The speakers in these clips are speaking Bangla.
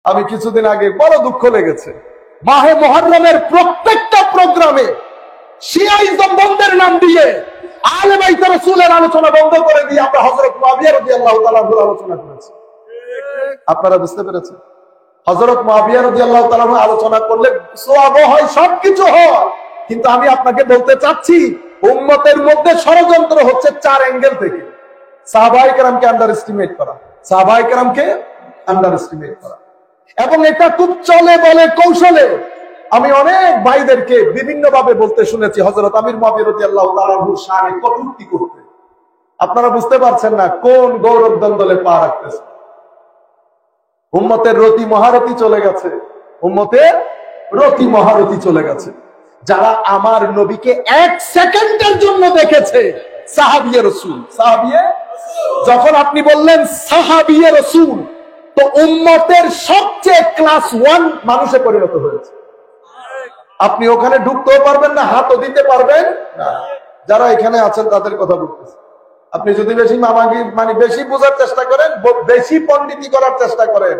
আমি কিছুদিন আগে বড় দুঃখ লেগেছে, মাহে মুহররমের প্রত্যেকটা প্রোগ্রামে শিয়াইজম বন্ধের নাম দিয়ে আহলে বাইত রাসূলের আলোচনা বন্ধ করে দিয়ে আমরা হযরত মুআবিয়া রাদিয়াল্লাহু তাআলা আনহুর আলোচনা করেছি। আপনারা বুঝতে পেরেছেন? হযরত মুআবিয়া রাদিয়াল্লাহু তাআলা আনহু আলোচনা করলে সওয়াব হয়, সবকিছু হয়, কিন্তু আমি আপনাকে বলতে চাচ্ছি উম্মতের মধ্যে ষড়যন্ত্র হচ্ছে 4 অ্যাঙ্গেল থেকে। সাহাবায়ে কেরামকে আন্ডার এস্টিমেট করা, সাহাবায়ে কেরামকে আন্ডার এস্টিমেট করা, এবং এটা খুব চলে বলে কৌশলে। আমি অনেক ভাইদেরকে বিভিন্ন ভাবে বলতে শুনেছি হযরত আমির মুআবিয়া রাদিয়াল্লাহু তাআলা আনহুর শানে কটূক্তি করতে। আপনারা বুঝতে পারছেন না কোন গৌরব দ্বন্দ্বে পা রাখতেছে। উম্মতের রতি মহারতি চলে গেছে, উম্মতের রতি মহারতি চলে গেছে। যারা আমার নবীকে 1 সেকেন্ডের জন্য দেখেছে, সাহাবিয়ে রাসূল, সাহাবিয়ে, যখন আপনি বললেন সাহাবিয়ে রাসূল, তো উম্মতের সবচেয়ে ক্লাস 1 মানুষে পরিণত হয়েছে। আপনি ওখানে ঢুকতেও পারবেন না, হাতও দিতে পারবেন না। যারা এখানে আছেন তাদের কথা বলতেছে। আপনি যদি বেশি বেশি বোঝার চেষ্টা করেন, বেশি পণ্ডিতি করার চেষ্টা করেন,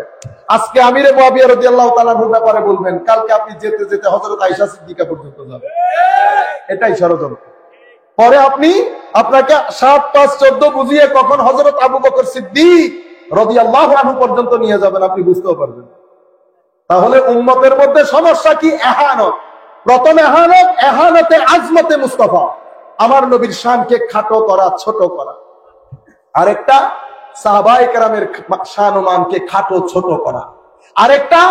আজকে আমিরে মুআবিয়া রাদিয়াল্লাহু তাআলা আনহুর ব্যাপারে বলবেন, কালকে আপনি যেতে যেতে হযরত আয়েশা সিদ্দিকা পর্যন্ত যাবেন। এটাই ষড়যন্ত্র। পরে আপনাকে 7, 5, 14 বুঝিয়ে কখন হযরত আবু বকর সিদ্দিক রাদিয়াল্লাহু আনহু পর্যন্ত নিয়ে যাবেন আপনি বুঝতেও পারবেন। তাহলে উম্মতের মধ্যে সমস্যা কি? এহানত। প্রথম এহানতে আজমতে মুস্তাফা, আমার নবীর শানকে খাটো করা, ছোট করা। আরেকটা সাহাবায়ে কেরামের শান ও মানকে খাটো ছোট করা। আরেকটা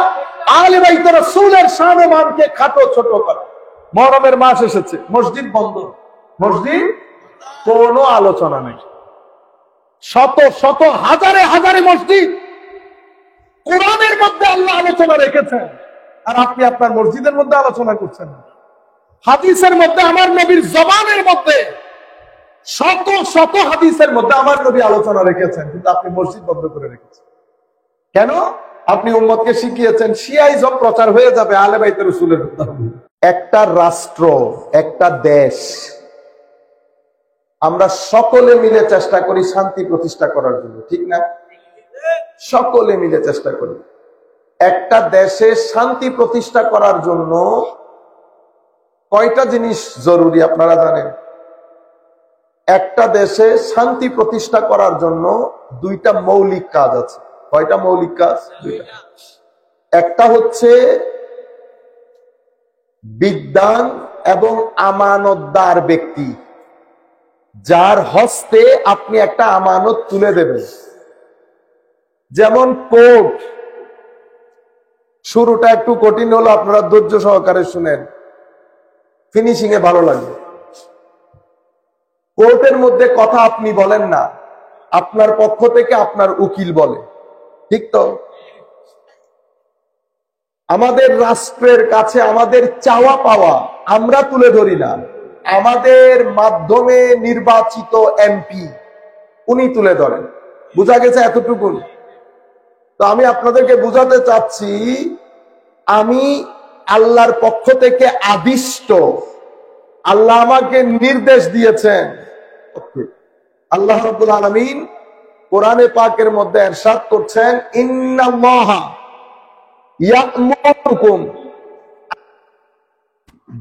আহলে বাইত রাসূলের শান ও মানকে খাটো ছোট করা। মুহররমের মাস এসেছে, মসজিদ বন্ধ, মসজিদ কোনো আলোচনা নেই। শত শত হাজারে হাজারে মসজিদ, কোরআনের মধ্যে আল্লাহ আলোচনা রেখেছেন, আর আপনি আপনার মসজিদের মধ্যে আলোচনা করছেন না। হাদিসের মধ্যে আমার নবীর জবানের মধ্যে শত শত হাদিসের মধ্যে আমার নবী আলোচনা রেখেছেন, কিন্তু আপনি মসজিদ বন্ধ করে রেখেছেন কেন? আপনি উম্মতকে শিখিয়েছেন শিয়াইজম প্রচার হয়ে যাবে আহলে বাইত রাসূলের। একটা রাষ্ট্র, একটা দেশ, আমরা সকলে মিলে চেষ্টা করি শান্তি প্রতিষ্ঠা করার জন্য, ঠিক না? সকলে মিলে চেষ্টা করি। একটা দেশে শান্তি প্রতিষ্ঠা করার জন্য কয়টা জিনিস জরুরি আপনারা জানেন? একটা দেশে শান্তি প্রতিষ্ঠা করার জন্য 2টা মৌলিক কাজ আছে। কয়টা মৌলিক কাজ? 2টা। একটা হচ্ছে বিদ্বান এবং আমানতদার ব্যক্তি, যার হস্তে আপনি একটা আমানত তুলে দেবেন। যেমন কোর্ট, শুরুটা একটু কঠিন হলো, আপনারা ধৈর্য সহকারে শুনেন, ফিনিশিং এ ভালো লাগবে। কোর্টের মধ্যে কথা আপনি বলেন না, আপনার পক্ষ থেকে আপনার উকিল বলে, ঠিক তো? আমাদের রাষ্ট্রের কাছে আমাদের চাওয়া পাওয়া আমরা তুলে ধরি না, আমাদের মাধ্যমে নির্বাচিত এমপি উনি তুলে ধরেন। বুঝা গেছে এতটুকু? তো আমি আপনাদেরকে বুঝাতে চাচ্ছি, আমি আল্লাহর পক্ষ থেকে আদিষ্ট, আল্লাহ আমাকে নির্দেশ দিয়েছেন। আল্লাহ রাব্বুল আলামিন কোরআনে পাকের মধ্যে ইরশাদ করছেন, ইন্নাল্লাহা ইয়া'মুরুকুম,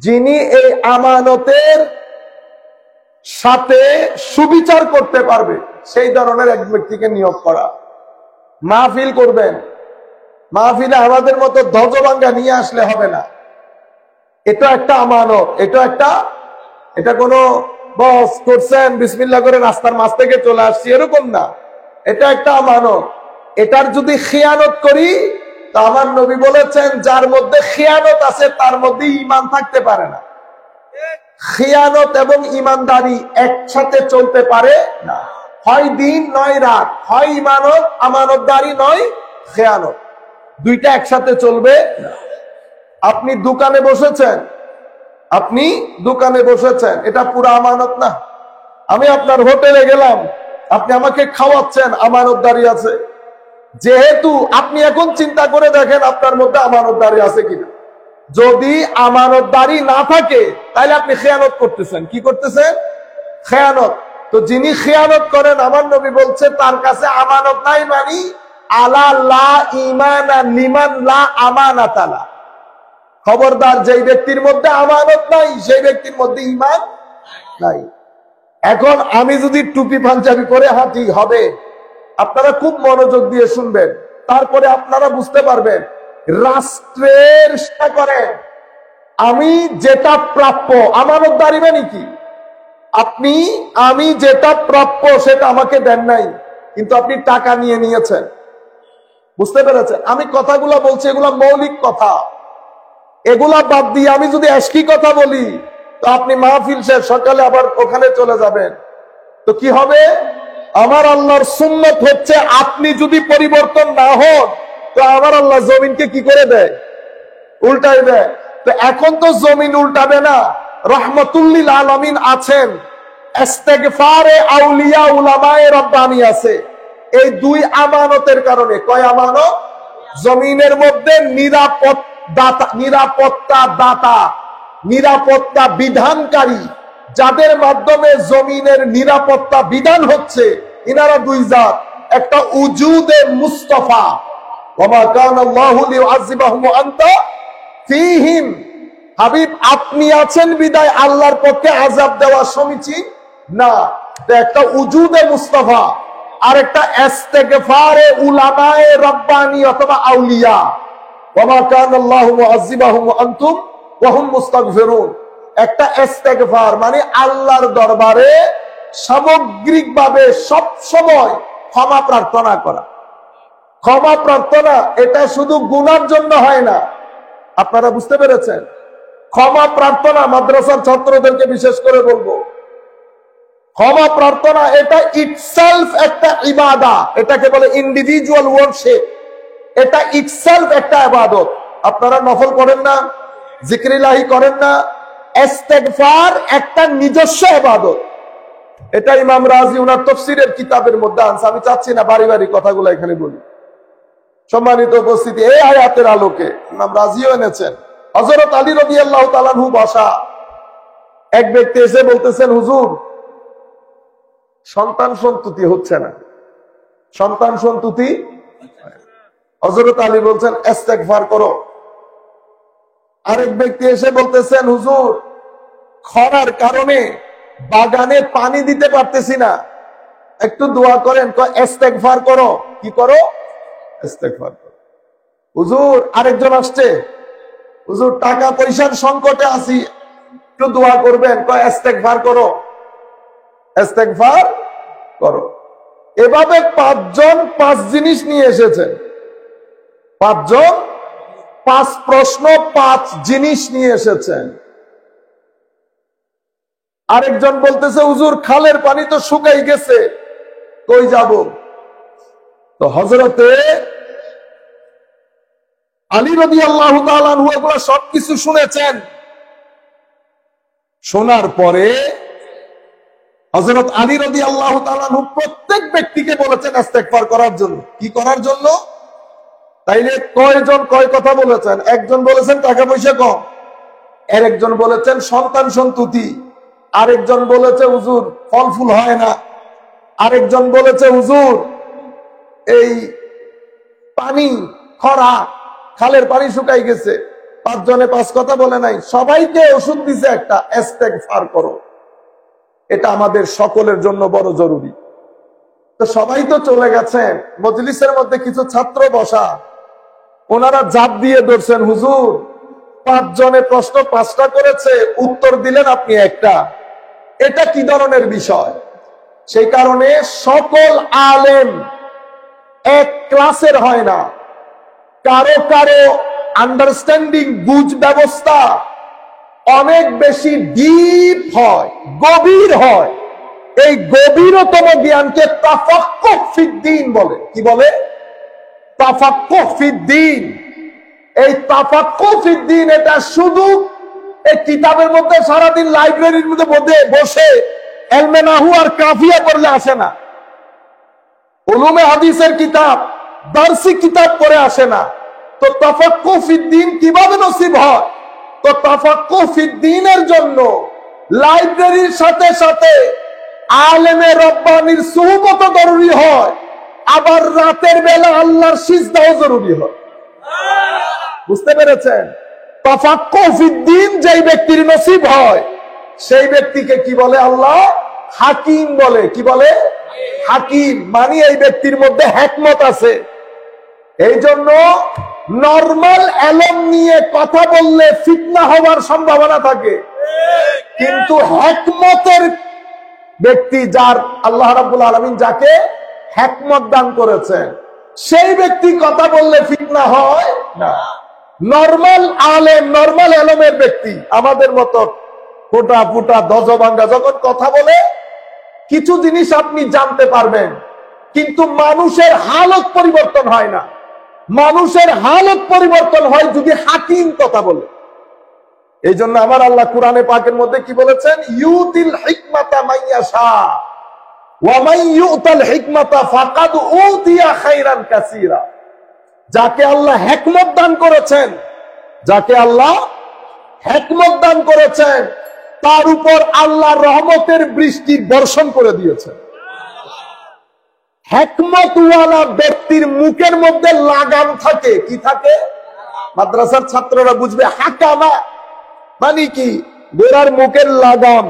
যিনি এই আমানতের সাথে সুবিচার করতে পারবে সেই ধরনের এক ব্যক্তিকে নিয়োগ করা। মাহফিল করবেন, মাহফিলে আমাদের মতো ধ্বজভাঙ্গা নিয়ে আসলে হবে না। এটা একটা আমানত, এটা কোনো বস করছেন বিসমিল্লাহ করে রাস্তার মাঝ থেকে চলে আসছি এরকম না। এটা একটা আমানত। এটার যদি খিয়ানত করি, তো আমার নবী বলেছেন যার মধ্যে খিয়ানত আছে তার মধ্যে ঈমান থাকতে পারে না। খিয়ানত এবং ঈমানদারি একসাথে চলতে পারে না। হয় দিন নয় রাত, হয় ঈমানত, আমানতদারি নয় খিয়ানত, 2টা একসাথে চলবে না। আপনি দোকানে বসেছেন, এটা পুরো আমানত না। আমি আপনার হোটেলে গেলাম, আপনি আমাকে খাওয়াচ্ছেন, আমানতদারি আছে। যেহেতু আপনি এখন চিন্তা করে দেখেন আপনার মধ্যে আমানতদারি আছে কিনা। যদি আমানতদারি না থাকে তাহলে আপনি খেয়ানত করতেছেন। কি করতেছেন? খেয়ানত। তো যিনি খেয়ানত করেন, আমার নবী বলছে তার কাছে আমানত নাই, মানে আলা লা ঈমানা লিমান লা আমানাতা লা। খবরদার, যেই ব্যক্তির মধ্যে আমানত নাই সেই ব্যক্তির মধ্যে ঈমান নাই। এখন আমি যদি টুপি পাঞ্জাবি পরে হাঁটি হবে? আপনারা খুব মনোযোগ দিয়ে শুনবেন, তারপরে আপনারা বুঝতে পারবেন। রাষ্ট্রের সেবা করেন, আমি যেটা প্রাপ্য, আমানতদারি মানে কি? আমি যেটা প্রাপ্য সেটা আমাকে দেন নাই, কিন্তু আপনি টাকা নিয়ে নিয়েছেন। বুঝতে পেরেছেন? আমি কথাগুলো বলছি, এগুলা মৌলিক কথা। এগুলা বাদ দিয়ে আমি যদি এশকি কথা বলি, তো আপনি মাহফিল শেষ, সকালে আবার ওখানে চলে যাবেন, তো কি হবে? আমার আল্লাহর সুন্নত হচ্ছে, আপনি যদি পরিবর্তন না হন, তো আমার আল্লাহ জমিনকে কি করে দেয়? উল্টাই দেয়। তো এখন তো জমিন উল্টাবে না, রহমতুল্লিল আলামিন আছেন, ইস্তেগফারে আউলিয়া উলামায়ে রব্বানি আছে। এই দুই আমানতের কারণে, কয় আমানত? জমিনের মধ্যে নিরাপত্তা বিধানকারী, যাদের মাধ্যমে জমিনের নিরাপত্তা বিধান হচ্ছে, ইনারা দুই জাত। একটা উজুদে মুস্তাফা, ওয়া মা কানা আল্লাহু লিউআযিবাহুম ওয়া আনতা ফীহিম। হাবিব, আপনি আছেন বিদায় আল্লাহর পক্ষে আযাব দেওয়া সমীচীন না। একটা উজুদে মুস্তাফা আর একটা ইস্তেগফারে উলামায়ে রব্বানি অথবা আউলিয়া। ওয়া মা কানা আল্লাহু মুআযিবাহুম ওয়া আনতুম ওয়া হুম মুস্তাগফিরুন। একটা ইস্তেগফার মানে আল্লাহর দরবারে সামগ্রিকভাবে সব সময় ক্ষমা প্রার্থনা করা। ক্ষমা প্রার্থনা এটা শুধু গুনার জন্য হয় না, আপনারা বুঝতে পেরেছেন? ক্ষমা প্রার্থনা, মাদ্রাসার ছাত্রদেরকে বিশেষ করে বলবো, ক্ষমা প্রার্থনা এটা ইটসেলফ একটা ইবাদা। এটাকে বলে ইন্ডিভিজুয়াল ওয়ার্শিপ। এটা ইটসেলফ একটা ইবাদত। আপনারা নফল করেন না, জিকিরিল্লাহি করেন না, ইস্তেগফার একটা নিজস্ব ইবাদত। এটা ইমাম রাজি উনার তাফসীরের কিতাবের মধ্যে আনছে। আমি চাচ্ছি না বাড়ি বাড়ি কথাগুলো এখানে বলি। সম্মানিত উপস্থিতি, এই আয়াতের আলোকে ইমাম রাজিও এনেছেন। হযরত আলী রাদিয়াল্লাহু তাআলা আনহু বসা, এক ব্যক্তি এসে বলতেছেন, হুজুর সন্তান সন্ততি হচ্ছে না, সন্তান সন্ততি। হযরত আলী বলছেন ইস্তেগফার করো। আরেক ব্যক্তি এসে বলতেছেন, হুজুর খরার কারণে বাগানে পানি দিতে পারতেছি না, একটু দোয়া করেন। ইস্তেগফার করো। কি করো? ইস্তেগফার করো। হুজুর আরেকজন আসছে, হুজুর টাকা পয়সার সংকটে আছি, একটু দোয়া করবেন। ইস্তেগফার করো, ইস্তেগফার করো। এভাবে পাঁচজন পাঁচ জিনিস নিয়ে এসেছেন। পাঁচজন পাঁচ প্রশ্ন, পাঁচ জিনিস নিয়ে এসেছেন। আরেকজন বলতেছে, হুজুর খালের পানি তো শুকাই গেছে, কই যাব? তো হযরতে আলী রাদিয়াল্লাহু তাআলা আনহু এগুলো সবকিছু শুনেছেন। শোনার পরে হযরত আলী রাদিয়াল্লাহু তাআলা আনহু প্রত্যেক ব্যক্তিকে বলেছেন ইস্তেগফার করার জন্য। কি করার জন্য? তাইলে কয়জন কয় কথা বলেছেন? একজন বলেছেন টাকা পয়সা কম, আরেকজন বলেছেন সন্তান সন্ততি, আরেকজন বলেছে হুজুর ফল ফুল হয় না, আরেকজন বলেছে হুজুর এই পানি খরা, খালের পানি শুকাই গেছে। পাঁচজনে পাঁচ কথা বলে নাই, সবাইকে ওষুধ দিছে একটা, ইস্তেগফার করো। এটা আমাদের সকলের জন্য বড় জরুরি। তো সবাই তো চলে গেছেন, মজলিসের মধ্যে কিছু ছাত্র বসা, ওনারা জাপ দিয়ে ধরছেন, হুজুর পাঁচজনে প্রশ্ন পাঁচটা করেছে, উত্তর দিলেন আপনি একটা, এটা কি ধরনের বিষয়? সেই কারণে সকল আলেম এক ক্লাসের হয় না। কারো কারো আন্ডারস্ট্যান্ডিং, বুঝ ব্যবস্থা অনেক বেশি ডিপ হয়, গভীর হয়। এই গভীরতম জ্ঞানকে তাফাক্কুহ ফিদ্দীন বলে। কি বলে? তাফাক্কুহ ফিদ্দীন। এই তাফাক্কুহ ফিদ্দীন এটা শুধু এই কিতাবের মধ্যে সারাদিন লাইব্রেরির মধ্যে বসে ইলমে নাহু আর কাফিয়া পড়লে আসে না। উলুমে হাদিসের কিতাব, দারসি কিতাব পড়ে আসে না। তো তাফাক্কুহ ফিদ্দীন কিভাবে নসিব হয়? তো তাফাক্কুহ ফিদ্দীনের জন্য লাইব্রেরির সাথে সাথে আলেমে রব্বানির সুহবত জরুরি হয়। আবার রাতের বেলা আল্লাহর সিজদাও জরুরি হয়। বুঝতে পেরেছেন? তাফাক্কুহ ফিদ্দীন যেই ব্যক্তির নসিব হয় সেই ব্যক্তিকে কি বলে আল্লাহ? হাকিম বলে। কি বলে? হাকিম। মানে এই ব্যক্তির মধ্যে হিকমত আছে। এই জন্য নরমাল এলম নিয়ে কথা বললে ফিতনা হওয়ার সম্ভাবনা থাকে, কিন্তু হিকমতের ব্যক্তি যার আল্লাহ রাব্বুল আলামিন যাকে হিকমত দান করেছেন সেই ব্যক্তি কথা বললে ফিতনা হয় না। নরমাল আলেম, নরমাল এলমের ব্যক্তি আমাদের মতো ফোটা ফুটা দজভাঙ্গা যখন কথা বলে কিছু জিনিস আপনি জানতে পারবেন, কিন্তু মানুষের হালত পরিবর্তন হয় না। মানুষের হালত পরিবর্তন হয় যদি হাকিম কথা বলে। এই জন্য আমার আল্লাহ কোরআনে পাকের মধ্যে কি বলেছেন? ইউতিল হিকমাতা মাইয়াশা ওয়া মান ইউতাল হিকমাতা ফাকাদ উতিয়া খায়রান কাসীরা। যাকে আল্লাহ হিকমত দান করেছেন, যাকে আল্লাহ হিকমত দান করেছেন তার উপর আল্লাহ রহমতের বৃষ্টি বর্ষণ করে দিয়েছেন। হিকমতওয়ালা ব্যক্তির মুখের মধ্যে লাগাম থাকে। কি থাকে? মাদ্রাসার ছাত্ররা বুঝবে হাকামা মানে কি? গোড়ার মুখের লাগাম।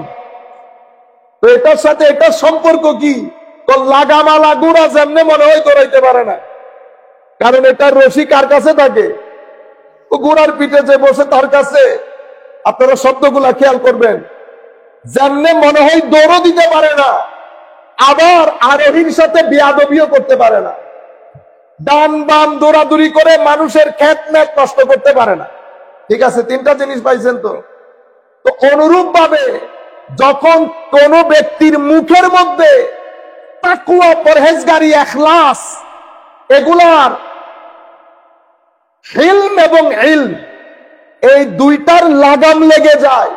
তো এটার সাথে এটার সম্পর্ক কি? তো লাগামালা গোড়া যেমনে মনে হয় দৌড়াইতে পারে না, কারণ এটার রশি কার কাছে থাকে? গোড়ার পিঠে যে বসে তার কাছে। আপনারা শব্দগুলা খেয়াল করবেন। যেমনে মনে হয় দৌড়ও দিতে পারে না, আবার আরোহীর সাথে বেয়াদবিও করতে পারে না। ডান বাম দৌড়াদৌড়ি করে মানুষের ক্ষেত ম্যাত নষ্ট করতে পারে না। ঠিক আছে, তিনটা জিনিস পাইছেন তো? তো অনুরূপ ভাবে যখন কোন ব্যক্তির মুখের মধ্যে তাকওয়া, পরহেজগারি, ইখলাস এগুলার হিলম এবং ইলম এই দুইটার লাগাম লেগে যায়,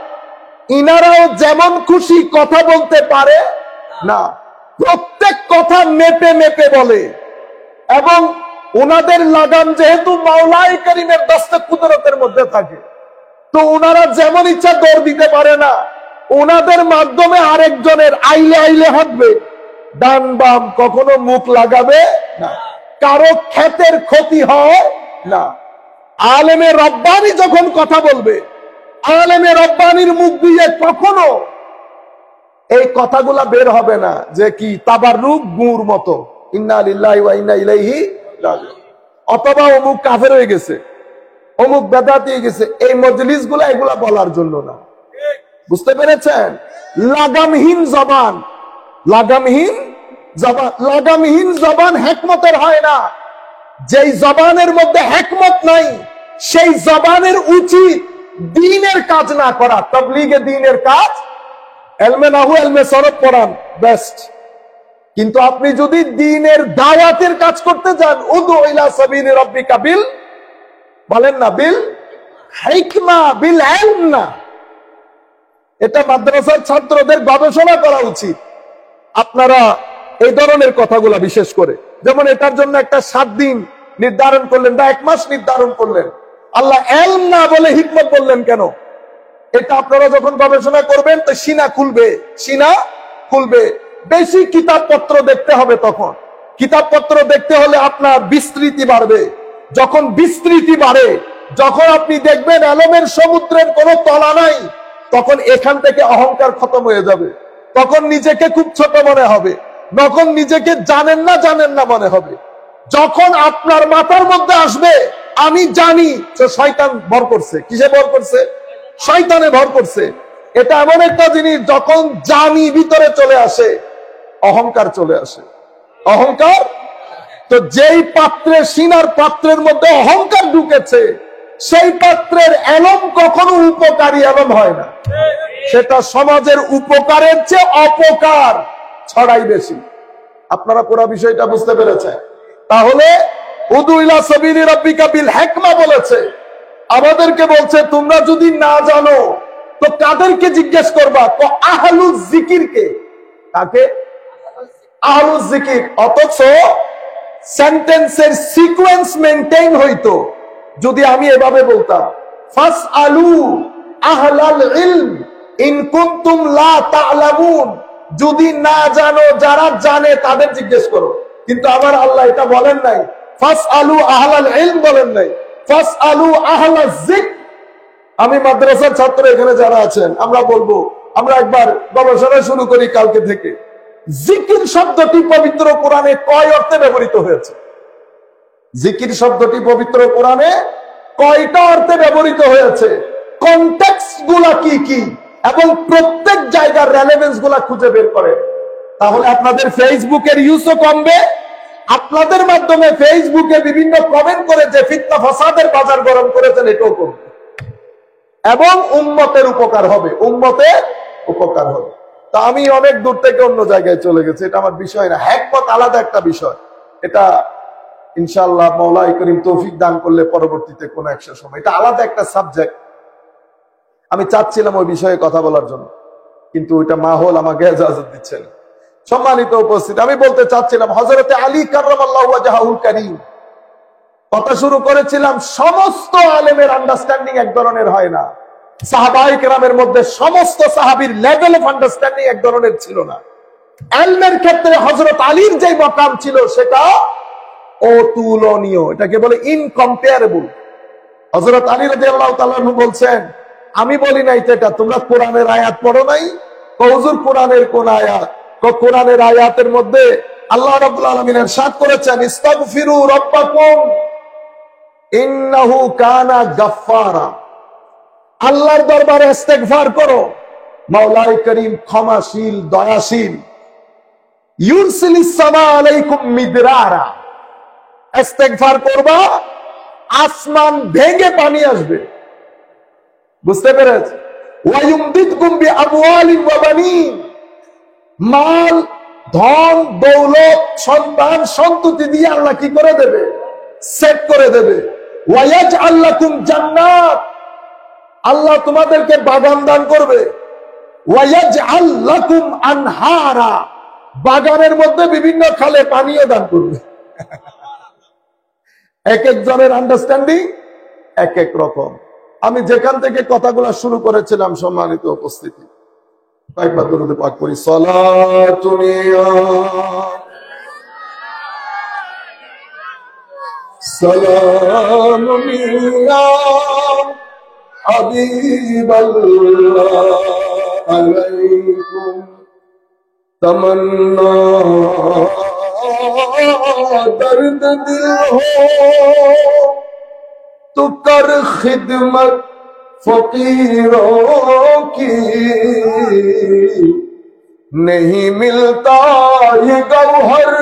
ইনারাও যেমন খুশি কথা বলতে পারে না। প্রত্যেক কথা মেপে মেপে বলে, এবং ওনাদের লাগাম যেহেতু মাওলাই করিমের দস্তে কুদরতের মধ্যে থাকে, তো ওনারা যেমন ইচ্ছা দৌড় দিতে পারে না। ওনাদের মাধ্যমে আরেকজনের আইলে আইলে হাঁটবে, ডান বাম কখনো মুখ লাগাবে না, কারো ক্ষেতের ক্ষতি হয় না। আলেমে রব্বানি যখন কথা বলবে, আলেমে রব্বানির মুখ দিয়ে কখনো এই কথাগুলা বের হবে না যে কি তাবাররুক গুর মতো, ইন্না লিল্লাহি ওয়া ইন্না ইলাইহি রাজিউন, অথবা অমুক কাফের হয়ে গেছে, অমুক বেদাতি হয়ে গেছে। এই মজলিসগুলা এগুলা বলার জন্য না। বুঝতে পেরেছেন? লাগামহীন জবান, লাগামহীন জবান, লাগামহীন জবান হিকমতের হয় না। যেই জবানের মধ্যে হিকমত নাই সেই জবানের উচিত দ্বীনের কাজ না করা, তাবলীগে দ্বীনের কাজ, এলমে নাহু এলমে সরফ পড়ান, বেস্ট। কিন্তু আপনি যদি দ্বীনের দাওয়াতের কাজ করতে যান, উদু ইলা সাবিলি রাব্বিকা বিল, বলেন না বিল হিকমা, বিল ইলম না। এটা মাদ্রাসার ছাত্রদের গবেষণা করা উচিত। আপনারা এই ধরনের কথাগুলা বিশেষ করে, যেমন এটার জন্য একটা 7 দিন নির্ধারণ করলেন বা 1 মাস নির্ধারণ করলেন, আল্লাহ ইলম না বলে হিকমত বললেন কেন? এটা আপনারা যখন গবেষণা করবেন তো সিনা খুলবে, সিনা খুলবে। বেশি কিতাবপত্র দেখতে হবে। তখন কিতাবপত্র দেখতে হলে আপনার বিস্তৃতি বাড়বে। যখন বিস্তৃতি বাড়ে, যখন আপনি দেখবেন এলমের সমুদ্রের কোনো তলা নাই, তখন এখান থেকে অহংকার খতম হয়ে যাবে। তখন নিজেকে খুব ছোট মনে হবে, তখন নিজেকে জানেন না মনে হবে। যখন আপনার মাথার মধ্যে আসবে আমি জানি, তো শয়তান ভর করছে। কিসে ভর করছে? শয়তানে ভর করছে। এটা এমন একটা জিনিস, যখন জানি ভিতরে চলে আসে, অহংকার চলে আসে। অহংকার তো যেই পাত্রে, সিনার পাত্রের মধ্যে অহংকার ঢুকেছে, সেই পাত্রের এলম কখনো উপকারী এলম হয় না। সেটা সমাজের উপকারের চেয়ে অপকার ছড়াই বেশি। আপনারা পুরো বিষয়টা বুঝতে পেরেছেন? তাহলে উদু ইলা সাবিলি রাব্বিকা বিল হিকমা বলেছে, আমাদেরকে বলছে তোমরা যদি না জানো তো কাদেরকে জিজ্ঞেস করবা? তো আহলুজ জিকিরকে। কাকে? আহলুজ জিকির। অথচ সেন্টেন্সের সিকোয়েন্স মেইনটেইন হইতো যদি আমি এভাবে বলতাম, ফাসআলু আহলাল ইলম ইন কুনতুম লা তা'লামুন। যদি না জানো, যারা জানে তাদের জিজ্ঞেস করো। কিন্তু আমার আল্লাহ এটা বলেন নাই ফাসআলু আহলাল ইলম, বলেন নাই ফাসআলু আহলাজ যিকর। আমি মাদ্রাসার ছাত্র এখানে যারা আছেন, আমরা বলবো, আমরা একবার গবেষণা শুরু করি কালকে থেকে। জিকির শব্দটি পবিত্র কোরআনে কয় অর্থে ব্যবহৃত হয়েছে? জিকির শব্দটি পবিত্র কোরআনে কয়টা অর্থে ব্যবহৃত হয়েছে, কনটেক্সট গুলা কি কি, এবং প্রত্যেক জায়গার রেলেভেন্স গুলা খুঁজে বের করে। তাহলে আপনাদের ফেসবুকের ইউজও কমবে, আপনাদের মাধ্যমে ফেসবুকে বিভিন্ন কমেন্ট করে যে ফিতনা ফাসাদের বাজার গরম করেছেন এটাও কমবে, এবং উম্মতের উপকার হবে, উম্মতের উপকার হবে। তা আমি অনেক দূর থেকে অন্য জায়গায় চলে গেছি, এটা আমার বিষয় না। হ্যাকমত আলাদা একটা বিষয়, এটা ইনশাআল্লাহ মাওলাই করিম তৌফিক দান করলে পরবর্তীতে কোনো একটা সময়, এটা আলাদা একটা সাবজেক্ট। আমি চাচ্ছিলাম ওই বিষয়ে কথা বলার জন্য, কিন্তু ওইটা মাহৌল আমাকে ইজাজত দিচ্ছে না। সম্মানিত উপস্থিতি, আমি বলতে চাচ্ছিলাম হযরতে আলী কাররামাল্লাহু ওয়াজহাহুল কারীম, কথা শুরু করেছিলাম, সমস্ত আলেমের আন্ডারস্ট্যান্ডিং এক ধরনের হয় না। সাহাবায়ে কেরামের মধ্যে সমস্ত সাহাবীর লেভেল অফ আন্ডারস্ট্যান্ডিং এক ধরনের ছিল না। ইলমের ক্ষেত্রে হযরত আলীর যে মাকাম ছিল সেটা অতুলনীয়, এটাকে বলে ইনকম্পারেবল। হযরত আলী রাদিয়াল্লাহু তাআলা আনহু বলছেন, আমি বলি নাই তো এটা, তোমরা কোরআনের আয়াত পড়ো নাই? হুজুর কোরআনের কোন আয়াত? কোরআনের আয়াতের মধ্যে আল্লাহ রাব্বুল আলামিন ইরশাদ করেছেন, ইস্তাগফিরু রাব্বাকুম ইন্নাহু কানা গাফফারা। আল্লাহর দরবারে ইস্তেগফার করো, মাওলাই করিম ক্ষমাশীল, দয়াশীল। ইউরসিলিস সামা আলাইকুম মিদরারা, ইস্তেগফার করবা, আসমান ভেঙে পানি আসবে। বুঝতে পেরেছ? ওয়ায়ুমদিদকুম বিআমওয়ালিন ওয়া বানিন, মাল, ধন, দৌলত, সন্তান, সন্ততি দিয়ে আল্লাহ কি করে দেবে? সেট করে দেবে। ওয়ায়াজআল লাকুম জান্নাত, আল্লাহ তোমাদেরকে বাগান দান করবে। ওয়ায়াজআল লাকুম আনহারা, বাগানের মধ্যে বিভিন্ন খালে পানিও দান করবে। এক একজনের আন্ডারস্ট্যান্ডিং এক এক রকম। আমি যেখান থেকে কথাগুলো শুরু করেছিলাম, সম্মানিত উপস্থিতি, কয়েকবার দরুদ পাক করি। সালাতুন ইয়া সালামুন ইয়া হাবিবাল্লাহ আলাইকুম তমান্না दर्द दिल हो तो कर खिदमत फकीरों की, नहीं मिलता ये गौहर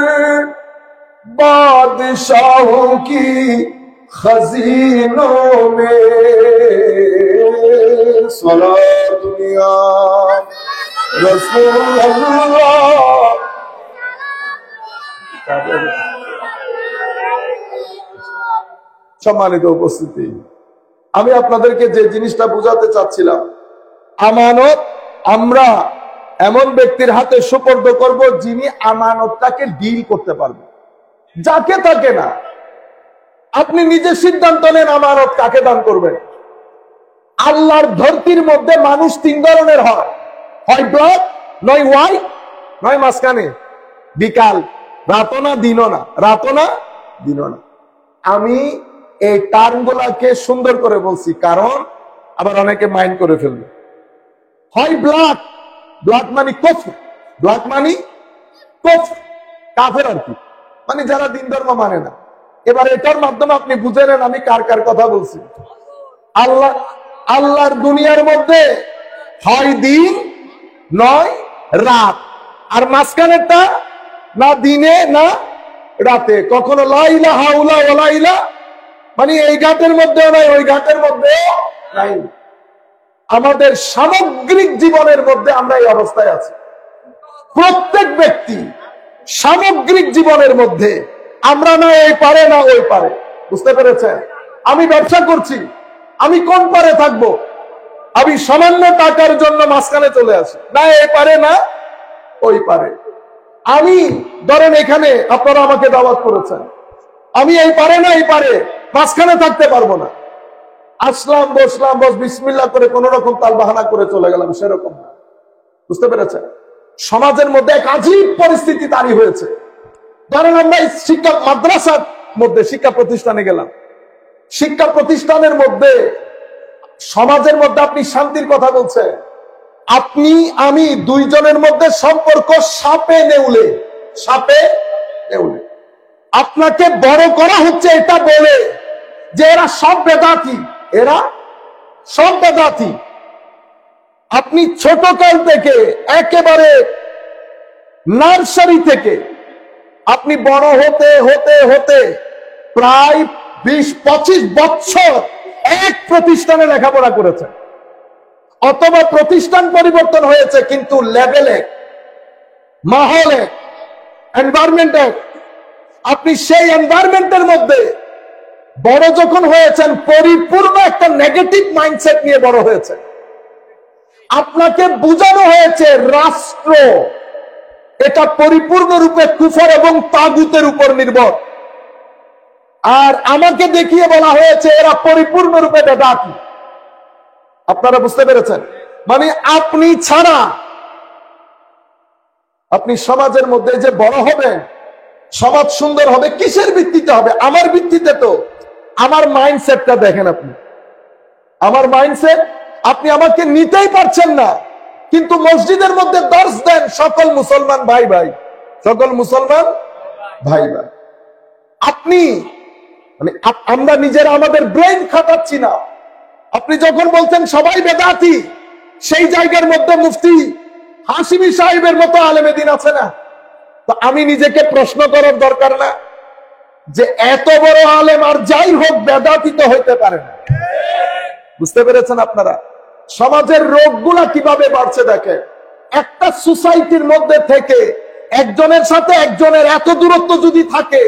बादशाहों की खजीनों में। सलातुन या रसूल अल्लाह। সম্মানিত উপস্থিতি, আমি আপনাদেরকে যে জিনিসটা বুঝাতে চাচ্ছিলাম, আমানত আমরা এমন ব্যক্তির হাতে সুপর্দ করব যিনি আমানতটাকে ডিল করতে পারবে, যাকে তাকে না। আপনি নিজে সিদ্ধান্ত নেন আমানত কাকে দান করবেন। আল্লাহর ধরতির মধ্যে মানুষ তিন ধরনের হয়, হয় ব্ল্যাক, নয় হোয়াইট, নয় মাঝখানে, বিকাল, রাতও না দিনও না, রাতও না দিনও না। আমি এই টার্মগুলাকে সুন্দর করে বলছি, কারণ আবার অনেকে মাইন্ড করে ফেলবে। হয় ব্ল্যাক, ব্ল্যাক মানে কুফর, ব্ল্যাক মানে কুফর, কাফের আর কি, মানে যারা দিন ধর্ম মানে না। এবার এটার মাধ্যমে আপনি বুঝে নেন আমি কার কার কথা বলছি। আল্লাহর দুনিয়ার মধ্যে হয় দিন নয় রাত, আর মাঝখানেরটা না দিনে না রাতে, কখনো লা ইলাহা ইল্লাল্লাহ ওয়া লা ইলাহা, মানে এই ঘাটের মধ্যেও নাই ওই ঘাটের মধ্যেও নাই। আমাদের সামগ্রিক জীবনের মধ্যে আমরা এই অবস্থায় আছি। প্রত্যেক ব্যক্তি সামগ্রিক জীবনের মধ্যে আমরা না এই পারে না ওই পারে। বুঝতে পেরেছেন? আমি ব্যবসা করছি, আমি কোন পারে থাকবো? আমি সামান্য টাকার জন্য মাঝখানে চলে আসি, না এই পারে না ওই পারে। আমি ধরেন এখানে আপনারা আমাকে দাওয়াত করেছেন, আমি এই পারে না এই পারে, মাঝখানে থাকতে পারবো না। আসলাম, বসলাম, বস বিসমিল্লাহ করে কোন রকম তাল বাহানা করে চলে গেলাম, সেরকম না। বুঝতে পেরেছেন? সমাজের মধ্যে এক আজীব পরিস্থিতি তৈরি হয়েছে। ধরেন আমরা শিক্ষা মাদ্রাসার মধ্যে শিক্ষা প্রতিষ্ঠানে গেলাম, শিক্ষা প্রতিষ্ঠানের মধ্যে সমাজের মধ্যে আপনি শান্তির কথা বলছেন, আপনি আমি দুইজনের মধ্যে সম্পর্ক সাপে নেউলে, সাপে নেউলে। আপনাকে বড় করা হচ্ছে এটা বলে যে এরা সব বেদাতি, এরা সব বেদাতি। আপনি ছোটকাল থেকে একেবারে নার্সারি থেকে আপনি বড় হতে হতে হতে প্রায় 20-25 বছর এক প্রতিষ্ঠানে লেখাপড়া করেছেন, অথবা প্রতিষ্ঠান পরিবর্তন হয়েছে কিন্তু লেভেলে, মাহলে, এনভায়রনমেন্টে, আপনি সেই এনভায়রনমেন্টের মধ্যে বড় যখন হয়েছেন পরিপূর্ণ একটা নেগেটিভ মাইন্ডসেট নিয়ে বড় হয়েছে। আপনাকে বোঝানো হয়েছে রাষ্ট্র এটা পরিপূর্ণরূপে কুফর এবং তাগুতের উপর নির্ভর, আর আমাকে দেখিয়ে বলা হয়েছে এরা পরিপূর্ণরূপে বেদাতি। আপনারা বুঝতে পেরেছেন? মানে আপনি ছাড়া আপনি সমাজের মধ্যে যে বড় হবেন, সমাজ সুন্দর হবে কিসের ভিত্তিতে হবে? আমার ভিত্তিতে তো আমার মাইন্ডসেটটা দেখেন আপনি, আমার মাইন্ডসেট আপনি আমাকে নিতেই পারছেন না, কিন্তু মসজিদের মধ্যে দর্শ দেন সকল মুসলমান ভাই ভাই, সকল মুসলমান ভাই ভাই। আপনি মানে আমরা নিজেরা আমাদের ব্রেন খাটাচ্ছি না। আপনি যখন বলছেন সবাই বেদাতি, সেই জায়গার মধ্যে মুফতি হাশিমি সাহেবের মতো আলেমে দ্বীন আছে না? তো আমি নিজেকে প্রশ্ন করার দরকার না যে এত বড় আলেম আর যাই হোক বেদাতি তো হইতে পারে না। বুঝতে পেরেছেন আপনারা? সমাজের রোগগুলা কিভাবে বাড়ছে দেখে। একটা সোসাইটির মধ্যে থেকে একজনের সাথে একজনের এত দূরত্ব যদি থাকে,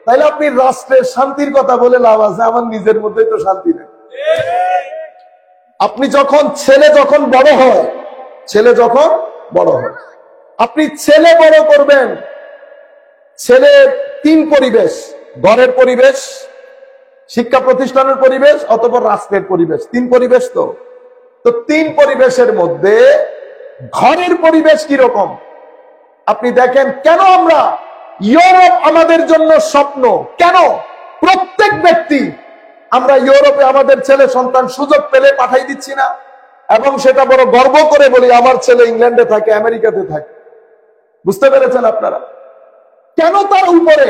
তাহলে আপনি রাষ্ট্রের শান্তির কথা বলে লাভ আছে? আমার নিজের মধ্যে তো শান্তি নেই। আপনি যখন ছেলে যখন বড় হয়, ছেলে যখন বড় হয়, আপনি ছেলে বড় করবেন, ছেলে 3 পরিবেশ, ঘরের পরিবেশ, শিক্ষা প্রতিষ্ঠানের পরিবেশ, অথবা রাষ্ট্রের পরিবেশ। 3 পরিবেশ তো 3 পরিবেশের মধ্যে ঘরের পরিবেশ কিরকম আপনি দেখেন। কেন আমরা ইউরোপ আমাদের জন্য স্বপ্ন, কেন প্রত্যেক ব্যক্তি আমরা ইউরোপে আমাদের ছেলে সন্তান সুযোগ পেলে পাঠাই দিচ্ছি না? এবং সেটা বড় গর্ব করে বলি আমার ছেলে ইংল্যান্ডে থাকে, আমেরিকাতে থাকে। বুঝতে পেরেছেন আপনারা? কেন তার উপরে,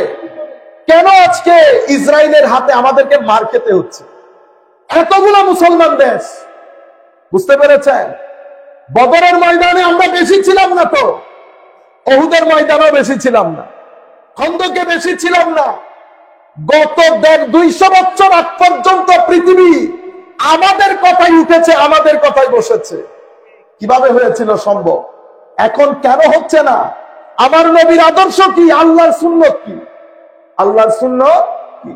কেন আজকে ইসরায়েলের হাতে আমাদেরকে মার খেতে হচ্ছে? এতগুলো মুসলমান দেশ। বুঝতে পেরেছেন? বদরের ময়দানে আমরা বেশি ছিলাম না তো, ওহুদের ময়দানেও বেশি ছিলাম না, খন্দকে বেশি ছিলাম না। গত 200 বছর আগ পর্যন্ত পৃথিবী আমাদের কথাই উঠেছে, আমাদের কথাই বসেছে। কিভাবে হয়েছিল সম্ভব? এখন কেন হচ্ছে না? আমার নবীর আদর্শ কি? আল্লাহর সুন্নত কি? আল্লাহর সুন্নত কি?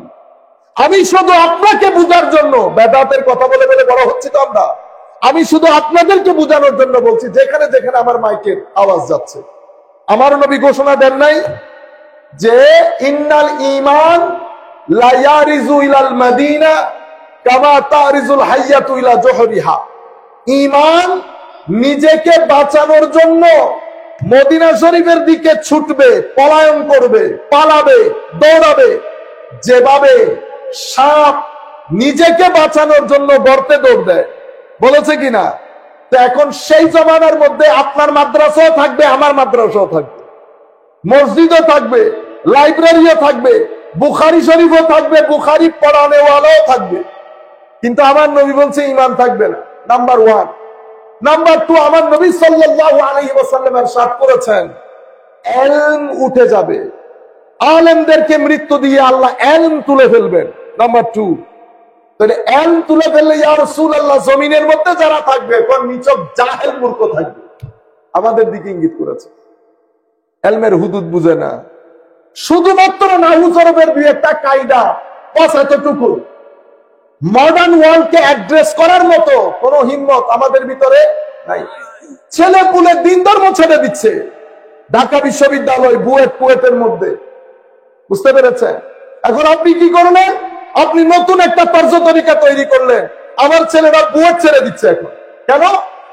আমি শুধু আপনাকে বুঝার জন্য বেদাতের কথা বলে বলে বড় হচ্ছি তো আমরা। আমি শুধু আপনাদেরকে বোঝানোর জন্য বলছি, যেখানে যেখানে আমার মাইকের আওয়াজ যাচ্ছে। আমার নবী ঘোষণা দেন নাই যে ইন্নাল ঈমান লা ইয়ারিজু ইলাল মাদিনা কামা তারিজুল হাইয়াতু ইলা জুহরিহা। ঈমান নিজেকে বাঁচানোর জন্য মদিনা শরীফের দিকে ছুটবে, পলায়ন করবে, পালাবে, দৌড়াবে, যেভাবে সাপ নিজেকে বাঁচানোর জন্য গর্তে দৌড় দেয়। বলেছে কিনা? তো এখন সেই জমানার মধ্যে আপনার মাদ্রাসাও থাকবে, আমার মাদ্রাসাও থাকবে, মসজিদও থাকবে, লাইব্রেরিও থাকবে, বুখারী শরীফও থাকবে, বুখারী পড়ানেওয়ালাও থাকবে। কিন্তু আমার নবী বলছে ঈমান থাকবে না। নাম্বার 1। নাম্বার 2, আমার নবী সাল্লাল্লাহু আলাইহি ওয়াসাল্লাম ইরশাদ করেছেন ইলম উঠে যাবে, আলেমদেরকে মৃত্যু দিয়ে আল্লাহ ইলম তুলে ফেলবেন। নাম্বার 2, তাহলে ইলম তুলে ফেললে ইয়া রাসূলুল্লাহ জমিনের মধ্যে যারা থাকবে কোন নিচক জাহেল মূর্খ থাকবে। আমাদের দিকে ইঙ্গিত করেছে। ইলমের হুদুদ বুঝে না, শুধুমাত্র নাহু সরফের দুই একটা কায়দা, বাস এতটুকু। মডার্ন ওয়ার্ল্ডকে অ্যাড্রেস করার মতো কোন হিম্মত আমাদের ভিতরে নাই। ছেলে পুলে দিন ধর্ম ছেড়ে দিচ্ছে ঢাকা বিশ্ববিদ্যালয় বুয়েটের মধ্যে। বুঝতে পেরেছেন? এখন আপনি কি করলেন? আপনি নতুন একটা তর্জ তরিকা তৈরি করলেন। আমার ছেলেরা বুয়েট ছেড়ে দিচ্ছে এখন। কেন?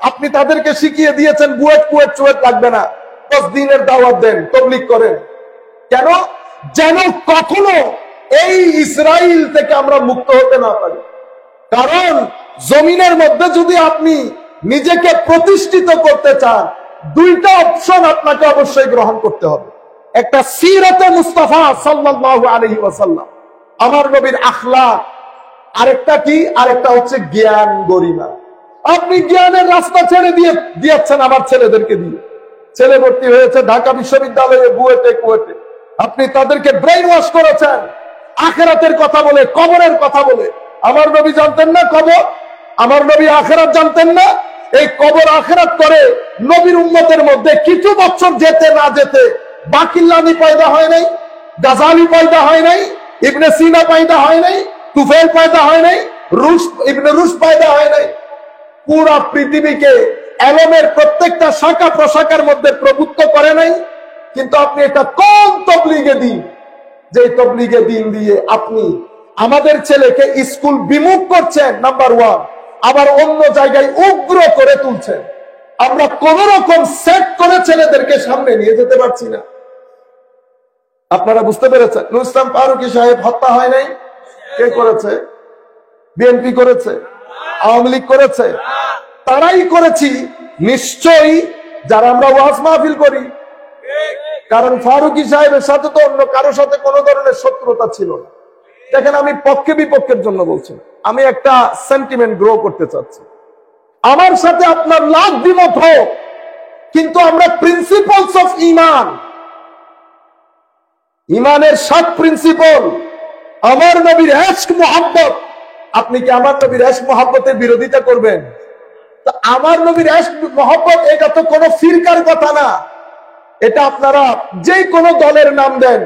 আপনি তাদেরকে শিখিয়ে দিয়েছেন বুয়েট চুয়েট লাগবে না, 10 দিনের দাওয়াত দেন, তাবলীগ করেন। কেন? যেন কখনো এই ইসরাইল থেকে আমরা মুক্ত হতে না পারি। কারণ জমিনের মধ্যে যদি আপনি নিজেকে প্রতিষ্ঠিত করতে চান, দুইটা অপশন আপনাকে অবশ্যই গ্রহণ করতে হবে। একটা সিরাতে মুস্তাফা সাল্লাল্লাহু আলাইহি ওয়াসাল্লাম, আমার নবীর আখলাক, আরেকটা কি? আরেকটা হচ্ছে জ্ঞান গরিমা। আপনি জ্ঞানের রাস্তা ছেড়ে দিয়েছেন আমার ছেলেদেরকে দিয়ে। ছেলে ভর্তি হয়েছে ঢাকা বিশ্ববিদ্যালয়ে বুয়েটে কুয়েটে, আপনি তাদেরকে ব্রেইন ওয়াশ করেছেন আখেরাতের কথা বলে, কবরের কথা বলে। আমার নবী জানতেন না কবর? আমার নবী আখেরাত জানতেন না? এই কবর আখেরাত করে নবীর উম্মতের মধ্যে কিছু বছর যেতে না যেতে বাকিল্লানি পয়দা হয় নাই, গাজালি পয়দা হয় নাই, ইবনে সিনা পয়দা হয় নাই, তুফেল পয়দা হয় নাই, ইবনে রুশ পয়দা হয় নাই। পুরা পৃথিবীকে এলমের প্রত্যেকটা শাখা প্রশাখার মধ্যে প্রভুত্ব করে নাই। কিন্তু আপনি এটা কোন তবলিগে দিন, যে তবলিগে দিন দিয়ে আপনি আমাদের ছেলেকে স্কুল বিমুখ করছেন নাম্বার ওয়ান, আবার অন্য জায়গায় উগ্র করে তুলছেন। আমরা কোন রকম সেট করে ছেলেদেরকে সামনে নিয়ে যেতে পারছি না। আপনারা বুঝতে পেরেছেন? নুরুল ইসলাম ফারুকী সাহেব হত্যা হয় নাই? কে করেছে? বিএনপি করেছে? আওয়ামী লীগ করেছে? তারাই করেছি নিশ্চয়ই যারা আমরা ওয়াজ মাহফিল করি। কারণ ফারুকী সাহেবের সাথে তো অন্য কারো সাথে কোনো ধরনের শত্রুতা ছিল না। দেখেন, আমি পক্ষে বিপক্ষের জন্য বলছি না, আমি একটা সেন্টিমেন্ট গ্রো করতে চাচ্ছি। আমার সাথে আপনার লাখ দ্বিমত হোক, কিন্তু আমরা প্রিন্সিপালস অফ ইমান, ইমানের 7 প্রিন্সিপাল, আমার নবীর ইশক মুহাব্বত। আপনি কি আমার নবীর ইশক মুহাব্বতের বিরোধিতা করবেন? তা আমার নবীর ইশক মুহাব্বত এটা তো কোনো ফিরকার কথা না। এটা আপনারা যে কোনো দলের নাম দেন,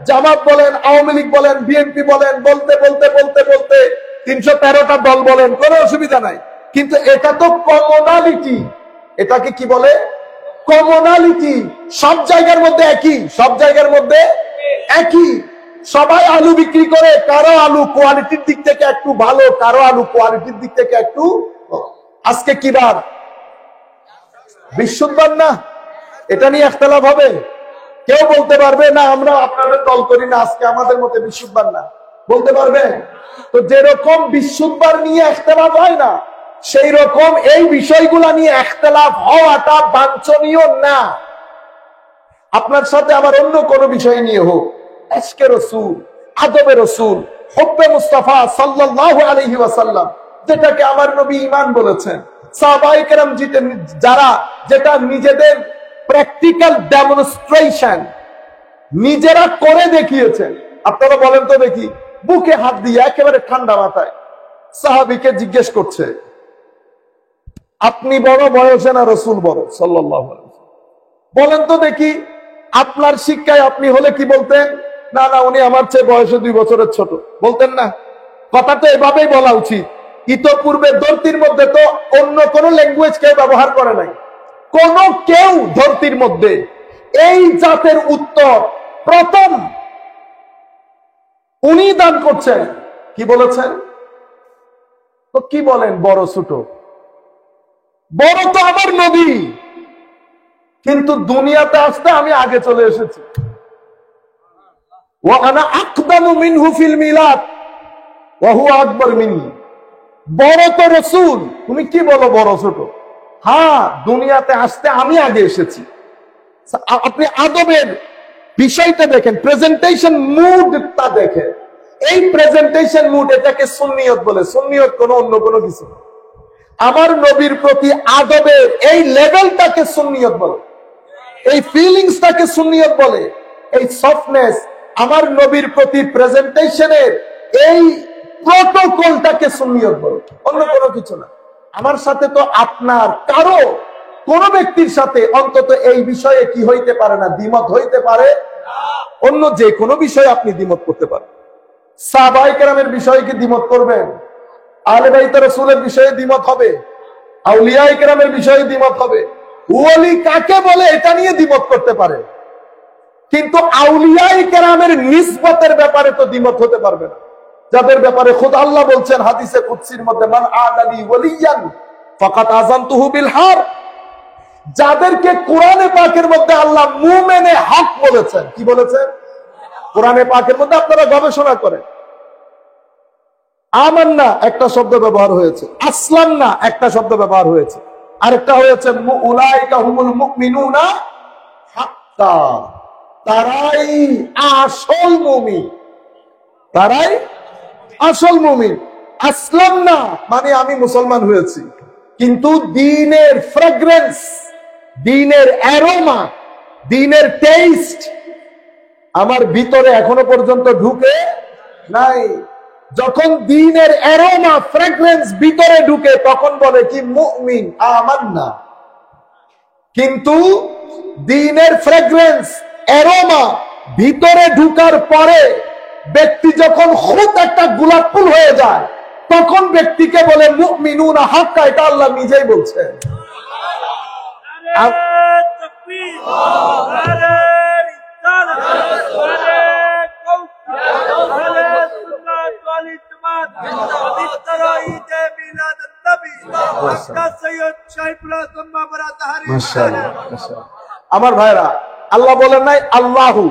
জামাত বলেন, আওয়ামী লীগ বলেন, বিএনপি বলেন, বলতে বলতে বলতে বলতে 313টা দল বলেন, কোনো অসুবিধা নাই। কিন্তু এটা তো কমনালিটি। এটাকে কি বলে? কমনালিটি। সব জায়গার মধ্যে একই, সব জায়গার মধ্যে একই। সবাই আলু বিক্রি করে, কারো আলু কোয়ালিটির দিক থেকে একটু ভালো, কারো আলু কোয়ালিটির দিক থেকে একটু। আজকে কি বার? বৃহস্পতিবার না? এটা নিয়ে ইখতিলাফ হবে? কেউ বলতে পারবে না আমরা আপনাদের দল করি না, আজকে আমাদের মতে বৃহস্পতিবার না? বলতে পারবে? তো যেরকম বৃহস্পতিবার নিয়ে ইখতিলাফ হয় না, সেই রকম এই বিষয়গুলা নিয়ে ইখতিলাফ হওয়াটা বাঞ্ছনীয় না। আপনার সাথে আবার অন্য কোন বিষয় নিয়ে হোক, ইশকে রাসূল, আদবে রাসূল, হুব্বে মুস্তাফা সাল্লাল্লাহু আলাইহি ওয়াসাল্লাম, যেটাকে আমার নবী ঈমান বলেছেন, সাহাবায়ে কেরাম যারা যেটা নিজেদের প্র্যাকটিক্যাল ডেমনস্ট্রেশন নিজেরা করে দেখিয়েছেন। আপনারা বলেন তো দেখি, বুকে হাত দিয়ে একেবারে ঠান্ডা মাথায় সাহাবীকে জিজ্ঞেস করছে, আপনি বড় বয়সে না রাসূল বড় সাল্লাল্লাহু আলাইহি ওয়াসাল্লাম? বলেন তো দেখি, আপনার শিক্ষায় আপনি হলে কি বলতেন? না না, উনি আমার চেয়ে বয়সে 2 বছরের ছোট, বলতেন না? কথা তো এভাবেই বলা উচিত। ইতোপূর্বে ধরতির মধ্যে তো অন্য কোন ল্যাঙ্গুয়েজ কেউ ব্যবহার করে নাই। কোন কেউ ধরতির মধ্যে এই জাতের উত্তর প্রথম উনি দান করছেন। কি বলেছেন? তো কি বলেন বড় ছোট? বড় তো আমার নবী, কিন্তু দুনিয়াতে আসতে আমি আগে চলে এসেছি। ওয়া আনা আকদামু মিনহু ফিল মিলাদ ওয়া হুয়া আকবার মিন্নি। বড় তো রাসূল, তুমি কি বলো বড় ছোট? হ্যাঁ, দুনিয়াতে আসতে আমি আগে এসেছি। আপনি আদবের বিষয়টা দেখেন, প্রেজেন্টেশন মুডটা দেখেন। এই প্রেজেন্টেশন মুড, এটাকে সুন্নিয়ত বলে। সুন্নিয়ত কোনো অন্য কোনো কিছু। আমার নবীর প্রতি আদবের এই লেভেলটাকে সুন্নিয়ত বলে, এই ফিলিংসটাকে সুন্নিয়ত বলে, এই সফটনেস, আমার নবীর প্রতি প্রেজেন্টেশনের এই প্রটোকলটাকে সুন্নিয়ত বলে, অন্য কোনো কিছু না। আমার সাথে তো আপনার কারো কোন ব্যক্তির সাথে অন্তত এই বিষয়ে কি হইতে পারে না, দ্বিমত হইতে পারে। অন্য যে কোনো বিষয়ে আপনি দ্বিমত করতে পারেন। সাহাবায়ে কেরামের বিষয়ে কি দ্বিমত করবেন? আহলে বাইত রাসূলের বিষয়ে দ্বিমত হবে, আউলিয়ায়ে কেরামের বিষয়ে দ্বিমত হবে। ওলি কাকে বলে এটা নিয়ে দ্বিমত করতে পারে, কিন্তু আউলিয়ায়ে কেরামের নিসবতের ব্যাপারে তো দ্বিমত হতে পারবে না, যাদের ব্যাপারে খুদ আল্লাহ বলছেন হাদিসে কুদসির মধ্যে, মান আদালি ওয়ালিয়ান ফাকাদ আযানতুহু বিল হার। যাদেরকে কোরআনে পাকের মধ্যে আল্লাহ মুমিনে হক বলেছেন, কি বলেছেন? কোরআনে পাকের মধ্যে আপনারা গবেষণা করেন। আমান্না একটা শব্দ ব্যবহার হয়েছে, আসলাম না একটা শব্দ ব্যবহার হয়েছে, আরেকটা হয়েছে উলাইকা হুমুল মুমিনুনা হাক্কা, তারাই আসল মুমিন, তারাই আসল মুমিন। আসলাম না মানে আমি মুসলমান হয়েছি, কিন্তু দ্বীনের ফ্রেগ্রেন্স, দ্বীনের অ্যারোমা, দ্বীনের টেস্ট আমার ভিতরে এখনো পর্যন্ত ঢুকে নাই। যখন দ্বীনের অ্যারোমা ফ্রেগ্রেন্স ভিতরে ঢুকে তখন বলে কি মুমিন আমান্না। কিন্তু দ্বীনের ফ্রেগ্রেন্স অ্যারোমা ভিতরে ঢুকার পরে ব্যক্তি যখন খুদ একটা গোলাপ ফুল হয়ে যায় তখন ব্যক্তিকে বলে মুমিনুনা হাক্কা। এটা আল্লাহ নিজেই বলছেন। আমার ভাইরা, আল্লাহ বলেন নাই আল্লাহু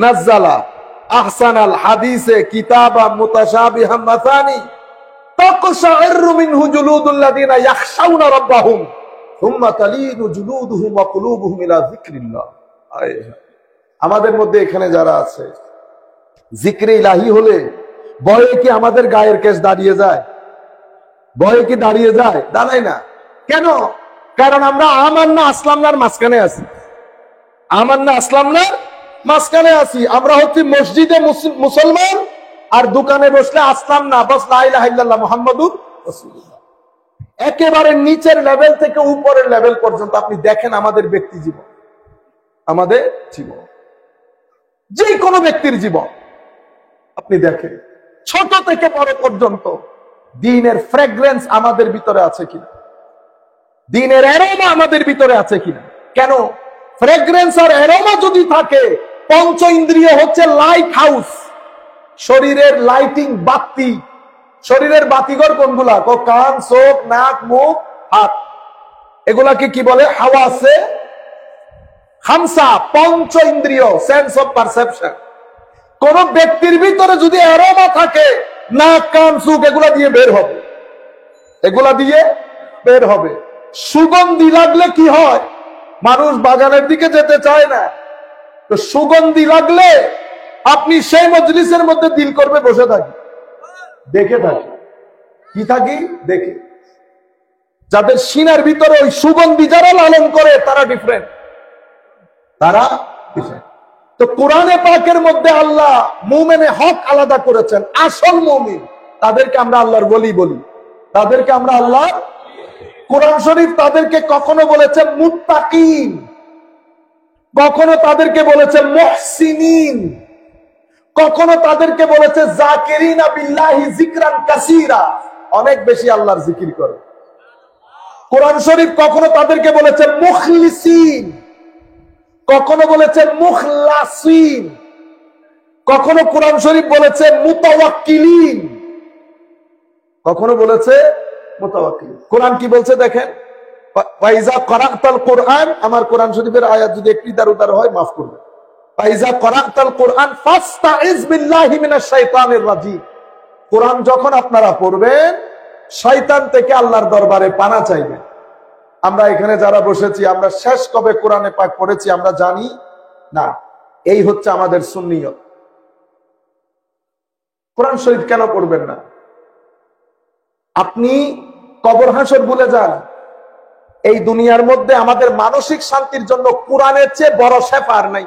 নাজ্জালা আহসানাল হাদিসে কিতাবাম মুতাশাবিহাম মাসানি তাকশাইরু মিনহু জুলুদুল লাযিনা ইয়াখশাউনা রাব্বাহুম সুম্মা তালিনু জুলুদুহুম ওয়া কুলুবুহুম ইলা যিকরিল্লাহ। আমাদের মধ্যে এখানে যারা আছে জিক্রে ইলাহি হলে ভয়ে কি আমাদের গায়ের কেশ দাঁড়িয়ে যায়? ভয়ে কি দাঁড়িয়ে যায়? দাঁড়ায় না। কেন? কারণ আমরা আমান্না আসলামনার মাঝখানে আছি। আমান্না আসলামনার মাঝখানে আছি। আমরা হচ্ছে মসজিদে মুসলমান আর দোকানে বসলে আসলাম না, বাস লা ইলাহা ইল্লাল্লাহ মুহাম্মাদুর রাসূলুল্লাহ। একেবারে নিচের লেভেল থেকে উপরের লেভেল পর্যন্ত আপনি দেখেন আমাদের ব্যক্তি জীবন, আমাদের জীবন, যে কোনো ব্যক্তির জীবন আপনি দেখেন ছোট থেকে বড় পর্যন্ত দ্বীনের ফ্রেগ্রেন্স আমাদের ভিতরে আছে কিনা, দ্বীনের অ্যারোমা আমাদের ভিতরে আছে কিনা। কেন? ফ্রেগ্রেন্স আর অ্যারোমা যদি থাকে, পঞ্চ ইন্দ্রিয় হচ্ছে লাইট হাউস, শরীরের লাইটিং বাতি। শরীরের বাতিঘর কোনগুলা? কান, চোখ, নাক, মুখ, হাত। এগুলাকে কি বলে? হাওয়াসে খামসা, পঞ্চ ইন্দ্রিয়, সেন্স অফ পারসেপশন। কোন ব্যক্তির ভিতরে যদি অ্যারোমা থাকে, নাক, কান, চোখ এগুলা দিয়ে বের হবে, এগুলা দিয়ে বের হবে। সুগন্ধি লাগলে কি হয়? মানুষ বাগানের দিকে যেতে চায় না। তো সুগন্ধি লাগলে আপনি সেই মজলিসের মধ্যে দিল করবে বসে থাকি, দেখে থাকি, কি থাকি দেখে। যাদের সিনার ভিতরে ওই সুগন্ধি যারা লালন করে তারা ডিফারেন্ট, তারা ডিফারেন্ট। তো কোরআনে পাকের মধ্যে আল্লাহ মুমিনে হক আলাদা করেছেন। আসল মুমিন তাদেরকে আমরা আল্লাহর ওলি বলি, তাদেরকে আমরা আল্লাহ। কোরআন শরীফ তাদেরকে কখনো বলেছে মুত্তাকিন, কখনো তাদেরকে বলেছে মুহসিনিন, কখনো তাদেরকে বলেছে যাকিরিনা বিল্লাহি যিকরান কাসীরা, অনেক বেশি আল্লাহর জিকির করে। কোরআন শরীফ কখনো তাদেরকে বলেছে মুখলিসিন, কখনো বলেছে মুখলাসিন, কখনো কোরআন শরীফ বলেছে মুতাওয়াক্কিলিন, কখনো বলেছে মুতাওয়াক্কিলিন। কোরআন কি বলছে দেখেন, ফাইজা করাতাল কোরআন, আমার কোরআন শরীফের আয়াত যদি একটু ইদার উদার হয় মাফ করবেন। ফাইজা করাতাল কোরআন ফাস্তাইজ বিল্লাহি মিনাশ শাইতানির রাজিম। কোরআন যখন আপনারা পড়বেন শয়তান থেকে আল্লাহর দরবারে পানা চাইবেন। আমরা এখানে যারা বসেছি আমরা শেষ কবে কোরআনে পাক পড়েছি আমরা জানি না। এই হচ্ছে আমাদের সুন্নিয়ত। কোরআন শরীফ কেন পড়বেন না? আপনি কবর হাসর ভুলে যান। এই দুনিয়ার মধ্যে আমাদের মানসিক শান্তির জন্য কোরআনের চেয়ে বড় শেফা আর নাই।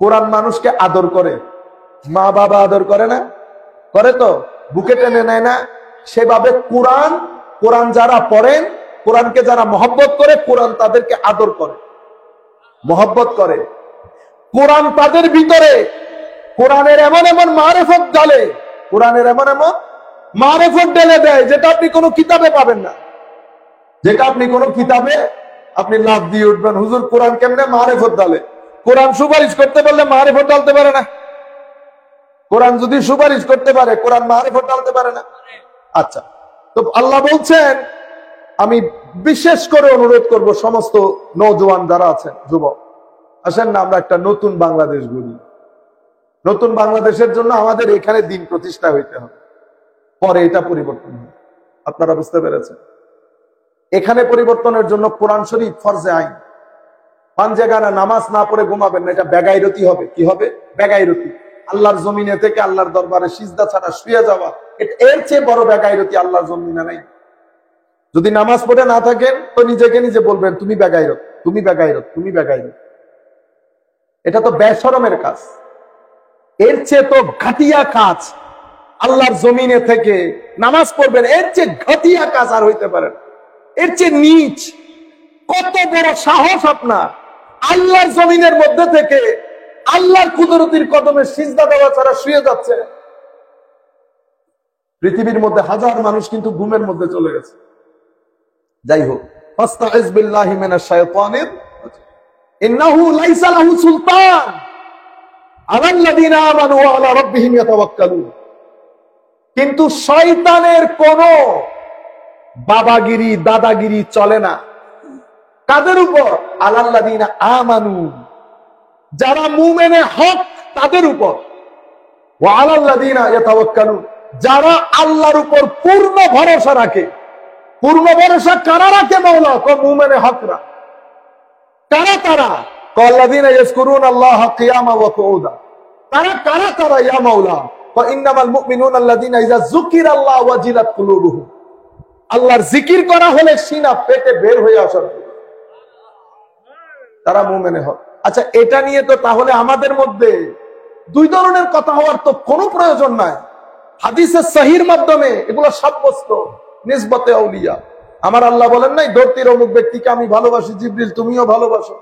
কোরআন মানুষকে আদর করে, মা বাবা আদর করে না? করে তো, বুকে টেনে নেয় না? সেভাবে কোরআন, কোরআন যারা পড়েন, কোরআনকে যারা মহব্বত করে, কোরআন তাদেরকে আদর করে, মহব্বত করে। কোরআন তাদের ভিতরে কোরআনের এমন এমন মারেফত ঢালে, কোরআনের এমন এমন মারেফত ঢেলে দেয় যেটা আপনি কোনো কিতাবে পাবেন না, যেটা আপনি কোনো কিতাবে আপনি লাভ দিয়ে উঠবেন। হুজুর কোরআন কেমনে মারেফত ঢালে? কোরআন সুপারিশ করতে পারলে মারেফত ঢালতে পারে না। কোরআন যদি সুপারিশ করতে পারে, কোরআন মারেফত ঢালতে পারে না। আচ্ছা, তো আল্লাহ বলছেন, আমি বিশেষ করে অনুরোধ করব সমস্ত নওজোয়ান যারা আছেন, যুবক, আসেন না আমরা একটা নতুন বাংলাদেশ গড়ি। নতুন বাংলাদেশের জন্য আমাদের এখানে দিন প্রতিষ্ঠা হইতে হবে, পরে এটা পরিবর্তন হবে। আপনারা বুঝতে পেরেছেন? এখানে পরিবর্তনের জন্য কোরআন শরীফ ফরজে আইন। পাঞ্জেগানা নামাজ না পড়ে ঘুমাবেন না, এটা বেগাইরতি হবে। কি হবে? বেগাইরতি। আল্লাহর জমিনে থেকে আল্লাহর দরবারে সিজদা ছাড়া শুয়ে যাওয়া, এর চেয়ে বড় বেগাইরতি আল্লাহর জমিনে নাই। যদি নামাজ পড়ে না থাকেন তো নিজেকে নিজে বলবেন তুমি বেগাইরত, তুমি বেগাইরত, তুমি বেগাইরত। এটা তো বেশরমের কাজ। এর চেয়ে তো ঘাটিয়া কাজ আল্লাহর জমিনে থেকে নামাজ পড়বেন, এর চেয়ে ঘাটিয়া কাজ আর হইতে পারে না, এর চেয়ে নিচ। কত বড় সাহস আপনার! আল্লাহর জমিনের মধ্যে থেকে আল্লাহর কুদরতির কদমে সিজদা দেওয়া ছাড়া শুয়ে যাচ্ছে। পৃথিবীর মধ্যে হাজার মানুষ কিন্তু ঘুমের মধ্যে চলে গেছে। যাই হোক, ফাস্তাইজ বিল্লাহি মিনাশ শাইতানির ইন্নাহু লাইসা লাহু সুলতান আলাল্লাযিনা আমানু ওয়া আলা রাব্বিহিম ইয়াতাওয়াক্কালুন। কিন্তু শয়তানের কোন বাবাগিরি দাদাগিরি চলে না। কাদের উপর? আলাল্লাযিনা আমানু, যারা মুমিনে হক তাদের উপর। ওয়া আলাল্লাযিনা ইয়াতাওয়াক্কালুন, যারা আল্লাহর উপর পূর্ণ ভরসা রাখে। পূর্ণ ভরসা কারা রাখে? মাওলা কো মুমিনে হকরা। কারা তারা? কাল্লাযিনা ইয়াযকুরুনা আল্লাহ কিয়ামা ওয়া কুউদা। তারা কারা তারা? ইয়া মাওলা কো ইন্নামাল মুমিনুনা আল্লাযিনা ইযা যুকিরাল্লাহু ওয়াজিলাত কুলুবুহুম। আল্লাহর জিকির করা হলে সিনা পেটে বের হয়ে আসার তারা মুমিনে হক। আচ্ছা, এটা নিয়ে তো তাহলে আমাদের মধ্যে দুই ধরনের কথা হওয়ার তো কোনো প্রয়োজন নাই। হাদিসের সহির মাধ্যমে এগুলো সাব্যস্ত। নিসবতে আউলিয়া, আমার আল্লাহ বলেন নাই ধরতির অমুক ব্যক্তিকে আমি ভালোবাসি, জিবরিল তুমিও ভালোবাসো।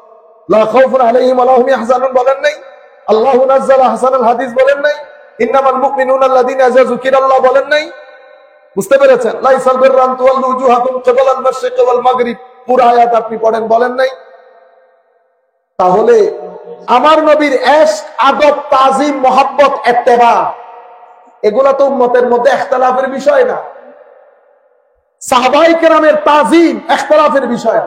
লা খাউফুন আলাইহিম ওয়া লা হুম ইয়াহজানুন বলেন নাই? আল্লাহু নাযালা হাসানাল হাদিস বলেন নাই? ইন্নামাল মুমিনুনা আল্লাযিনা ইযা যুকিরাল্লাহ বলেন নাই? বুঝতে পেরেছেন? লাইসাল বিররা আন তুওয়াল্লু উজুহাকুম কিবালাল মাশরিক ওয়াল মাগরিব, পুরো আয়াত আপনি পড়েন, বলেন নাই? তাহলে আমার নবীর ইশক, আদব, তাজিম, মোহাব্বত, ইত্তেবা, এগুলা তো উম্মতের মধ্যে ইখতিলাফের বিষয় না। সাহাবায়ে কেরামের তাজিম ইখতিলাফের বিষয়,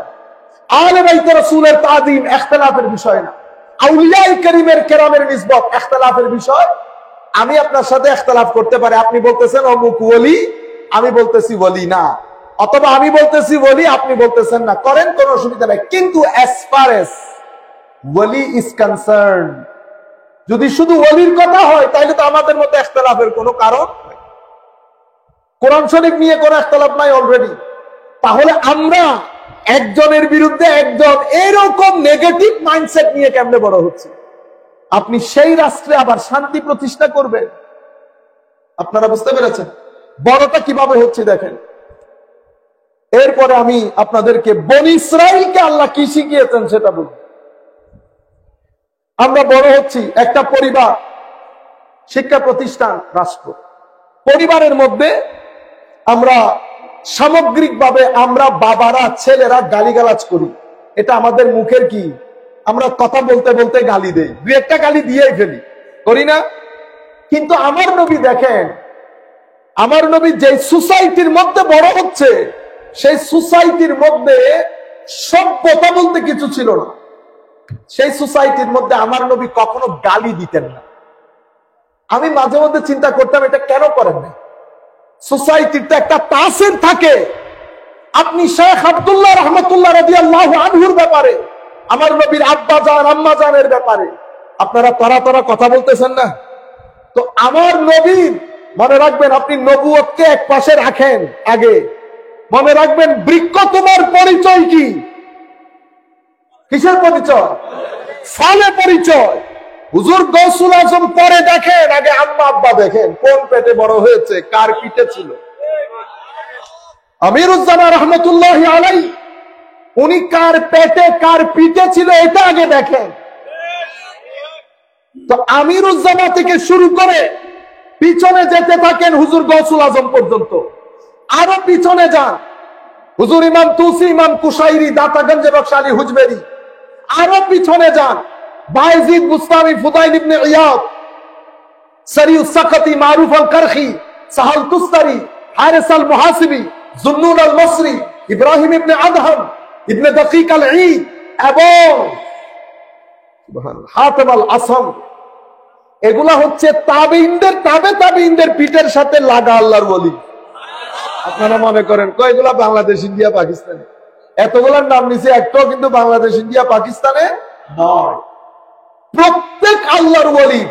আলে বাইত রাসূলের তাজিম ইখতিলাফের বিষয় না। আউলিয়ায়ে কেরামের নিসবত ইখতিলাফের বিষয়। আমি আপনার সাথে ইখতিলাফ করতে পারি, আপনি বলতেছেন অমুক ওলি, আমি বলতেছি ওলি না, অথবা আমি বলতেছি ওলি, আপনি বলতেছেন না, করেন, কোনো অসুবিধা নাই। কিন্তু as far as ওলি is concerned, যদি শুধু ওলির কথা হয় তাহলে তো আমাদের মধ্যে ইখতিলাফের কোনো কারণ নাই। কোরআন শরীফ নিয়ে কোনো ইখতিলাফ নাই অলরেডি। তাহলে আমরা একজনের বিরুদ্ধে একজন এরকম নেগেটিভ মাইন্ডসেট নিয়ে কেমনে বড় হচ্ছে? আপনি সেই রাষ্ট্রে আবার শান্তি প্রতিষ্ঠা করবেন? আপনারা বুঝতে পেরেছেন বড়টা কিভাবে হচ্ছে? দেখেন, এরপরে আমি আপনাদেরকে বনী ইসরাইলকে আল্লাহ কি শিখিয়েছেন সেটা বলব। আমরা বড় হচ্ছি, একটা পরিবার, শিক্ষা প্রতিষ্ঠান, রাষ্ট্র, পরিবারের মধ্যে আমরা সামগ্রিকভাবে আমরা বাবারা ছেলেরা গালিগালাজ করি। এটা আমাদের মুখের কি, আমরা কথা বলতে বলতে গালি দেই, দুই একটা গালি দিয়েই ফেলি, করি না? কিন্তু আমার নবী দেখেন, আমার নবী যে সোসাইটির মধ্যে বড় হচ্ছে, সেই সোসাইটির মধ্যে সভ্যতা বলতে কিছু ছিল না। সেই সোসাইটির মধ্যে আমার নবী কখনো গালি দিতেন না। আমি মাঝে মধ্যে চিন্তা করতাম এটা কেন করেন না। সোসাইটিতে একটা তাসির থাকে। আপনি শেখ আব্দুল্লাহ রহমতুল্লাহ রাদিয়াল্লাহু আনহুর ব্যাপারে, আমার নবীর আব্বা জান আম্মা জানের ব্যাপারে আপনারা তরা কথা বলতেছেন না। তো আমার নবীর, মনে রাখবেন, আপনি নবুয়তকে এক পাশে রাখেন, আগে মনে রাখবেন বৃক্ষ তোমার পরিচয় কি? কিসের পরিচয়? ফলে পরিচয়। হুজুর গৌসুল আজম পরে দেখেন, আগে আম্মা আব্বা দেখেন, কোন পেটে বড় হয়েছে, কার পিঠে ছিল। আমিরুজ্জামান রহমতুল্লাহি আলাইহি, উনি কার পেটে কার পিঠে ছিল এটা আগে দেখেন। তো আমিরুজ্জামান থেকে শুরু করে পিছনে যেতে থাকেন হুজুর গৌসুল আজম পর্যন্ত, আরো পিছনে যান, হুজুর ইমাম তুসি, ইমাম কুশাইরি, দাতাগঞ্জ বখশালী হুজবেরি, আরো পিছনে যান, বায়েজিদ বুস্তামি, ফুদাইল ইবনে ইয়াদ, সারিউস সাকাতি, মারুফ আল কারখি, সাহাল তুস্তারি, হারিস আল মুহাসিবি, জুন্নুন আল মসরি, ইব্রাহিম ইবনে আদহাম, ইবনে দাকিক আল ঈদ, এবং হাতেম আল আসম, এগুলা হচ্ছে তাবেঈনদের তাবেঈনদের পিঠের সাথে লাগা আল্লাহর ওলি। আপনারা মনে করেন এগুলা বাংলাদেশ, ইন্ডিয়া, পাকিস্তানে, এতগুলার নাম নিচে একটাও কিন্তু বাংলাদেশ, ইন্ডিয়া, পাকিস্তানে নয়। প্রত্যেক আল্লাহর ওলি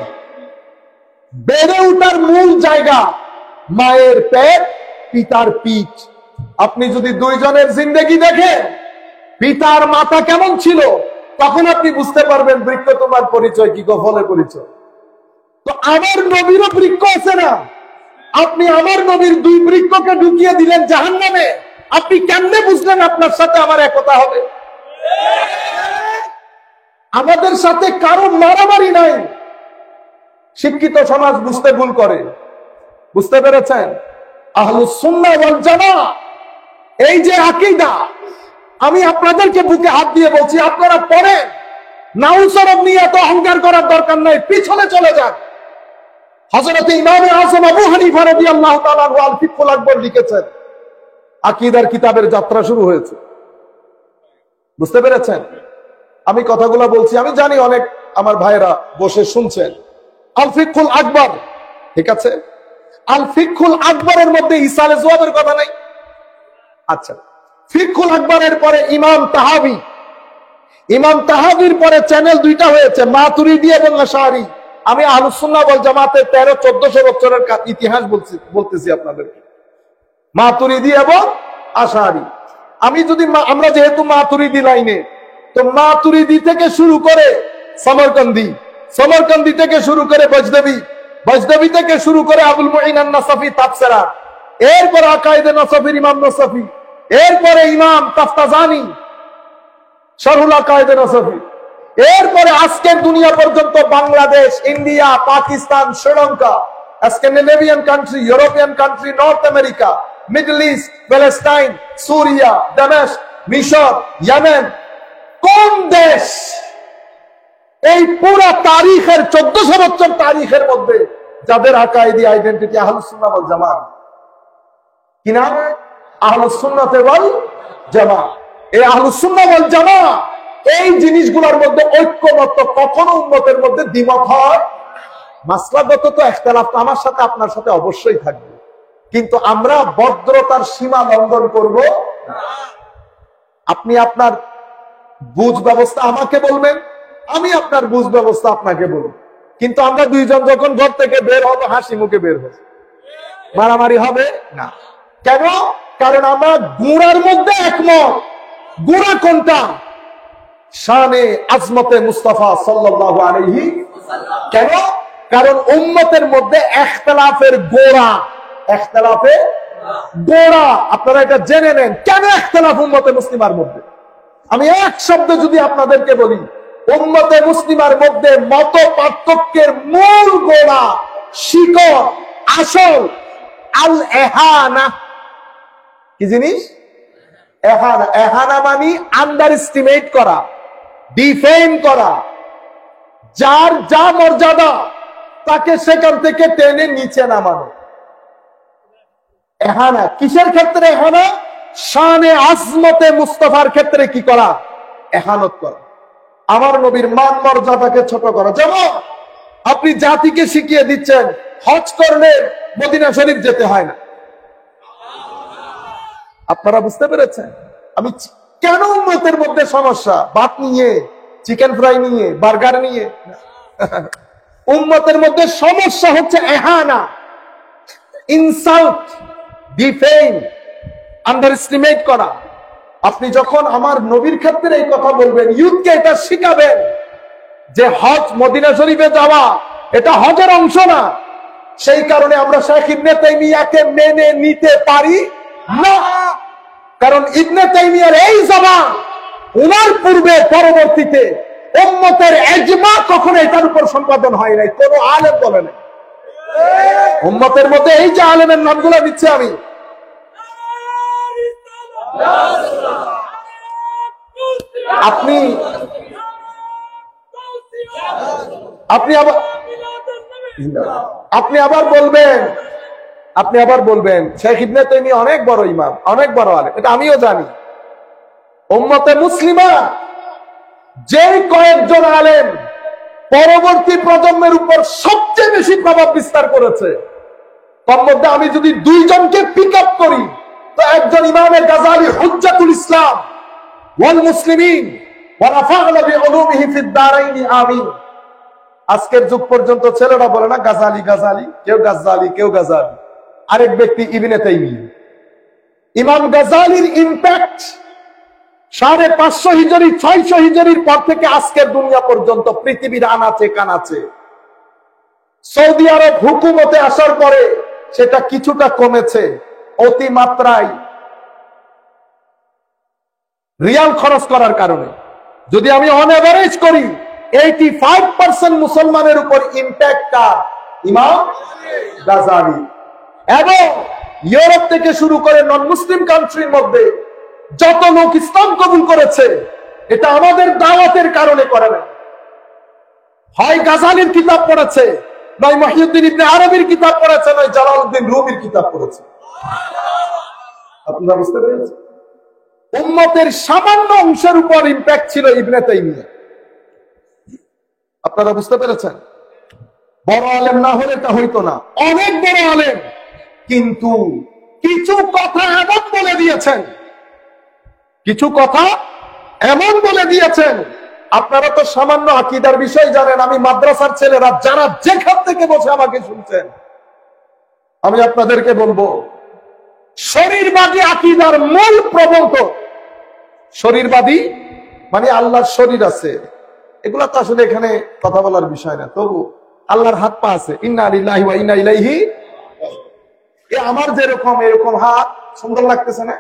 বেড়ে ওঠার মূল জায়গা মায়ের পেট, পিতার পিঠ। আপনি যদি দুইজনের জিন্দেগি দেখেন, পিতার মাথা কেমন ছিল, তখন আপনি বুঝতে পারবেন বৃক্ষ তোমার পরিচয় কি, ফলের পরিচয়। তো আমার নবীরও বৃক্ষ আছে না? আপনি আমার নবীর দুই বৃক্ষকে ঢুকিয়ে দিলেন জাহান্নামে, আপনি কেমনে বুঝলেন আপনার সাথে আমার একতা হবে? আমাদের সাথে কারো মারামারি নাই। শিক্ষিত সমাজ বুঝতে ভুল করে। বুঝতে পেরেছেন? আহলুস সুন্নাহ ওয়াল জামাআহ এই যে আকীদা, আমি আপনাদেরকে বুকে হাত দিয়ে বলছি, আপনারা পড়েন। নাউসরব নিয়ে এত অহংকার করার দরকার নাই, পিছনে চলে যান। হযরত ইমাম আযম আবু হানিফা রাদিয়াল্লাহু তাআলা আল ফিকহুল আকবর লিখেছেন, আকীদার কিতাবের যাত্রা শুরু হয়েছে। বুঝতে পেরেছেন? আমি কথাগুলো বলছি, আমি জানি অনেক আমার ভাইরা বসে শুনছেন। আল ফিকহুল আকবর, ঠিক আছে? আল ফিকহুল আকবরের মধ্যে ঈসা আলাইহিস সালামের কথা নাই? আচ্ছা, ফিকহুল আকবরের পরে ইমাম তাহাবী, ইমাম তাহাবীর পরে চ্যানেল দুইটা হয়েছে, মাতুরিদি এবং আশআরী। আমি আহলুস সুন্নাহ ওয়াল জামাতের 1300-1400 বছরের ইতিহাস বলতেছি আপনাদেরকে, মাতুরিদি এবং আশআরী। আমরা যেহেতু মাতুরিদি লাইনে, তো মাতুরিদি থেকে শুরু করে সমরকন্দি, সমরকন্দি থেকে শুরু করে বজদবি, বজদবি থেকে শুরু করে আবুল মুঈন আন-নাসাফি তাফসীরা, এরপর আকায়েদে নসফির ইমাম নসফি, এরপরে ইমাম তাফতাজানি শারহুল আকায়েদে নসফি, এরপরে আজকের দুনিয়া পর্যন্ত Bangladesh, India, Pakistan, Sri Lanka, Scandinavian country, European country, North America, Middle East, Palestine, সুরিয়া, দামেস্ক, মিশর, ইয়েমেন, কোন দেশ এই পুরো তারিখের 1400 বছর তারিখের মধ্যে যাদের আকায়েদি আইডেন্টিটি আহলুস সুন্নাহ ওয়াল জামাত, কি নাম? আহলুস সুন্নাহ ওয়াল জামাত। এই আহলুস সুন্নাহ ওয়াল জামাত এই জিনিসগুলোর মধ্যে ঐক্যমত্য, কখনো উম্মতের মধ্যে দ্বিমত হয়। মাসলাগত তো ইখতিলাফ আমার সাথে আপনার সাথে অবশ্যই থাকবে, কিন্তু আমরা ভদ্রতার সীমা লঙ্ঘন করব না। আপনি আপনার বুঝ ব্যবস্থা আমাকে বলবেন, আমি আপনার বুঝ ব্যবস্থা আপনাকে বলব, কিন্তু আমরা দুইজন যখন ঘর থেকে বের হবো হাসি মুখে বের হবো, মারামারি হবে না। কেন? কারণ আমরা গুণার মধ্যে একমত। গুণা কোনটা? শানে আজমতে মুস্তাফা সাল্লাল্লাহু আলাইহি ওয়াসাল্লাম। কেন? কারণ উম্মতের মধ্যে ইখতিলাফের গোড়া, ইখতিলাফে গোড়া। আপনারা এটা জেনে নেন, কেন ইখতিলাফ উম্মতে মুসলিমার মধ্যে। আমি এক শব্দে যদি আপনাদেরকে বলি, উম্মতে মুসলিমার মধ্যে মত পার্থক্যের মূল গোড়া, শিকড়, আসল আল এহানা। কি জিনিস? এহানা। এহানা মানে আন্ডার এস্টিমেট করা, ডিফেম করা। যার যা মর্যাদা তাকে সেখান থেকে টেনে নিচে নামানো। এহানা কিসের ক্ষেত্রে? এহানা শানে আজমতে মুস্তাফার ক্ষেত্রে কি করা? এহানত করা। আমার নবীর মান মর্যাদাকে ছোট করা। যেমন আপনি জাতিকে শিখিয়ে দিচ্ছেন হজ করলে মদিনা শরীফ যেতে হয় না। আপনারা বুঝতে পেরেছেন আমি কেন উম্মতের মধ্যে সমস্যা? ভাত নিয়ে, চিকেন ফ্রাই নিয়ে, বার্গার নিয়ে উম্মতের মধ্যে সমস্যা হচ্ছে এহানা, ইনসাল্ট, ডিফেম, আন্ডারএস্টিমেট করা। আপনি যখন আমার নবীর ক্ষেত্রে এই কথা বলবেন, ইউথকে এটা শিখাবেন যে হজ, মদিনা শরীফে যাওয়া এটা হজের অংশ না। সেই কারণে আমরা শেখ ইবনে তাইমিয়াকে মেনে নিতে পারি না। কারণ ইবনে তাইমিয়ার এই জবান, উনার পূর্বে পরবর্তীতে উম্মতের ইজমা কখনো এটার উপর সম্পাদন হয় নাই, কোন আলেম বলে নাই। উম্মতের মধ্যে এই যে আলেমের নামগুলো দিচ্ছি আমি, আপনি আবার বলবেন শেখ ইবনে তাইমিয়া অনেক বড় ইমাম, অনেক বড় আলেম, এটা আমিও জানি। উম্মতে মুসলিমা যেই কয়েকজন আলেম পরবর্তী প্রজন্মের উপর সবচেয়ে বেশি প্রভাব বিস্তার করেছে, তার মধ্যে আমি যদি দুইজনকে পিক আপ করি, তো একজন ইমামে গাজালি হুজ্জাতুল ইসলাম ওয়াল মুসলিমিন ওয়া নাফা'না বিউলুমিহি ফিদ দারাইনি আমিন। আজকের যুগ পর্যন্ত ছেলেরা বলে না গাজালি গাজালি, কেউ গাজালি কেউ গাজালি। আরেক ব্যক্তি ইবনে তাইমিয়া। ইমাম গাজালির ইম্প্যাক্ট 550 হিজরি 600 হিজরির পর থেকে আজকের দুনিয়া পর্যন্ত পৃথিবীর আনাচে কানাচে, সৌদি আরব হুকুমতে আসার পরে সেটা কিছুটা কমেছে, অতিমাত্রায় রিয়াল খরচ করার কারণে। যদি আমি অন এভারেজ করি 85% মুসলমানের উপর ইম্প্যাক্ট কার? ইমাম গাজালি। এবং ইউরোপ থেকে শুরু করে নন মুসলিম কান্ট্রির মধ্যে যত লোক ইসলাম কবুল করেছে, এটা আমাদের দাওয়াতের কারণে করে না। হয় গাজালির কিতাব পড়েছে, নয় মহিউদ্দিন ইবনে আরবির কিতাব পড়েছে, নয় জালালউদ্দিন রুমির কিতাব পড়েছে। আপনারা বুঝতে পেরেছেন? উম্মতের সামান্য অংশের উপর ইম্প্যাক্ট ছিল ইবনে তাইমিয়া। আপনারা বুঝতে পেরেছেন? বড় আলেম না হলে এটা হইতো না, অনেক বড় আলেম, কিন্তু কিছু কথা এমন বলে দিয়েছেন, কিছু কথা এমন বলে দিয়েছেন। আপনারা তো সামান্য আকীদার বিষয় জানেন, আমি মাদ্রাসার ছেলেরা যারা যেখান থেকে বসে আমাকে শুনছেন, আমি আপনাদেরকে বলবো, শরীরবাদী আকীদার মূল প্রবর্তক, শরীরবাদী মানে আল্লাহর শরীর আছে, এগুলা তো আসলে এখানে কথা বলার বিষয় না, তবু আল্লাহর হাত পা আছে, ইন্না লিল্লাহি ওয়া ইন্না ইলাইহি। আমার যেরকম এরকম হাত সুন্দর লাগতেছে না,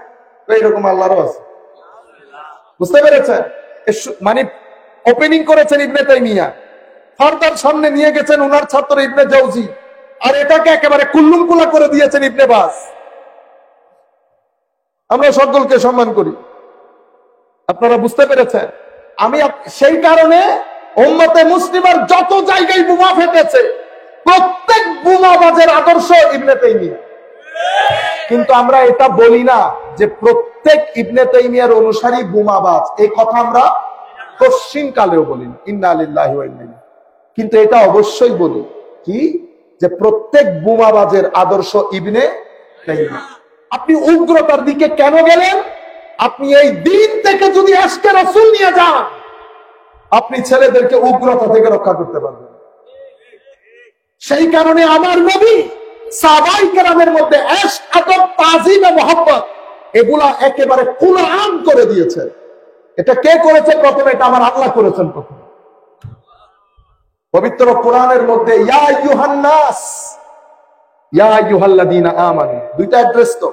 এইরকম আল্লাহরও আছে। বুঝতে পেরেছেন? মানে ওপেনিং করেছেন ইবনে তাইমিয়া, ফার্দার সামনে নিয়ে গেছেন উনার ছাত্র ইবনে জাওজি, আর এটাকে একেবারে কুল্লুমকুলা করে দিয়েছেন ইবনে বাস। আমরা সকলকে সম্মান করি। আপনারা বুঝতে পেরেছেন? আমি সেই কারণে উম্মতে মুসলিমার যত জায়গায় বোমা ফেটেছে, প্রত্যেক বোমাবাজের আদর্শ ইবনে তাইমিয়া। কিন্তু আমরা এটা বলি না যে প্রত্যেক ইবনে তাইমিয়ার অনুসারী বোমাবাজ, এই কথা আমরা কোশ্চিন কালেও বলি না, ইন্না লিল্লাহি ওয়া ইন্না ইলাইহি। কিন্তু এটা অবশ্যই বলি কি, যে প্রত্যেক বোমাবাজের আদর্শ ইবনে তাইমিয়া। আপনি উগ্রতার দিকে কেন গেলেন? আপনি এই দিন থেকে যদি আজকে রাসূল নিয়ে যান, আপনি ছেলেদেরকে উগ্রতা থেকে রক্ষা করতে পারবেন। সেই কারণে আমার নবী সাহাবায়ে কেরামের মধ্যে ইশক, আদব, তাজিম ও মহব্বত এগুলা একেবারে কুরআন করে দিয়েছে। এটা কে করেছে প্রথমে? এটা আমার আল্লাহ করেছেন প্রথমে। পবিত্র কোরআনের মধ্যে ইয়া আইয়ুহান নাস, ইয়া আইয়ুহাল্লাযীনা আমানু, দুইটা অ্যাড্রেস, তো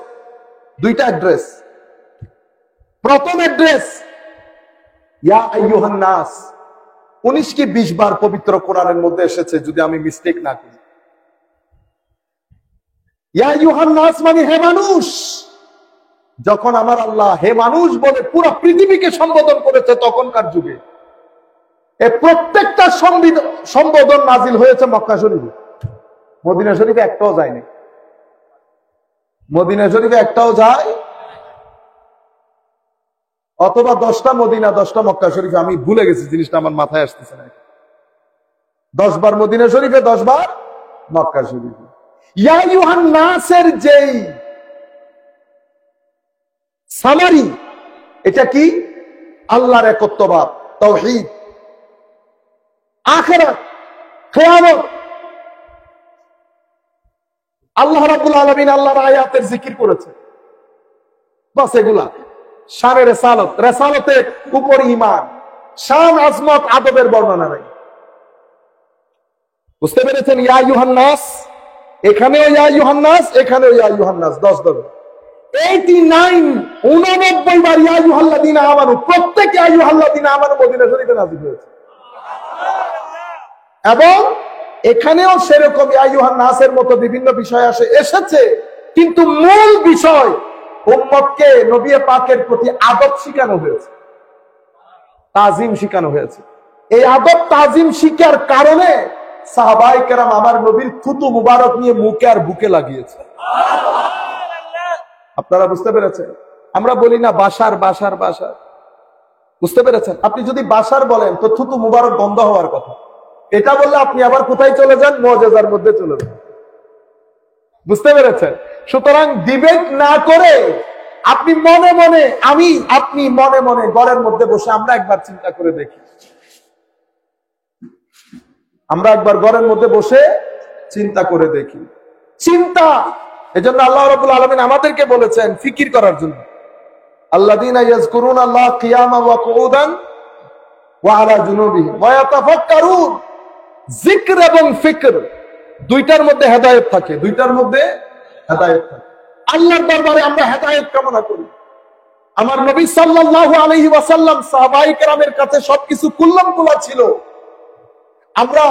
দুইটা অ্যাড্রেস। প্রথম অ্যাড্রেস ইয়া আইয়ুহান নাস 19 কি 20 বার পবিত্র কোরআনের মধ্যে এসেছে, যদি আমি মিস্টেক না করি। ইয়া আইয়ুহান নাস মানে হে মানুষ। যখন আমার আল্লাহ হে মানুষ বলে পুরো পৃথিবীকে সম্বোধন করেছে তখনকার যুগে, এই প্রত্যেকটা সম্বোধন নাজিল হয়েছে মক্কা শরীফে। মদিনা শরীফে একটাও যায়নি। মদিনা শরীফে একটাও যায়, অথবা 10টা মদিনা 10টা মক্কা শরীফে, আমি ভুলে গেছি জিনিসটা, আমার মাথায় আসতেছে না। 10 বার মদিনা শরীফে, 10 বার মক্কা শরীফে। ইয়া আইয়ুহান নাসের যেই সামারি, এটা কি? আল্লাহর একত্ববাদ, তাওহীদ, আখিরাত, কিয়ামত, আল্লাহ রাব্বুল আলামিন আল্লাহর আয়াতের জিকির করেছে, বাস এগুলা। শানে রিসালাত, রিসালাতের উপর ঈমান, শান, আজমত, আদবের বর্ণনা নাই। বুঝতে পেরেছেন? ইয়া আইয়ুহান নাস, এখানেও ইয়া আইয়ুহান নাস, এখানেও ইয়া আইয়ুহান নাস, 10 89 বার ইয়া আইয়ুহাল্লাযীনা আমানু, প্রত্যেক ইয়া আইয়ুহাল্লাযীনা আমানু মদিনা শরীফে নাযিল হয়েছে। এবং এখানেও সেরকম ইয়া আইয়ুহান নাসের মতো বিভিন্ন বিষয় এসেছে, কিন্তু মূল বিষয় উম্মতকে নবী পাকের প্রতি আদব শিখানো হয়েছে, তাজিম শিখানো হয়েছে। এই আদব তাজিম শিখার কারণে সাহাবায়ে কেরাম আমার নবীর থুতু মুবারক নিয়ে মুখে আর বুকে লাগিয়েছে। আপনারা বুঝতে পেরেছেন? আমরা বলি না বাসার বাসার বাসার, বুঝতে পেরেছেন? আপনি যদি বাসার বলেন তো থুতু মুবারক বন্ধ হওয়ার কথা, এটা বললে আপনি আবার কোথায় চলে যান? মুআজিজার মধ্যে চলে যান। বুঝতে পেরেছেন? সুতরাং ডিবেট না করে আপনি মনে মনে আপনি মনে মনে ঘরের মধ্যে বসে আমরা একবার চিন্তা করে দেখি, আমরা একবার ঘরের মধ্যে বসে চিন্তা করে দেখি। চিন্তা, এজন্য আল্লাহ রাব্বুল আলামিন আমাদেরকে বলেছেন ফিকির করার জন্য, আল্লাযীনা ইয়াযকুরুনা আল্লাহ কিয়ামান ওয়া কুউদান ওয়া আলা জুনুবিহিম ওয়া ইয়াতাফাক্কারুন। যিকর এবং ফিকর দুইটার মধ্যে হেদায়েত থাকে, দুইটার মধ্যে হেদায়েত থাকে। আল্লাহর দরবারে আমরা হেদায়েত কামনা করি। আমার নবী সাল্লাল্লাহু আলাইহি ওয়াসাল্লাম সাহাবায়ে কেরামের কাছে সবকিছু কুল্লামকুলা ছিল। আমরা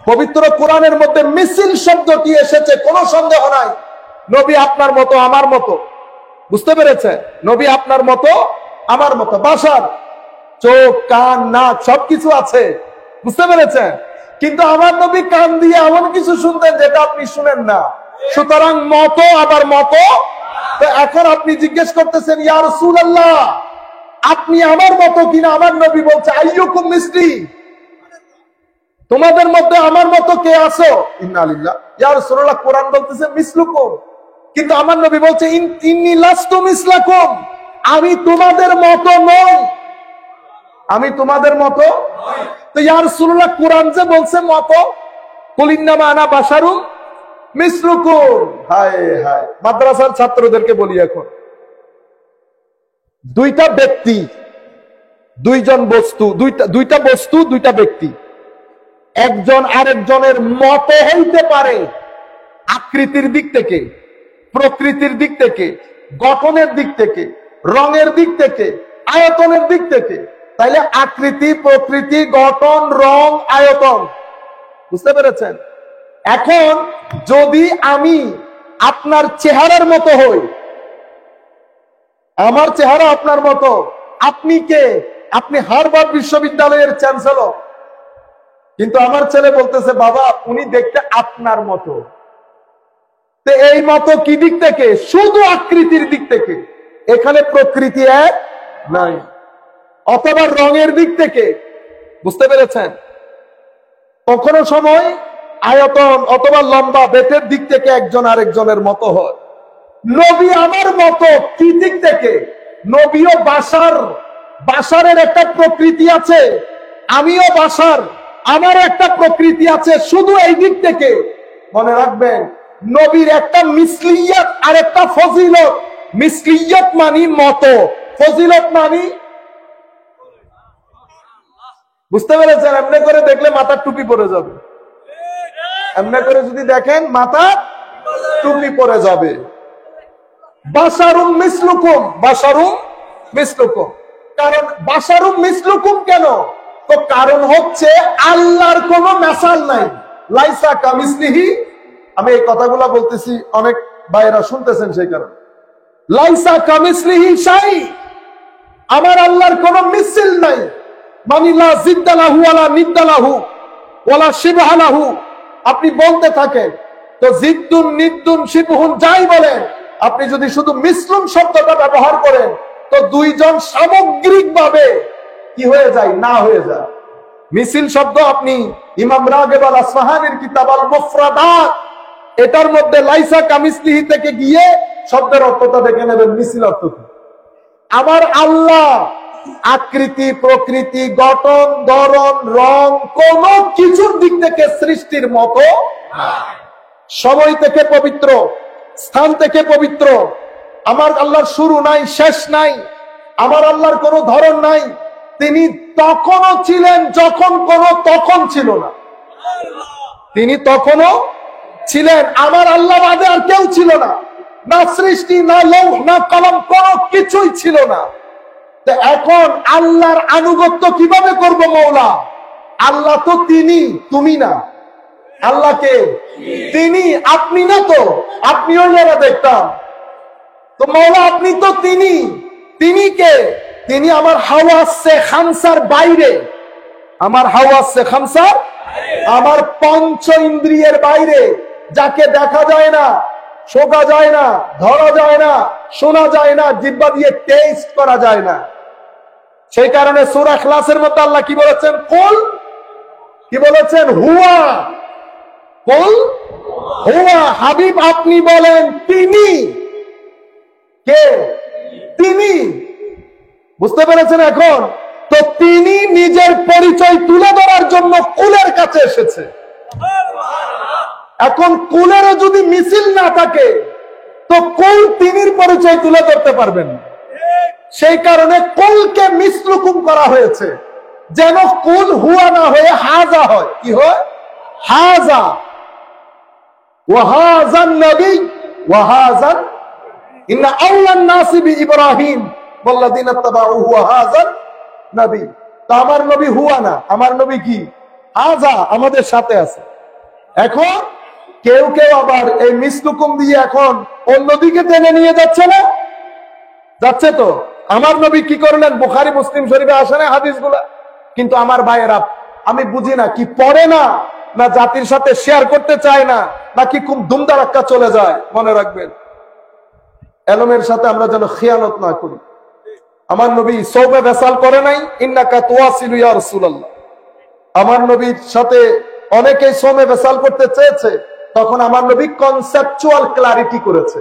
পবিত্র কোরআনের মধ্যে মিছিল শব্দটি এসেছে, কোনো সন্দেহ নাই। নবী আপনার মতো আমার মতো, বুঝতে পেরেছেন? নবী আপনার মতো আমার মতো, বাশার, চোখ কান নাক সবকিছু আছে, বুঝতে পেরেছেন? কিন্তু আমার নবী কান দিয়ে এমন কিছু শুনতেন যেটা আপনি শুনেন না। সুতরাং মতো আবার মতো। তো এখন আপনি জিজ্ঞেস করতেছেন ইয়া রাসূলুল্লাহ আপনি আমার মতো কিনা? আমার নবী বলছে আইয়ুকুম মিসলি, তোমাদের মধ্যে আমার মতো কে আছো? ইন্না লিল্লাহ। ইয়া রাসূলুল্লাহ কোরআন বলতেছে মিসলুকুম, কিন্তু আমার নবী বলছে ইন্নী লাস্তু মিসলাকুম, আমি তোমাদের মতো নই, আমি তোমাদের মতো নই। তো ইয়া রাসূলুল্লাহ কোরআন যে বলছে মতো, কুল ইন্নামা আনা বাশারুম মিসলুকুম। হায় হায়, মাদ্রাসার ছাত্রদেরকে বলি এখন, দুইটা ব্যক্তি, দুইজন বস্তু, দুইটা বস্তু দুইটা ব্যক্তি, একজন আরেকজনের মতো হইতে পারে আকৃতির দিক থেকে, প্রকৃতির দিক থেকে, গঠনের দিক থেকে, রঙের দিক থেকে, আয়তনের দিক থেকে। তাইলে আকৃতি, প্রকৃতি, গঠন, রং, আয়তন, বুঝতে পেরেছেন? এখন যদি আমি আপনার চেহারার মতো হই, আমার চেহারা আপনার মতো, আপনি কে? আপনি হার্ভার্ড বিশ্ববিদ্যালয়ের চ্যান্সেলর, কিন্তু আমার ছেলে বলতেছে বাবা উনি দেখতে আপনার মতো। তো এই মতো কি দিক থেকে? শুধু আকৃতির দিক থেকে, এখানে প্রকৃতি এক নাই। অথবা রঙের দিক থেকে, বুঝতে পেরেছেন? কখনো সময় আয়তন অথবা লম্বা বেতের দিক থেকে একজন আরেকজনের মতো হয়। নবী আমার মতো কি দিক থেকে? নবীও বাশার, বাশারের একটা প্রকৃতি আছে, আমিও বাশার, আমার একটা প্রকৃতি আছে। শুধু এই দিক থেকে মনে রাখবেন নবীর একটা মিসলিয়ত আর একটা ফজিলত। মিসলিয়ত মানি মতো, ফজিলত মানি, বুঝতে পেরেছেন? এমনি করে দেখলে মাথার টুপি পরে যাবে, এমনি করে যদি দেখেন মাথা টুপি পরে যাবে। বাশারুম মিসলুকুম, বাশারুম মিসলুকুম। কারণ বাশারুম মিসলুকুম কেন? তো কারণ হচ্ছে আল্লাহর কোনো মেসাল নাই, লাইসা কামিসলিহি। আমি এই কথাগুলো বলতেছি, অনেক ভাইরা শুনতেছেন, সেই কারণে লাইসা কামিসলিহি শাই, আমার আল্লাহর কোনো মিসল নাই। মানে লা জিদ্দালাহু ওয়ালা নিদ্দালাহু ওয়ালা শিবহালাহু। আপনি বলতে থাকেন তো জিদ্দুন নিদ্দুন শিবহুন যাই বলেন, আপনি যদি শুধু মিসলুন শব্দটা ব্যবহার করেন তো দুইজন সামগ্রিকভাবে কি হয়ে যায়? না হয়ে যায়। মিছিল শব্দ আপনি ইমাম রাগিব আল আসফাহানির কিতাব আল মুফরাদাত, এটার মধ্যে লাইসা কামিসলিহি থেকে গিয়ে শব্দের অর্থটা দেখে নেবেন, মিছিল অর্থ কি। আমার আল্লাহ আকৃতি, প্রকৃতি, গঠন, ধরন, রং কোন কিছুর দিক থেকে সৃষ্টির মতো, সময় থেকে পবিত্র, স্থান থেকে পবিত্র। আমার আল্লাহর শুরু নাই, শেষ নাই। আমার আল্লাহর কোনো ধরন নাই। তিনি তখনও ছিলেন যখন কোনো তখন ছিল না, তিনি তখনও ছিলেন। আমার আল্লাহ বাদে আর কেউ ছিল না, না সৃষ্টি, না লৌহ, না কলম, কোনো কিছুই ছিল না। তো এখন আল্লাহর আনুগত্য কিভাবে করব মৌলা? আল্লাহ তো তিনি, তুমি না। আল্লাহকে তিনি, আপনি না তো, আপনিও যারা দেখতাম তো মৌলা আপনি তো তিনি, তিনি কে? তিনি আমার হাওয়াসে খামসার বাইরে, আমার হাওয়াসে খামসার, আমার পঞ্চ ইন্দ্রিয়ের বাইরে, যাকে দেখা যায় না, শোকা যায় না, ধরা যায় না, শোনা যায় না, জিহ্বা দিয়ে টেস্ট করা যায় না। সেই কারণে সূরা ইখলাসের মধ্যে আল্লাহ কি বলেছেন? কুল, কি বলেছেন? হুয়া। কুল হুয়া, হাবিব আপনি বলেন তিনি। কে? তিনি। বুঝতে পেরেছেন এখন? তো তিনি নিজের পরিচয় তুলে ধরার জন্য কুলের কাছে এসেছে। এখন কুলেরও যদি মিছিল না থাকে তো কুল তিনির পরিচয় তুলে ধরতে পারবেন না। সেই কারণে কুলকে মিসলুকুম করা হয়েছে, যেন কুল হুয়া না হয়ে হাজা হয়। কি হয়? হাজা। ওয়াহাজান নবী ওয়াহাজান ইন্না আউলান নাসি বিইব্রাহিম ওয়াল্লাযিনা তাবাউহু ওয়াহাজান নবী। তো আমার নবী হুয়া না, আমার নবী কি? হাজা, আমাদের সাথে আছে। এখন কেউ কেউ আবার এই মিসলুকুম দিয়ে এখন অন্যদিকে টেনে নিয়ে যাচ্ছে না? যাচ্ছে তো। আমার নবী কি করলেন? বুখারী মুসলিম শরীফে আসে না হাদিসগুলা? কিন্তু আমার ভাইয়েরা, আমি বুঝি না কি পড়ে না, না জাতির সাথে শেয়ার করতে চায় না, নাকি খুব দুমদারাক্কা চলে যায়। মনে রাখবেন, এলমের সাথে আমরা যেন খেয়ানত না করি। আমার নবী সৌবে ভেসাল করে নাই, ইন্নাকা তুয়াসিলু ইয়া রাসূলুল্লাহ। আমার নবীর সাথে অনেকেই সোমে ভেসাল করতে চেয়েছে, তখন আমার নবী কনসেপচুয়াল ক্লারিটি করেছে,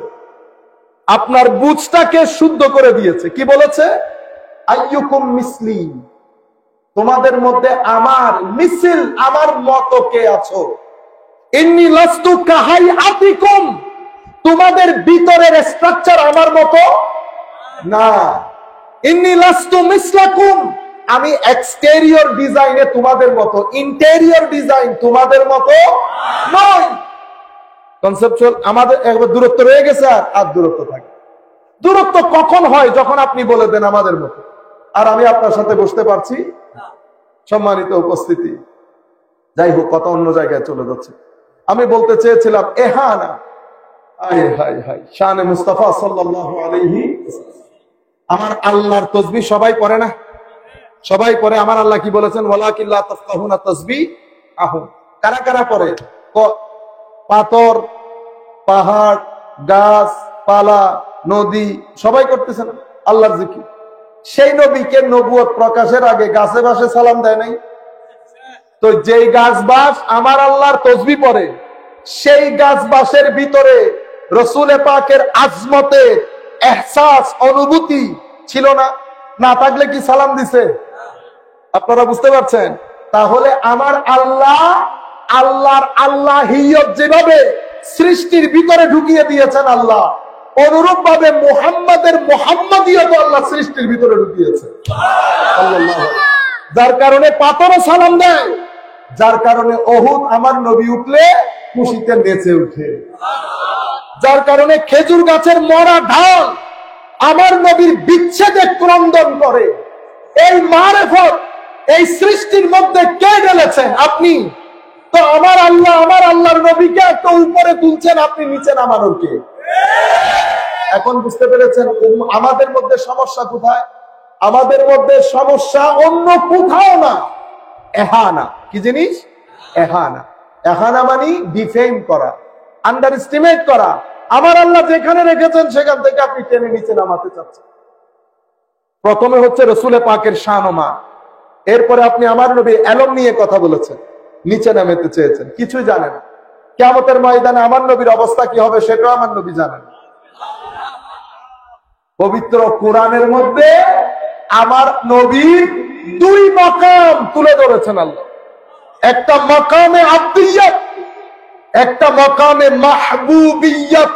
আপনার বুঝটাকে শুদ্ধ করে দিয়েছে। কি বলেছে? আইয়ুকুম মিসলি, তোমাদের মধ্যে আমার মিছিল, আমার মতো কে আছো? ইন্নী লাস্তু কাহাইআতিকুম, তোমাদের ভিতরের স্ট্রাকচার আমার মতো না। ইন্নী লাস্তু মিসলাকুম, আমি এক্সটেরিয়র ডিজাইনে তোমাদের মতো, ইন্টেরিয়র ডিজাইন তোমাদের মতো নয়। কনসেপচুয়াল আমাদের একবার দূরত্ব রয়ে গেছে, আর দূরত্ব থাকে। দূরত্ব কখন হয়? যখন আপনি বলে দেন আমাদের মতো, আর আমি আপনার সাথে বসতে পারছি। সম্মানিত উপস্থিতি, যাই হোক, কথা অন্য জায়গায় চলে যাচ্ছে। আমি বলতে চেয়েছিলাম এহানা, আয় হায় হায়, শানে মুস্তাফা সাল্লাল্লাহু আলাইহি ওয়াসাল্লাম। আমার আল্লাহর তাসবিহ সবাই পড়ে না? সবাই পড়ে। আমার আল্লাহ কি বলেছেন? ওয়ালাকিন লা তাফকাহুনা তাসবিহাহুম। কারা কারা পড়ে? পাথর, পাহাড়, গাছ পালা, নদী, সবাই করতেছেন আল্লাহর জিকির। সেই নবীকে নবুয়ত প্রকাশের আগে গাছে বাসে সালাম দেয় নাই? তো যেই গাছ বাস আমার আল্লাহর তাসবিহ পড়ে, সেই গাছ বাসের ভিতরে রসুল পাকের আজমতে এহসাস, অনুভূতি ছিল না? না থাকলে কি সালাম দিছে? আপনারা বুঝতে পারছেন? তাহলে আমার আল্লাহ, আল্লাহর আল্লাহিয়ত যেভাবে সৃষ্টির ভিতরে ঢুকিয়ে দিয়েছেন আল্লাহ, অনুরূপ ভাবে মুহাম্মাদের মুহাম্মাদিয়ত আল্লাহ সৃষ্টির ভিতরে ঢুকিয়েছে। যার কারণে পাথরও সালাম দেয়, যার কারণে ওহুদ আমার নবী উঠলে খুশিতে নেচে উঠে, যার কারণে খেজুর গাছের মরা ঢাল আমার নবীর বিচ্ছেদে ক্রন্দন করে। এই মারেফত এই সৃষ্টির মধ্যে কে ঢেলেছেন? আপনি। তো আমার আল্লাহ, আমার আল্লাহর নবীকে একটা উপরে তুলছেন, আপনি নিচে নামানোর কে? এখন বুঝতে পেরেছেন আমাদের মধ্যে সমস্যা কোথায়? আমাদের মধ্যে সমস্যা অন্য কোথাও না, এহানা। কি জিনিস? এহানা। এহানা মানে ডিফেম করা, আন্ডার এস্টিমেট করা। আমার আল্লাহ যেখানে রেখেছেন সেখান থেকে আপনি টেনে নিচে নামাতে চাচ্ছেন। প্রথমে হচ্ছে রসুলে পাকের শান ও মান, এরপরে আপনি আমার নবী এলম নিয়ে কথা বলেছেন, নিচে নামাতে চেয়েছেন। কিছুই জানেন। কিয়ামতের ময়দানে আমার নবীর অবস্থা কি হবে সেটাও আমার নবী জানেন। পবিত্র কোরআনের মধ্যে আমার নবীর দুই মাকাম তুলে ধরেছেন আল্লাহ। একটা মাকামে আব্দিয়ত, একটা মাকামে মাহবুবিয়ত।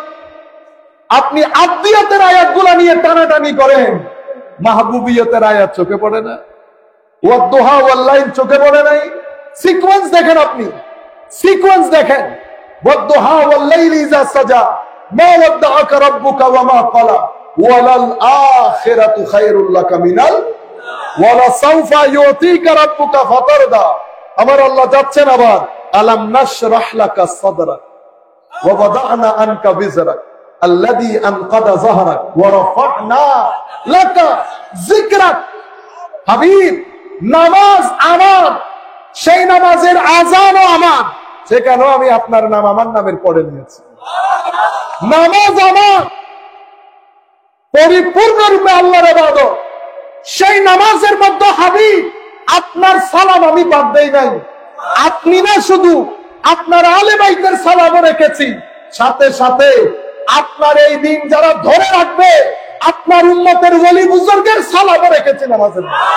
আপনি আব্দিয়তের আয়াতগুলো নিয়ে টানাটানি করেন, মাহবুবিয়তের আয়াত চোখে পড়ে না। ওয়াদ-দুহা ওয়াল-লাইল চোখে পড়ে নাই। সিকোয়েন্স দেখেন, আপনি সিকোয়েন্স দেখেন। ওয়াদ-দুহা ওয়াল-লাইলি ইযা সাজা মা ওয়াদ্দাআকা রাব্বুকা ওয়া মা ক্বালা ওয়ালাল আখিরাতু খায়রুল লাকা মিনাল ওয়ালা সাওফা ইউতিকা রাব্বুকা ফাতারদা। আমার আল্লাহ যাচ্ছেন আবার, আলাম নাশরাহ লাকা সাদরাক ওয়া ওয়াদা'না আনকা বিজরাক আল্লাযী আনকাদা যাহরাক ওয়া রাফা'না লাকা যিকরাক। হাবিব, নামাজ আমার, সেই নামাজের আযানও আমার, সেখানেও আমি আপনার নাম আমার নামের পড়ে নিয়েছি। নামাজ আমার পরিপূর্ণরূপে আল্লাহর ইবাদত, সেই নামাজের মধ্যে হাবিব আপনার সালাম আমি বাদ দেই নাই। আপনি না শুধু আপনার আলে বাইতের সালামও রেখেছি, সাথে সাথে আপনার এই দিন যারা ধরে রাখবে আপনার উম্মতের ওলি বুজুর্গের সালামও রেখেছি নামাজের মধ্যে।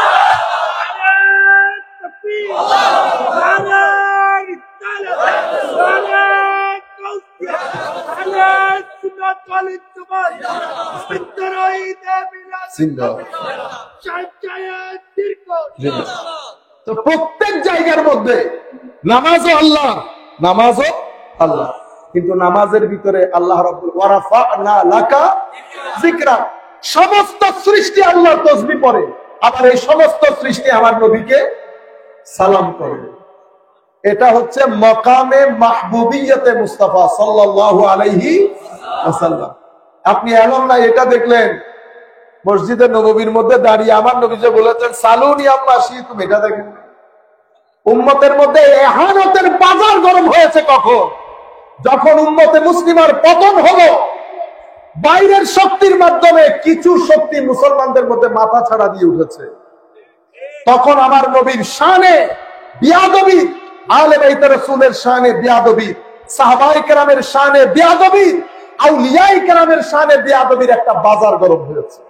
তো প্রত্যেক জায়গার মধ্যে নামাজও আল্লাহ, নামাজও আল্লাহ, কিন্তু নামাজের ভিতরে আল্লাহ রাব্বুল ওয়ারাফা'না লাকা যিকরা, সমস্ত সৃষ্টি আল্লাহর তাসবিহ পড়ে, আবার এই সমস্ত সৃষ্টি আমার নবীকে সালাম করে। এটা হচ্ছে মাকামে মাহবুবিয়তে মুস্তাফা সাল্লাল্লাহু আলাইহি ওয়াসাল্লাম। আপনি এমন না এটা দেখলেন মসজিদে নববীর মধ্যে দাঁড়িয়ে আমার নবী যে বলেছেন সালুনি আম্মা শি'তুম, এটা দেখেন উম্মতের মধ্যে এহানতের বাজার গরম হয়েছে কখন? যখন উম্মতে মুসলিমার পতন হলো, বাইরের শক্তির মাধ্যমে কিছু শক্তি মুসলমানদের মধ্যে মাথা ছাড়া দিয়ে উঠেছে, তখন আমার নবীর শানে বিয়াদবি, আলে বাইত রাসূলের শানে বিয়াদবি, সাহাবায়ে কেরামের শানে বিয়াদবি, আউলিয়ায়ে কেরামের শানে বিয়াদবির একটা বাজার গরম হয়েছে।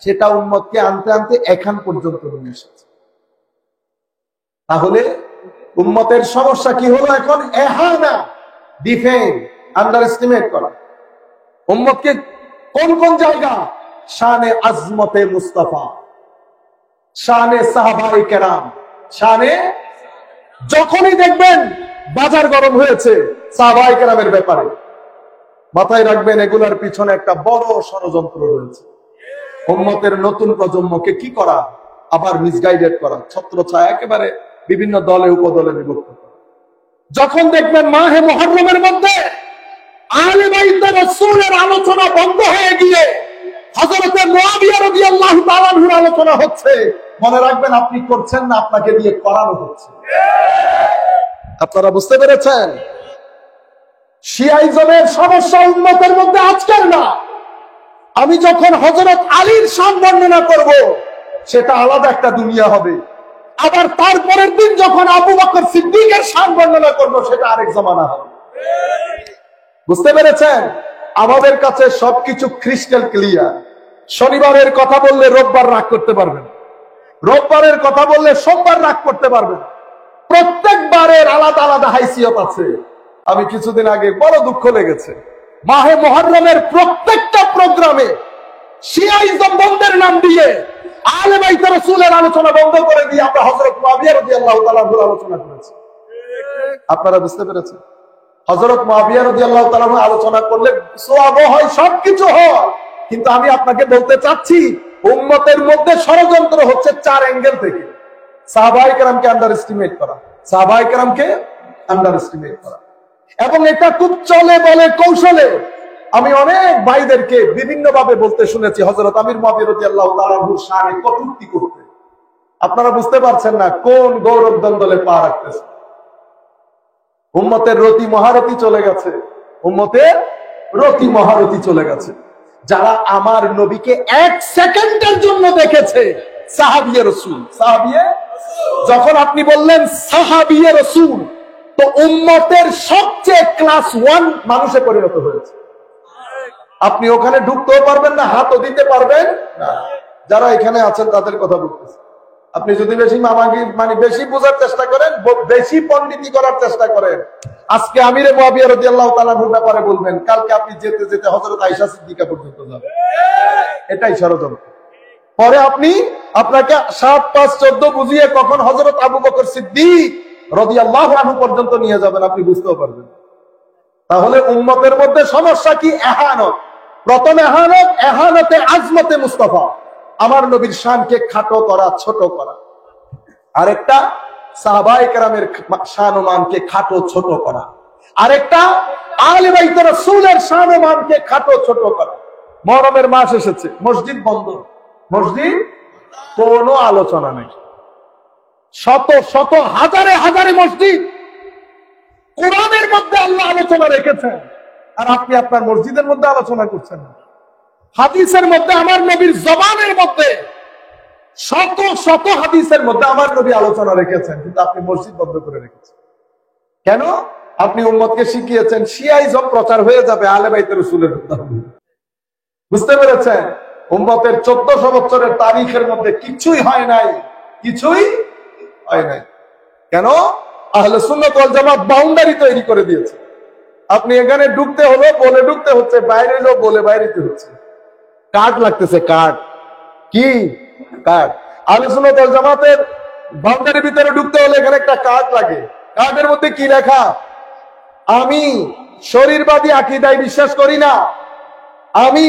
সেটা উম্মতকে আনতে আনতে এখান পর্যন্ত নিয়ে এসেছে। তাহলে উম্মতের সমস্যা কি হলো এখন? এহানা, ডিফেম, আন্ডার এস্টিমেট করা। উম্মতকে কোন কোন জায়গা? শানে আজমতে মুস্তাফা, শানে সাহাবায়ে কেরাম, শানে, যখনই দেখবেন বাজার গরম হয়েছে সাহাবায়ে কেরামের ব্যাপারে, মাথায় রাখবেন এগুলার পিছনে একটা বড় ষড়যন্ত্র রয়েছে। উম্মতের নতুন প্রজন্মকে কি করা? আবার মিসগাইডেড করা, ছত্রছায়া একেবারে বিভিন্ন দলে উপদলে বিভক্ত করা। যখন দেখবেন মাহে মুহররমের মধ্যে আলে বাইত রাসূলের আলোচনা বন্ধ হয়ে গিয়ে হযরত মুআবিয়া রাদিয়াল্লাহু তাআলা আনহুর আলোচনা হচ্ছে, মনে রাখবেন আপনি করছেন না, আপনাকে দিয়ে করানো হচ্ছে। আপনারা বুঝতে পেরেছেন? শিয়াইজমের সমস্যা উম্মতের মধ্যে আজকের না। আমি যখন হযরত আলীর শান বর্ণনা করব সেটা আলাদা একটা দুনিয়া হবে, আবার তারপরের দিন যখন আবু বকর সিদ্দিকের শান বর্ণনা করব সেটা আরেক জামানা হবে। বুঝতে পেরেছেন? আমাদের কাছে সবকিছু ক্রিস্টাল ক্লিয়ার। শনিবারের কথা বললে রোববার রাগ করতে পারবেন, রোববারের কথা বললে সোমবার রাগ করতে পারবেন। প্রত্যেকবারের আলাদা আলাদা হাইসিয়ত আছে। আমি কিছুদিন আগে বড় দুঃখ লেগেছে, মাহে মুহররমের প্রত্যেকটা প্রোগ্রামে শিয়াইজম বন্ধের নাম দিয়ে আলে বাইত রাসূলের আলোচনা বন্ধ করে দিয়ে আমরা হযরত মুআবিয়া রাদিয়াল্লাহু তাআলা আনহুর আলোচনা করেছি। আপনারা বুঝতে পেরেছেন? হযরত মুআবিয়া রাদিয়াল্লাহু তাআলা আনহু আলোচনা করলে সওয়াবও হয়, সবকিছু হয়, কিন্তু আমি আপনাকে বলতে চাচ্ছি উম্মতের মধ্যে ষড়যন্ত্র হচ্ছে চার অ্যাঙ্গেল থেকে। সাহাবায়ে কেরামকে আন্ডার এস্টিমেট করা, সাহাবায়ে কেরামকে আন্ডার এস্টিমেট করা, এবং এটা খুব চলে বলে কৌশলে। আমি অনেক ভাইদেরকে বিভিন্ন ভাবে বলতে শুনেছি হযরত আমির মুআবিয়া রাদিয়াল্লাহু তাআলা আনহুর শানে কটূক্তি করতে। আপনারা বুঝতে পারছেন না কোন গৌরব দ্বন্দ্বে পা রাখতেছে। উম্মতের রতি মহারতি চলে গেছে, উম্মতের রতি মহারতি চলে গেছে। যারা আমার নবীকে এক সেকেন্ডের জন্য দেখেছে সাহাবিয়ে রাসূল, সাহাবিয়ে, যখন আপনি বললেন সাহাবিয়ে রাসূল, তো উম্মতের সবচেয়ে ক্লাস 1 মানুষে পরিণত হয়েছে। আপনি ওখানে ঢুকতেও পারবেন না, হাতও দিতে পারবেন না। যারা এখানে আছেন তাদের কথা বলতেছে। আপনি যদি বেশি মানে বেশি বোঝার চেষ্টা করেন, বেশি পণ্ডিতি করার চেষ্টা করেন, আজকে আমিরে মুআবিয়া রাদিয়াল্লাহু তাআলা আনহুর ব্যাপারে বলবেন, কালকে আপনি যেতে যেতে হযরত আয়েশা সিদ্দিকা পর্যন্ত যাবেন। এটাই ষড়যন্ত্র। পরে আপনি আপনাকে 7, 5, 14 বুঝিয়ে কখন হযরত আবু বকর সিদ্দিক রাদিয়াল্লাহু আনহু পর্যন্ত নিয়ে যাবেন আপনি বুঝতেও পারবেন। তাহলে উম্মতের মধ্যে সমস্যা কি? এহানত। প্রথম এহানত, এহানতে আজমতে মুস্তাফা, আমার নবীর শানকে খাটো করা, ছোট করা। আরেকটা সাহাবায়ে কেরামের শান ও মানকে খাটো ছোট করা। আরেকটা আলে বাইত রাসূলের শান ও মানকে খাটো ছোট করা। মুহররমের মাস এসেছে, মসজিদ বন্ধ, মসজিদ কোনো আলোচনা নেই। শত শত হাজারে হাজারে মসজিদ কোরআনের মধ্যে আল্লাহ আলোচনা রেখেছেন, আর আপনি আপনার মসজিদের মধ্যে আলোচনা করছেন না। হাদিসের মধ্যে আমার নবীর জবানের মধ্যে শত শত হাদিসের মধ্যে আমার নবী আলোচনা রেখেছেন, কিন্তু আপনি মসজিদ বন্ধ করে রেখেছেন কেন? আপনি উম্মতকে শিখিয়েছেন শিয়াইজম প্রচার হয়ে যাবে আহলে বাইতে রাসূলের। বুঝতে পেরেছেন? উম্মতের 1400 বছরের তারিখের মধ্যে কিছুই হয় নাই, কিছুই হয় নাই। কেন? আহলে সুন্নাত ওয়াল জামাত বাউন্ডারি তৈরি করে দিয়েছে। আপনি এখানে ঢুকতে হলো বলে ঢুকতে হচ্ছে, বাইরে এলো বলে বাইরেতে হচ্ছে। কার্ড লাগতেছে, কার্ড কি? কার্ড। আহলে সুন্নাত ওয়াল জামাতের বাউন্ডারির ভিতরে ঢুকতে হলে এখানে একটা কার্ড লাগে। কার্ডের মধ্যে কি লেখা? আমি শরীরবাদী আকীদায় বিশ্বাস করি না, আমি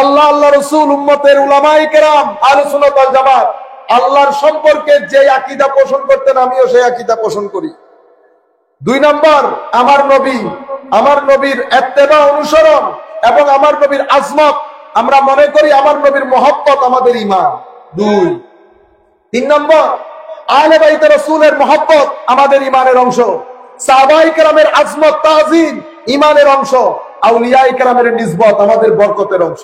আল্লাহ, আল্লাহ রাসূল, উম্মতের উলামায়ে কেরাম, আহলে সুন্নাত ওয়াল জামাত আল্লাহর সম্পর্কে যে আকীদা পোষণ করতেন আমিও সেই আকীদা পোষণ করি। 2 নম্বর, আমার নবী, আমার নবীর ইত্তেবা অনুসরণ এবং আমার নবীর আজমত, আমরা মনে করি আমার নবীর মহব্বত আমাদের ঈমান। 2। 3 নম্বর, আহলে বাইত রাসূলের মহব্বত আমাদের ঈমানের অংশ। সাহাবায়ে কেরামের আজমত তাজিম ঈমানের অংশ। আউলিয়ায়ে কেরামের নিসবত আমাদের বরকতের অংশ।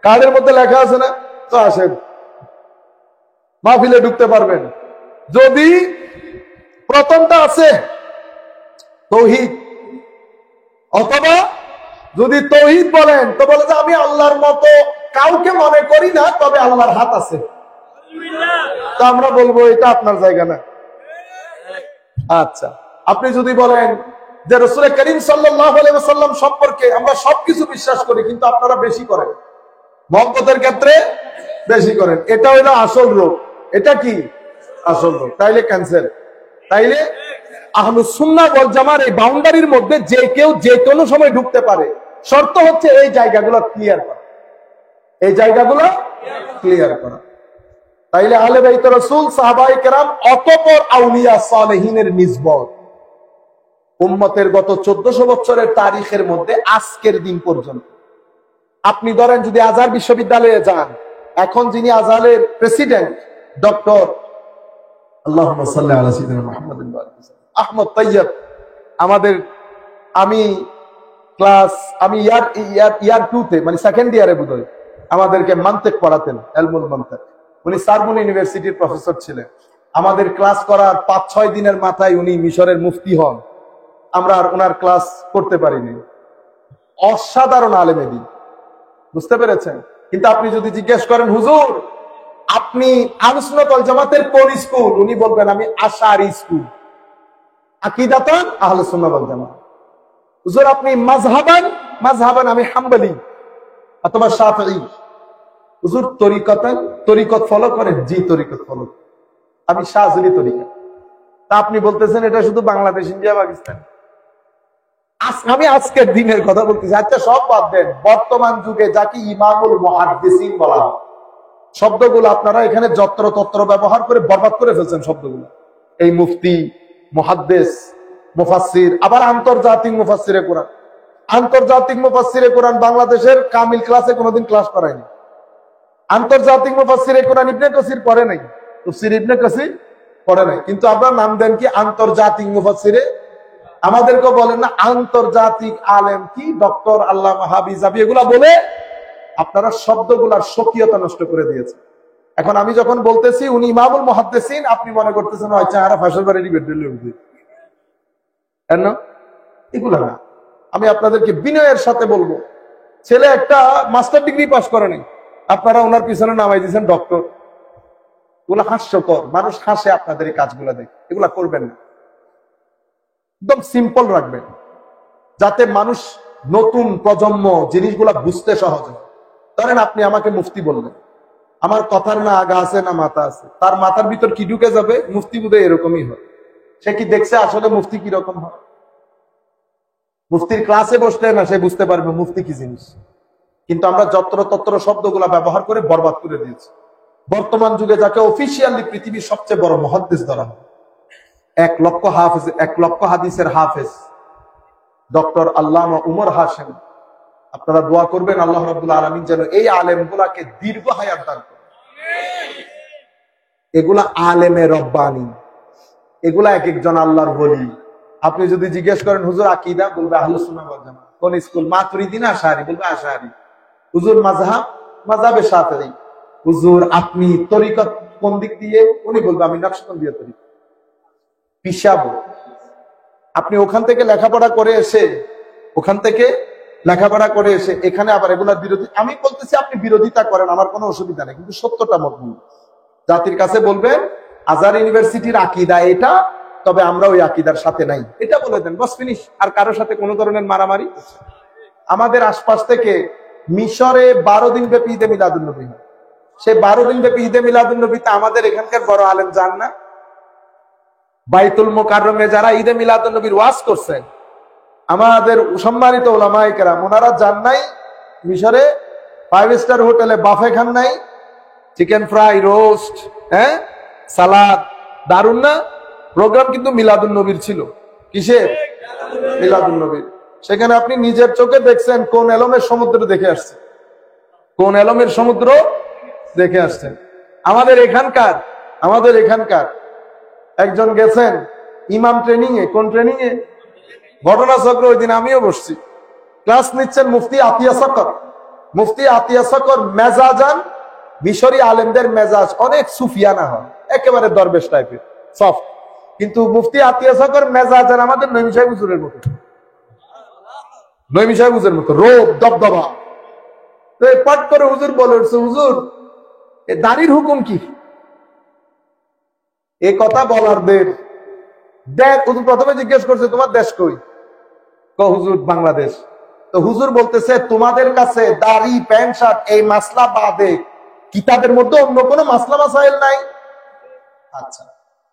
কার্ডের মধ্যে লেখা আছে না? তো আসেন, মাহফিলে ঢুকতে পারবেন যদি প্রথমটা আছে তাওহীদ, অথবা যদি তাওহীদ বলেন তো বলে যে আমি আল্লাহর মতো কাউকে মনে করি না, তবে আল্লাহর হাত আছে। তা আমরা বলবো এটা আপনার জায়গা না। আচ্ছা, আপনি যদি বলেন যে রাসূল করিম সাল্লাল্লাহু আলাইহি ওয়াসাল্লাম সম্পর্কে আমরা সবকিছু বিশ্বাস করি, কিন্তু আপনারা বেশি করেন, মহব্বতের ক্ষেত্রে বেশি করেন, এটা হলো আসল রোগ। এটা কি আসল রোগ? তাইলে ক্যান্সেল। তাইলে আহলুস সুন্নাহ ওয়াল জামার এই বাউন্ডারির মধ্যে যে কেউ যে কোনো সময় ঢুকতে পারে, শর্ত হচ্ছে এই জায়গাগুলো ক্লিয়ার করা, এই জায়গাগুলো ক্লিয়ার করা। তাইলে আহলে বাইত রাসূল, সাহাবায়ে কেরাম, অতঃপর আউলিয়া সালেহিনের নিসবত উম্মতের গত 1400 বছরের তারিখের মধ্যে আজকের দিন পর্যন্ত। আপনি ধরেন যদি আজহার বিশ্ববিদ্যালয়ে যান, এখন যিনি আজহারের প্রেসিডেন্ট ডক্টর আল্লাহুম্মা সাল্লি আলা সাইয়্যিদিনা মুহাম্মাদিন ওয়া আলিহি আহমদ তৈয়ব, আমাদের আমি ইয়ার 2 তে মানে সেকেন্ড ইয়ারে বোধহয় আমাদেরকে মানতিক পড়াতেন, ইলমুল মানতিক। উনি সারবুন ইউনিভার্সিটির প্রফেসর ছিলেন। আমাদের ক্লাস করার 5-6 দিনের মাথায় উনি মিশরের মুফতি হন। আমরা আর ওনার ক্লাস করতে পারিনি। অসাধারণ আলেম দিন, বুঝতে পেরেছেন? কিন্তু আপনি যদি জিজ্ঞেস করেন হুজুর আপনি আহলুস সুন্নাত ওয়াল জামাতের কোন স্কুল, উনি বলবেন আমি আশআরি স্কুল। আকীদাতান আহলুস সুন্নাত ওয়াল জামাত। হুজুর আপনি মাযহাবান আমি হাম্বলি অথবা শাফিঈ। হুজুর তরিকতান, তরিকত ফলো করেন? জি তরিকত ফলো, আমি শাযিলি তরিকা। তা আপনি বলতেছেন এটা শুধু বাংলাদেশ, ইন্ডিয়া, পাকিস্তান। আমি আজকের দিনের কথা বলতেছি। আচ্ছা সব বাদ দেন, বর্তমান যুগে যাকে ইমামুল মুহাদ্দিসিন বলা হয়, শব্দগুলো আপনারা এখানে যত্র তত্র ব্যবহার করে বরবাদ করে ফেলছেন শব্দগুলো। এই মুফতি, মুহাদ্দিস, মুফাসসির, আবার আন্তর্জাতিক মুফাসসিরে কোরআন। আন্তর্জাতিক মুফাসসিরে কোরআন বাংলাদেশের কামিল ক্লাসে কোনোদিন ক্লাস করায়নি। আন্তর্জাতিক মুফাসসিরে কোরআন ইবনে কাসির পড়ে নাই, তাফসীর ইবনে কাসির পড়ে নাই, কিন্তু আপনারা নাম দেন কি আন্তর্জাতিক মুফাসসিরে। আমাদেরকে বলেন না আন্তর্জাতিক আলেম কি ডক্টর আল্লামা হাবিজাবি, এগুলা বলে আপনারা শব্দগুলার স্বকীয়তা নষ্ট করে দিয়েছেন। এখন আমি যখন বলতেছি উনি ইমামুল মুহাদ্দিসিন, আপনি মনে করতেছেন হয় চাহারা ফাঁসের বাড়ি বেডরুমে উঠবে, কেন? এগুলা না। আমি আপনাদেরকে বিনয়ের সাথে বলবো, ছেলে একটা মাস্টার ডিগ্রি পাস করে নাই, আপনারা ওনার পিছনে নামাই দিয়েছেন ডক্টর। এগুলো হাস্যকর, মানুষ হাসে আপনাদের এই কাজগুলো দেখে। এগুলা করবেন না, একদম সিম্পল রাখবেন, যাতে মানুষ নতুন প্রজন্ম জিনিসগুলা বুঝতে সহজ হয়। ধরেন আপনি আমাকে মুফতি বললেন, আমার কথার না আগা আছে না মাথা আছে, তার মাথার ভিতর কি ঢুকে যাবে? মুফতি বোধহয় এরকমই হয়। সে কি দেখছে আসলে মুফতি কিরকম হয়? মুফতির ক্লাসে বসলে না সে বুঝতে পারবে মুফতি কি জিনিস। কিন্তু আমরা যত্র তত্র শব্দগুলা ব্যবহার করে বরবাদ করে দিয়েছি। বর্তমান যুগে যাকে অফিসিয়ালি পৃথিবীর সবচেয়ে বড় মুহাদ্দিস ধরা হয়, 1 লক্ষ হাফেজ, 1 লক্ষ হাদিসের হাফেজ ডক্টর আল্লামা উমর হাশেম। আপনারা দোয়া করবেন আল্লাহ রাব্বুল আলামিন যেন এই আলেমগুলাকে দীর্ঘ হায়াত দান করেন। এগুলা আলেমে রব্বানি, এগুলা এক একজন আল্লাহর ওলি। আপনি যদি জিজ্ঞেস করেন হুজুর আকীদা, বলবে আহলুস সুন্নাহ ওয়াল জামাত। কোন স্কুল? মাতুরিদি না আশআরি? বলবে আশআরি। হুজুর মাযহাবে শাফিঈ। হুজুর আপনি তরিকত কোন দিক দিয়ে? উনি বলবে আমি নকশবন্দিয়া তরিকত। পিসাবো। আপনি ওখান থেকে লেখাপড়া করে এসে এখানে আবার এগুলার বিরোধী। আমি বলতেছি আপনি বিরোধিতা করেন, আমার কোনো অসুবিধা নেই, কিন্তু সত্যটা মকবুল। জাতির কাছে বলবেন আজহার ইউনিভার্সিটির আকীদা এটা, তবে আমরা ওই আকীদার সাথে নাই, এটা বলে দেন, বস ফিনিশ। আর কারোর সাথে কোনো ধরনের মারামারি। আমাদের আশপাশ থেকে মিশরে 12 দিন ব্যাপী ঈদে মিলাদুন্নবী, সেই 12 দিন ব্যাপী ঈদে মিলাদুন্নবীতে আমাদের এখানকার বড় আলেম যান না? বাইতুল মুকাররমে যারা ঈদে মিলাদুন্নবীর ওয়াজ করছেন, আমাদের সম্মানিত উলামায়ে কেরাম, ওনারা যান নাই? মিশরে 5 স্টার হোটেলে বাফে খান নাই? চিকেন ফ্রাই, রোস্ট, সালাদ, দারুন না? প্রোগ্রাম কিন্তু মিলাদুন্নবীর ছিল। কিসের? মিলাদুন্নবীর। সেখানে আপনি নিজের চোখে দেখছেন কোন এলমের সমুদ্র দেখে আসছেন, কোন এলমের সমুদ্র দেখে আসছেন। আমাদের এখানকার একজন গেছেন ইমাম ট্রেনিং এ। কোন ট্রেনিং এ? ঘটনা চক্র। ওই দিন আমিও বসছি, ক্লাস নিচ্ছেন মুফতি আতিয়া সকর। মেজাজান, মিশরি আলেমদের মেজাজ অনেক সুফিয়ানা হয়, একেবারে দরবেশ টাইপের, সফট। কিন্তু মুফতি আতিয়া সকর মেজাজান আমাদের নঈম সাহেব হুজুরের মতো, রোদ দবদবা। তো পাঠ করে হুজুর বলে উঠছে, হুজুর এ দাড়ির হুকুম কি? এ কথা বলার দেখ হুজুর প্রথমে জিজ্ঞেস করছে তোমার দেশ কই? হুজুর বাংলাদেশ। তো হুজুর বলতেছে তোমাদের কাছে দাড়ি, প্যান্ট শার্ট এই মাসলা বাদে কিতাবের মধ্যে অন্য কোনো মাসলা মাসাইল নাই? আচ্ছা।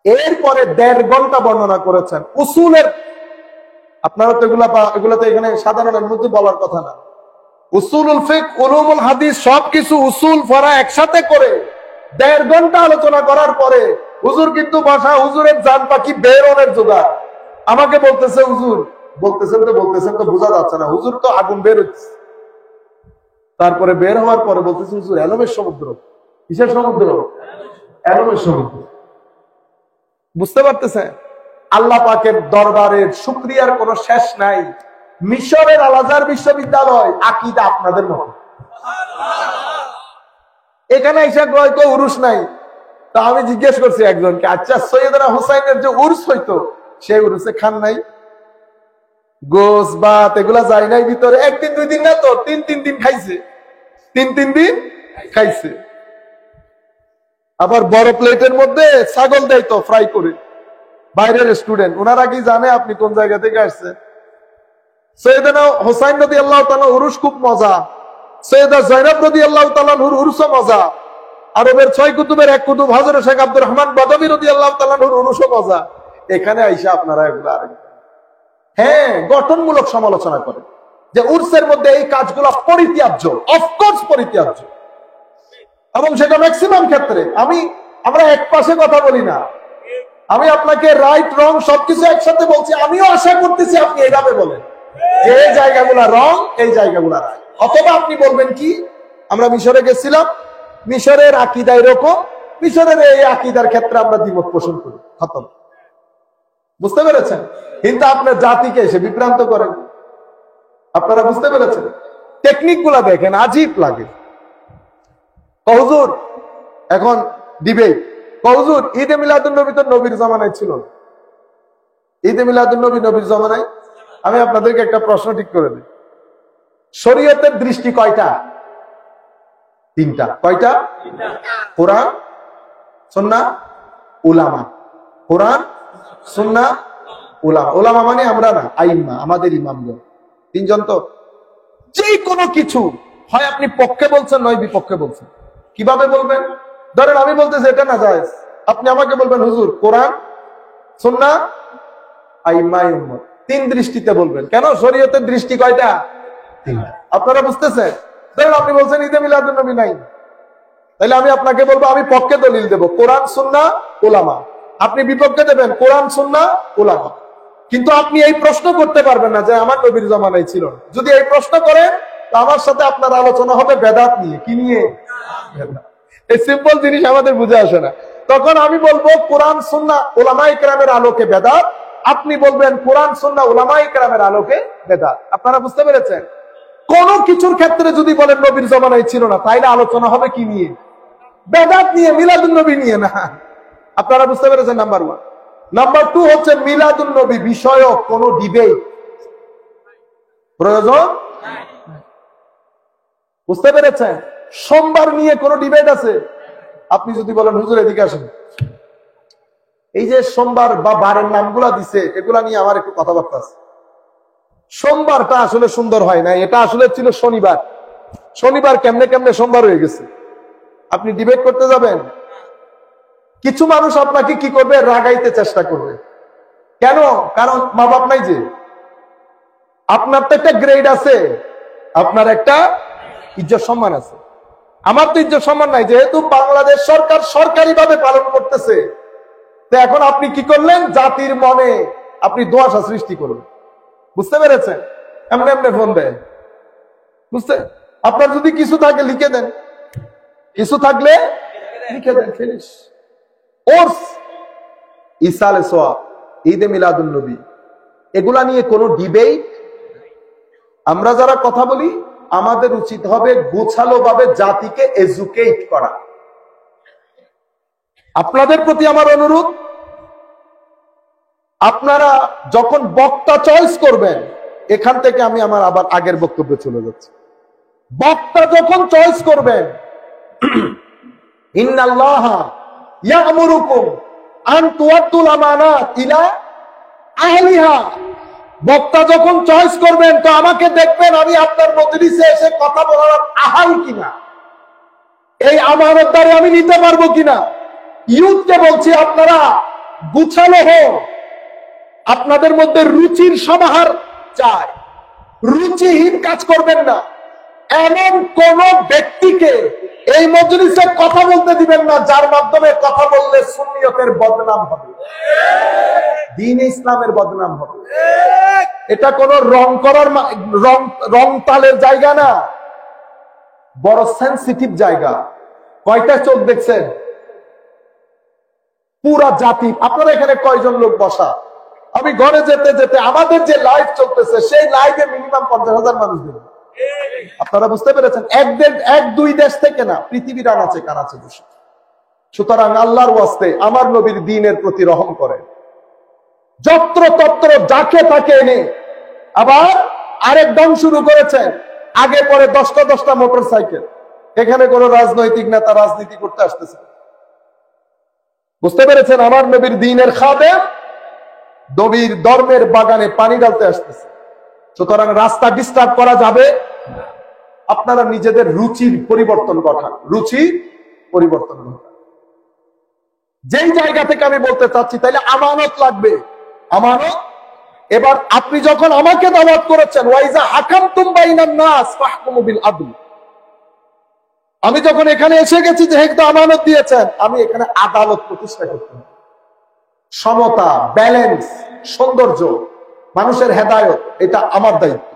এরপরে 1.5 ঘন্টা বর্ণনা করেছেন উসুলের। আপনারা তো এগুলা তো এখানে সাধারণের মধ্যে বলার কথা না। উসুলুল ফিকহ, উলুমুল হাদিস সবকিছু উসুল ফরা একসাথে করে 1.5 ঘন্টা আলোচনা করার পরে হুজুর কিন্তু বসা, হুজুরের জান পাখি বেরোনের জোগাড়। আমাকে বলতেছে হুজুর, বলতেছেন তো বোঝা যাচ্ছে না, হুজুর তো আগুন বের হচ্ছে। তারপরে বের হওয়ার পরে বলতেছে হুজুর এলমের সমুদ্র। কিসের সমুদ্র? এলমের সমুদ্র। বুঝতে পারতেছেন? আল্লাহ পাকের দরবারের শুকরিয়ার কোনো শেষ নাই। মিশরের আল আজহার বিশ্ববিদ্যালয় আকীদা আপনাদের মতো। এখানে এসে তো উরুস নাই। তা আমি জিজ্ঞেস করছি একজনকে, আচ্ছা সৈয়দনা হুসাইনের যে উরস হইতো সেই উরুসে খান নাই? গোস ভাত এগুলা যায় নাই ভিতরে? 1 দিন 2 দিন না তো 3 দিন খাইছে, 3 দিন খাইছে। আবার বড় প্লেটের মধ্যে ছাগল দেয় তো ফ্রাই করে। বাইরের স্টুডেন্ট, ওনারা কি জানে আপনি কোন জায়গা থেকে আসছেন? সৈয়দনা হুসাইন রাদিয়াল্লাহু তাআলা উরুস খুব মজা, সৈয়দা জয়নব রাদিয়াল্লাহু তাআলা উরুসও মজা, আরবের 6 কুতুবের 1 কুতুব হযরত শেখ আব্দুর রহমান বদবী রাদিয়াল্লাহু তাআলা উরুসও মজা। এখানে আইসা আপনারা এগুলো গঠনমূলক সমালোচনা করে যে উরসের মধ্যে এই কাজগুলো পরিত্যাজ্য, অফকোর্স পরিত্যাজ্য, এবং সেটা ম্যাক্সিমাম ক্ষেত্রে। আমরা এক পাশে কথা বলি না, আমি আপনাকে রাইট রং সবকিছু একসাথে বলছি। আমিও আশা করতেছি আপনি এইভাবে বলেন যে এই জায়গাগুলা রং, এই জায়গাগুলা রাইট। অথবা আপনি বলবেন কি, আমরা মিশরে গেছিলাম, মিশরের আকীদা এরকম, মিশরের এই আকীদার ক্ষেত্রে আমরা দ্বিমত পোষণ করি, খতম। বুঝতে পেরেছেন? কিন্তু আপনার জাতিকে এসে বিভ্রান্ত করেন। আপনারা বুঝতে পেরেছেন? টেকনিক গুলা দেখেন, আজীব লাগে। হুজুর এখন ডিবেট, হুজুর ঈদে মিলাদুন্নবী তো নবীর জামানায় ছিল না। ঈদে মিলাদুন্নবী নবীর জামানায়? আমি আপনাদেরকে একটা প্রশ্ন ঠিক করে দিই। শরীয়তের দৃষ্টি কয়টা? 3টা। কয়টা? কোরআন, সুন্নাহ, উলামা। কোরআন, সুন্নাহ, উলামা। উলামা মানে আমরা না, আইম্মা, আমাদের ইমামগণ। 3 জন তো। যে কোনো কিছু হয় আপনি পক্ষে বলছেন নয় বিপক্ষে বলছেন। কিভাবে বলবেন? ধরেন আমি বলতেছি এটা না জায়েজ, আপনি আমাকে বলবেন হুজুর কোরআন, সুন্নাহ, আইম্মা, উম্মত। 3 দৃষ্টিতে বলবেন। কেন? শরীয়তের দৃষ্টি কয়টা? 3টা। আপনারা বুঝতেছেন? ধরেন আপনি বলছেন ঈদে মিলাদুন্নবী নাই, তাহলে আমি আপনাকে বলবো, আমি পক্ষে দলিল দেব কোরআন, সুন্নাহ, উলামা। আপনি বিপক্ষে দেবেন কোরআন, সুন্নাহ, উলামা। কিন্তু আপনি এই প্রশ্ন করতে পারবেন না যে আমার নবীর জামানায় ছিল না। যদি এই প্রশ্ন করেন তো আমার সাথে আপনার আলোচনা হবে বেদাত নিয়ে। কি নিয়ে? এই সিম্পল জিনিস আমাদের বুঝে আসে না। তখন আমি বলবো কোরআন, সুন্নাহ, উলামায়ে কেরামের আলোকে বেদাত, আপনি বলবেন কোরআন, সুন্নাহ, উলামায়ে কেরামের আলোকে বেদাত। আপনারা বুঝতে পেরেছেন? কোন কিছুর ক্ষেত্রে যদি বলেন নবীর জমানায় ছিল না, তাইলে আলোচনা হবে কি নিয়ে? বেদাত নিয়ে, মিলাদুন নবী নিয়ে না। আপনারা বুঝতে পেরেছেন? নাম্বার 1। নাম্বার 2 হচ্ছে মিলাদুন নবী বিষয়ক কোন ডিবেট প্রয়োজন। বুঝতে পেরেছেন? সোমবার নিয়ে কোন ডিবেট আছে? আপনি যদি বলেন হুজুর এদিকে আসেন, এই যে সোমবার বা বারের নামগুলা দিছে, এগুলা নিয়ে আমার একটু কথাবার্তা আছে। সোমবারটা আসলে সুন্দর হয় না, এটা আসলে ছিল শনিবার। শনিবার কেমনে কেমনে সোমবার হয়ে গেছে, আপনি ডিবেট করতে যাবেন? কিছু মানুষ আপনাকে কি করবে? রাগাইতে চেষ্টা করবে। কেন? কারণ মা বাপ নাই যে। আপনার তো একটা গ্রেড আছে, আপনার একটা ইজ্জত সম্মান আছে। আমার তো ইজ্জত সম্মান নাই, যেহেতু বাংলাদেশ সরকার সরকারিভাবে পালন করতেছে। তো এখন আপনি কি করলেন? জাতির মনে আপনি দোয়াশা সৃষ্টি করলেন। বুঝতে পেরেছেন? এমনি এমনি ফোন দেয়। বুঝতে, আপনার যদি কিছু থাকে লিখে দেন, কিছু থাকলে লিখে দেন, ফিনিশ। ওরস, ইসালে সোয়াব, ঈদে মিলাদুন নবী, এগুলা নিয়ে কোনো ডিবেট। আমরা যারা কথা বলি, আমাদের উচিত হবে গোছালো ভাবে জাতিকে এডুকেট করা। আপনাদের প্রতি আমার অনুরোধ, আপনারা যখন বক্তা চয়েস করবেন, এখান থেকে আমি আমার আবার আগের বক্তব্যে চলে যাচ্ছি। বক্তা যখন চয়েস করবেন, ইন্নাল্লাহা ইয়া'মুরুকুম আন তুআদ্দুল আমানাত ইলা আহলিহা। বক্তা যখন চয়েস করবেন, তো আমাকে দেখবেন আমি আপনার মজলিসে এসে কথা বলার আহাল কিনা, এই আমানতদারি আমি নিতে পারবো কিনা। ইউথকে বলছি, আপনারা গুছালো হোক, আপনাদের মধ্যে রুচির সমাহার চাই, রুচিহীন কাজ করবেন না। এমন কোন ব্যক্তিকে এই মজলিসে কথা বলতে দিবেন না যার মাধ্যমে কথা বললে সুন্নিয়তের বদনাম হবে, দ্বীন ইসলামের বদনাম হবে। এটা কোন রং করার রং তালের জায়গা না, বড় সেন্সিটিভ জায়গা। কয়টা চোখ দেখছেন? পুরা জাতি। আপনারা এখানে কয়জন লোক বসা? আমি ঘরে যেতে যেতে আমাদের যে লাইভ চলতেছে, সেই লাইভে মিনিমাম 50,000 মানুষ দেখবে। আপনারা বুঝতে পেরেছেন? এক দুই দেশ থেকে না, পৃথিবীর আনাচে কানাচে বসে। সুতরাং আল্লাহর ওয়াস্তে আমার নবীর দ্বীনের প্রতি রহম করে। যত্র তত্র যাকে তাকে এনে আবার আরেক দম শুরু করেছেন। আগে পরে 10টা মোটর সাইকেল। এখানে কোন রাজনৈতিক নেতা রাজনীতি করতে আসতেছে। বুঝতে পেরেছেন? আমার নবীর দ্বীনের খাদেম নবীর ধর্মের বাগানে পানি ঢালতে আসতেছে। সুতরাং রাস্তা ডিস্টার্ব করা যাবে। আপনারা নিজেদের রুচির পরিবর্তন ঘটান, রুচি পরিবর্তন ঘটান। যেই জায়গা থেকে আমি বলতে চাচ্ছি, তাইলে আমানত লাগবে, আমানত। এবার আপনি যখন আমাকে দাওয়াত করেছেন, ওয়াইজা হাকামতুম বাইনান নাস ফাহকুমু বিল আদল, আমি যখন এখানে এসে গেছি, যেহেতু আমানত দিয়েছেন, আমি এখানে আদালত প্রতিষ্ঠা করতে হবে। সমতা, ব্যালেন্স, সৌন্দর্য, মানুষের হেদায়েত, এটা আমার দায়িত্ব।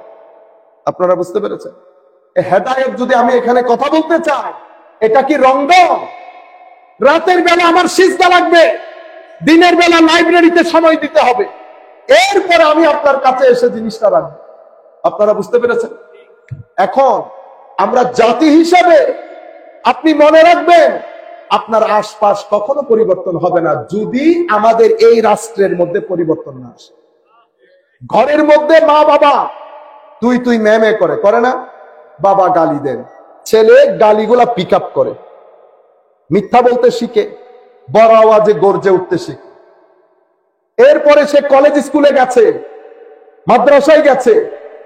আপনারা বুঝতে পেরেছেন? হেদায়েত যদি আমি এখানে কথা বলতে চাই, এটা কি রংডং? রাতের বেলা আমার সিজদা লাগবে, দিনের বেলা লাইব্রেরিতে সময় দিতে হবে, এরপরে আমি আপনার কাছে এসে জিনিসটা রাখবো। আপনারা বুঝতে পেরেছেন? এখন আমরা জাতি হিসাবে আপনি মনে রাখবেন, আপনার আশপাশ কখনো পরিবর্তন হবে না যদি আমাদের এই রাষ্ট্রের মধ্যে পরিবর্তন না আসে। ঘরের মধ্যে মা বাবা তুই ম্যামে করে না, বাবা গালি দেন, ছেলে গালিগুলা পিক আপ করে, মিথ্যা বলতে শিখে, বড় আওয়াজে গর্জে উঠতে শিখে। এরপরে সে কলেজ স্কুলে গেছে, মাদ্রাসায় গেছে,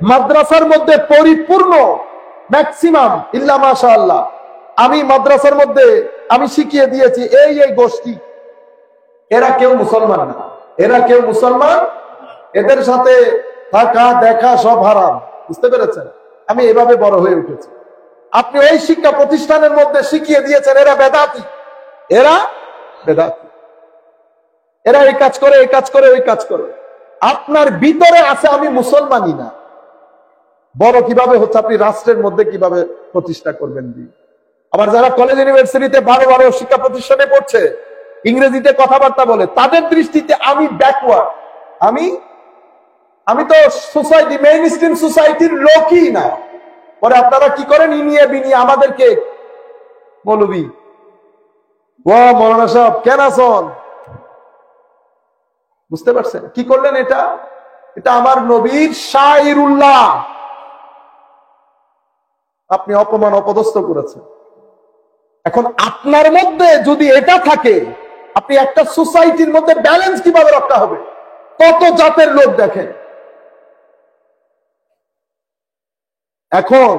মাদ্রাসার মধ্যে পরিপূর্ণ ম্যাক্সিমাম ইল্লা মাশাআল্লাহ, আমি মাদ্রাসার মধ্যে আমি শিখিয়ে দিয়েছি এই গোষ্ঠী, এরা কেউ মুসলমান না, এরা কেউ মুসলমান, এদের সাথে থাকা দেখা সব হারাম। বুঝতে পেরেছেন? আমি এভাবে বড় হয়ে উঠেছি। আপনি ওই শিক্ষা প্রতিষ্ঠানের মধ্যে শিখিয়ে দিয়েছেন এরা বেদাতি, এরা বেদাতি, এরা এই কাজ করে, এই কাজ করে, ওই কাজ করে। আপনার ভিতরে আছে আমি মুসলমানই না। বড় কিভাবে হচ্ছে? আপনি রাষ্ট্রের মধ্যে কিভাবে প্রতিষ্ঠা করবেন? আবার যারা কলেজ ইউনিভার্সিটিতে বারো শিক্ষা প্রতিষ্ঠানে পড়ছে, ইংরেজিতে কথাবার্তা বলে, তাদের দৃষ্টিতে আমি ব্যাকওয়ার্ড। আমি তো সোসাইটি, মেইন স্ট্রিম সোসাইটির লোকই না। পরে আপনারা কি করেন, ইনিয়ে বিনিয়ে আমাদেরকে মৌলবী, ও মৌলানা সাহেব কেন আছেন, বুঝতে পারছেন কি করলেন? এটা এটা আমার নবীর শাইরুল্লাহ আপনি অপমান অপদস্থ করেছেন। এখন আপনার মধ্যে যদি এটা থাকে, আপনি একটা সোসাইটির মধ্যে ব্যালেন্স কিভাবে রক্ষা হবে? কত জাতের লোক দেখেন। এখন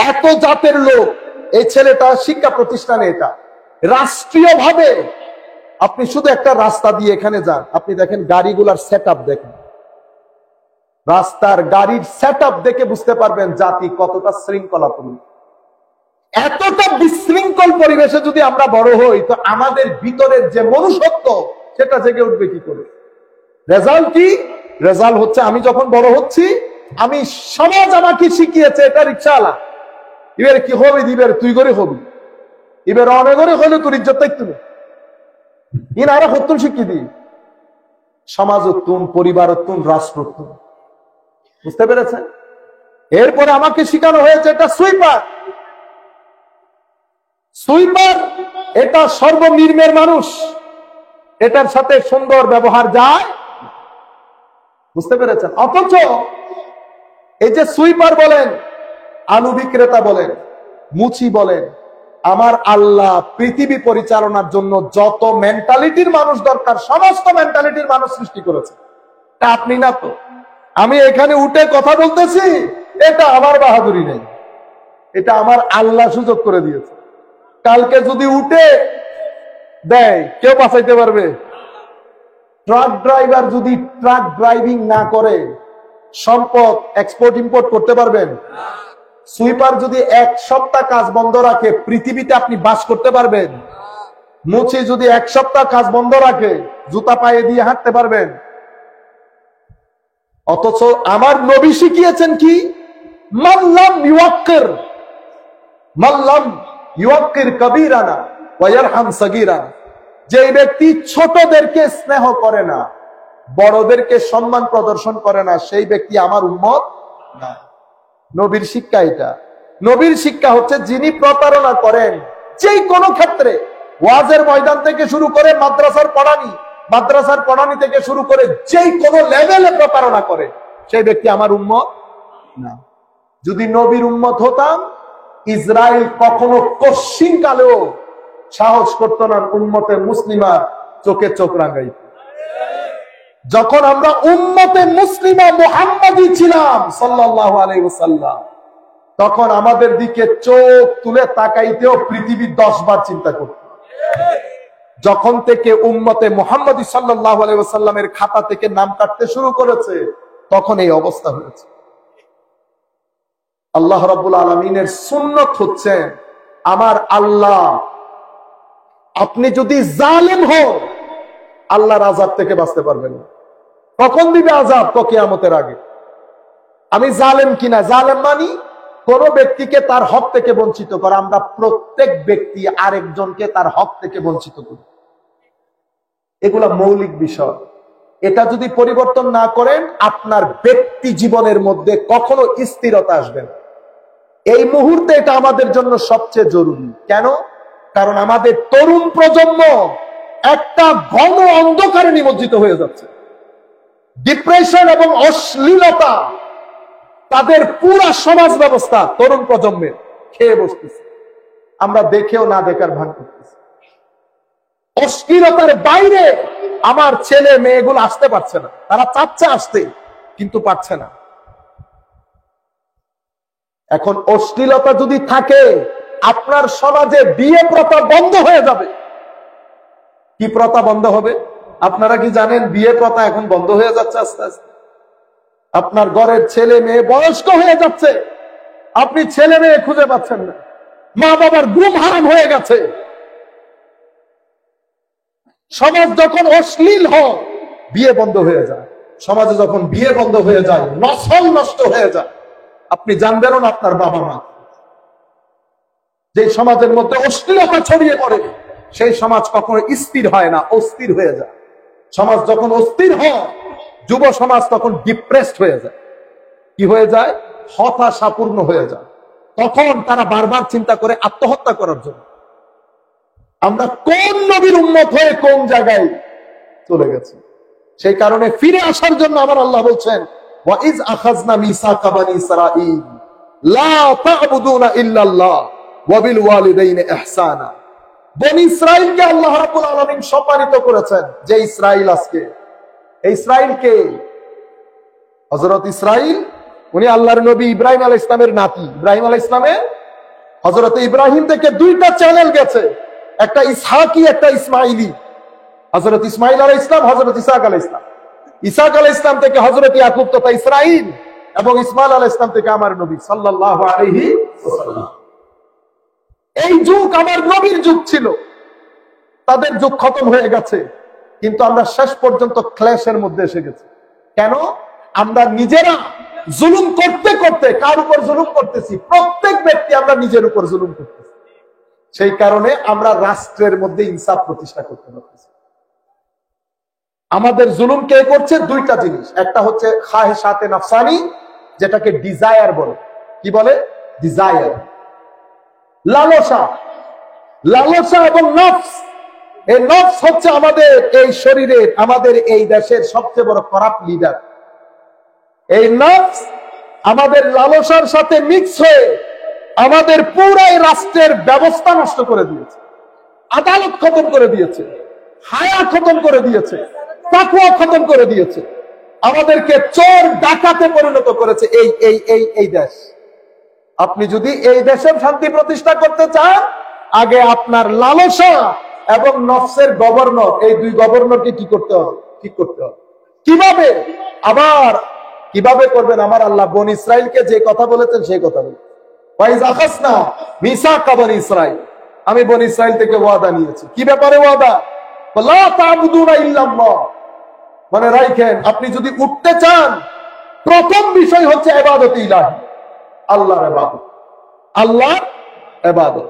এত জাতের লোক, এই ছেলেটা শিক্ষা প্রতিষ্ঠানে, এটা রাষ্ট্রীয়ভাবে আপনি শুধু একটা রাস্তা দিয়ে এখানে যান, আপনি দেখেন গাড়িগুলার সেটআপ দেখেন, রাস্তার গাড়ির সেটআপ দেখে বুঝতে পারবেন জাতি কতটা শৃঙ্খলাপূর্ণ। এতটা বিশৃঙ্খল পরিবেশে যদি আমরা বড় হই, তো আমাদের ভিতরের যে মনুষ্যত্ব সেটা জেগে উঠবে কি করে? রেজাল্ট কি? রেজাল্ট হচ্ছে আমি যখন বড় হচ্ছি, আমি সমাজ আমাকে শিখিয়েছে এটা রিক্সাওয়ালা, এবার কি হবে, দিবের তুই করে হবি, এবার অনেক করে হলে তোর ইজ্জত থাকতো না, ইনারা হত্যুন শিখিয়ে দিই, সমাজ উত্তুন, পরিবার উত্তুন, রাষ্ট্র উত্তুন। বুঝতে পেরেছেন? এরপরে আমাকে শেখানো হয়েছে এটা সুইপার। সুইপার এটা সর্বনিম্নের মানুষ, এটার সাথে সুন্দর ব্যবহার যায়। বুঝতে পেরেছেন? অথচ এই যে সুইপার বলেন, আলু বিক্রেতা বলেন, মুচি বলেন, আমার আল্লাহ পৃথিবী পরিচালনার জন্য যত মেন্টালিটির মানুষ দরকার সমস্ত মেন্টালিটির মানুষ সৃষ্টি করেছে। তা আপনি না তো। আমি এখানে উঠে কথা বলতেছি, এটা আমার বাহাদুরি নেই, এটা আমার আল্লাহ সুযোগ করে দিয়েছে। কালকে যদি উঠে দেয়, কেউ বাঁচাইতে পারবে? ট্রাক ড্রাইভার যদি ট্রাক ড্রাইভিং না করে সম্পদ এক্সপোর্ট ইম্পোর্ট করতে পারবেন? সুইপার যদি এক সপ্তাহ কাজ বন্ধ রাখে, পৃথিবীতে আপনি বাস করতে পারবেন? মুচি যদি এক সপ্তাহ কাজ বন্ধ রাখে, জুতা পায়ে দিয়ে হাঁটতে পারবেন? অথচ আমার নবী শিখিয়েছেন কি? মাল্লাম ইউয়াক্কির, মাল্লাম ইউয়াক্কির কবীরানা ওয়া ইয়ারহাম সাগীরানা। যে ব্যক্তি ছোটদেরকে স্নেহ করে না, বড়দেরকে সম্মান প্রদর্শন করে না, সেই ব্যক্তি আমার উম্মত না। নবীর শিক্ষা এটা। নবীর শিক্ষা হচ্ছে যিনি প্রতারণা করেন যে কোনো ক্ষেত্রে, ওয়াজের ময়দান থেকে শুরু করে মাদ্রাসার পড়ানি থেকে শুরু করে যে কোনো লেভেলে প্রতারণা করে, সেই ব্যক্তি আমার উম্মত না। যদি নবীর উম্মত হতাম, ইসরায়েল কখনো কশ্চিন কালেও সাহস করতো না উম্মতে মুসলিমা চোখে চোখ রাঙাইতে। যখন আমরা উম্মতে মুসলিমা মুহাম্মাদি ছিলাম সাল্লাল্লাহু আলাইহি ওয়াসাল্লাম, তখন আমাদের দিকে চোখ তুলে তাকাইতেও পৃথিবী 10 বার চিন্তা করত। যখন থেকে উম্মতে মুহাম্মাদি সাল্লাল্লাহু আলাইহি ওয়াসাল্লামের খাতা থেকে নাম কাটতে শুরু করেছে, তখন এই অবস্থা হয়েছে। আল্লাহ রাব্বুল আলামিনের সুন্নাত হচ্ছে, আমার আল্লাহ, আপনি যদি জালেম হন, আল্লাহর আযাব থেকে বাঁচতে পারবেন না। কখন দিবে আযাব? কিয়ামতের আগে। আমি জালেম কিনা? জালেম মানি কোন ব্যক্তিকে তার হক থেকে বঞ্চিত করা। আমরা প্রত্যেক ব্যক্তি আরেকজনকে তার হক থেকে বঞ্চিত করি, এগুলা মৌলিক বিষয়। এটা যদি পরিবর্তন না করেন, আপনার ব্যক্তি জীবনের মধ্যে কখনো স্থিরতা আসবে না। এই মুহূর্তে এটা আমাদের জন্য সবচেয়ে জরুরি। কেন? কারণ আমাদের তরুণ প্রজন্ম একটা ঘন অন্ধকারে নিমজ্জিত হয়ে যাচ্ছে। ডিপ্রেশন এবং অশ্লীলতা তাদের পুরা সমাজ ব্যবস্থা তরুণ প্রজন্মের খেয়ে বসতেছে। আমরা দেখেও না দেখার ভান করতেছি। অশ্লীলতার বাইরে আমার ছেলে মেয়েগুলো আসতে পারছে না। তারা চাচ্ছে আসতে, কিন্তু পারছে না। এখন অশ্লীলতা যদি থাকে, আপনার সমাজে বিয়ে প্রথা বন্ধ হয়ে যাবে। কি প্রথা বন্ধ হবে? আপনারা কি জানেন বিয়ে প্রথা এখন বন্ধ হয়ে যাচ্ছে আস্তে আস্তে? আপনার ঘরের ছেলে মেয়ে বয়স্ক হয়ে যাচ্ছে, আপনি ছেলে মেয়ে খুঁজে পাচ্ছেন না। মা বাবার ঘুম হারাম হয়ে গেছে। সমাজ যখন অশ্লীল হয়, বিয়ে বন্ধ হয়ে যায়। সমাজে যখন বিয়ে বন্ধ হয়ে যায়, নসল নষ্ট হয়ে যায়। আপনি জানবেন না আপনার বাবা মা। যে সমাজের মধ্যে অশ্লীলতা ছড়িয়ে পড়ে, সেই সমাজ কখনো স্থির হয় না, অস্থির হয়ে যায়। সমাজ যখন অস্থির হয়, যুব সমাজ তখন ডিপ্রেসড হয়ে যায়। কি হয়ে যায়? হতাশাপূর্ণ হয়ে যায়। তখন তারা বারবার চিন্তা করে আত্মহত্যা করার জন্য। আমরা কোন নবীর উম্মত হয়ে কোন জায়গায় চলে গেছি। সেই কারণে ফিরে আসার জন্য আমার আল্লাহ বলছেন, ওয়াইজ আখাযনা মিসাকা বানি ইসরাঈল লা তা'বুদুনা ইল্লাল্লাহ ওয়া বিল ওয়ালিদাইনি ইহসানা। বনি ইসরাইলকে আল্লাহ রাব্বুল আলামিন সম্মানিত করেছেন। যে ইসরাইল আজকে, এই ইসরাইল কে? হযরত ইসরাইল, উনি আল্লাহর নবী ইব্রাহিম আলাইহিস সালামের নাতি। ইব্রাহিম আলাইহিস সালামের, হযরত ইব্রাহিম থেকে দুইটা চ্যানেল গেছে, একটা ইসহাকি, একটা ইসমাইলি। হযরত ইসমাইল আলাইহিস সালাম, হযরত ইসহাক আলাইহিস সালাম। ইসহাক আলাইহিস সালাম থেকে হযরত ইয়াকুব তথা ইসরাইল, এবং ইসমাইল আলাইহিস সালাম থেকে আমার নবী সাল্লাল্লাহু আলাইহি ওয়াসাল্লাম। এই যুগ আমার নবীর যুগ ছিল, তাদের যুগ খতম হয়ে গেছে, কিন্তু আমরা শেষ পর্যন্ত ক্লেশের মধ্যে এসে গেছি। কেন? আমরা নিজেরা জুলুম করতে করতে কার উপর জুলুম করতেছি? প্রত্যেক ব্যক্তি আমরা নিজের উপর জুলুম করতেছি। সেই কারণে আমরা রাষ্ট্রের মধ্যে ইনসাফ প্রতিষ্ঠা করতে পারতেছি। আমাদের জুলুম কে করছে? দুইটা জিনিস। একটা হচ্ছে খাহেশাতে নফসানি, যেটাকে ডিজায়ার বলে। কি বলে? ডিজায়ার, লালসা। লালসা এবং নফস, এই নফস হচ্ছে আমাদের এই শরীরের, আমাদের এই দেশের সবচেয়ে বড় করাপ্ট লিডার। এই নফস আমাদের লালসার সাথে মিক্স হয়ে আমাদের পুরাই রাষ্ট্রের ব্যবস্থা নষ্ট করে দিয়েছে, আদালত খতম করে দিয়েছে, হায়া খতম করে দিয়েছে, তাকওয়া খতম করে দিয়েছে, আমাদেরকে চোর ডাকাতে পরিণত করেছে এই এই এই এই দেশ। আপনি যদি এই দেশের শান্তি প্রতিষ্ঠা করতে চান, আগে আপনার লালসা এবং নফসের গভর্নর, এই দুই গভর্নরকে কি করতে হবে? ঠিক করতে হবে। কিভাবে? আবার কিভাবে করবেন? আমার আল্লাহ বনি ইসরাইলকে যে কথা বলেছেন সেই কথা বলেছেন, ওয়াইজ আখাযনা মিসাকা বানি ইসরাঈল, আমি বনি ইসরাইল থেকে ওয়াদা নিয়েছি। কি ব্যাপারে ওয়াদা? লা তা'বুদুনা ইল্লাল্লাহ। মনে রাখেন, আপনি যদি উঠতে চান, প্রথম বিষয় হচ্ছে ইবাদত ইলাহি, আল্লাহর ইবাদত, আল্লাহর ইবাদত।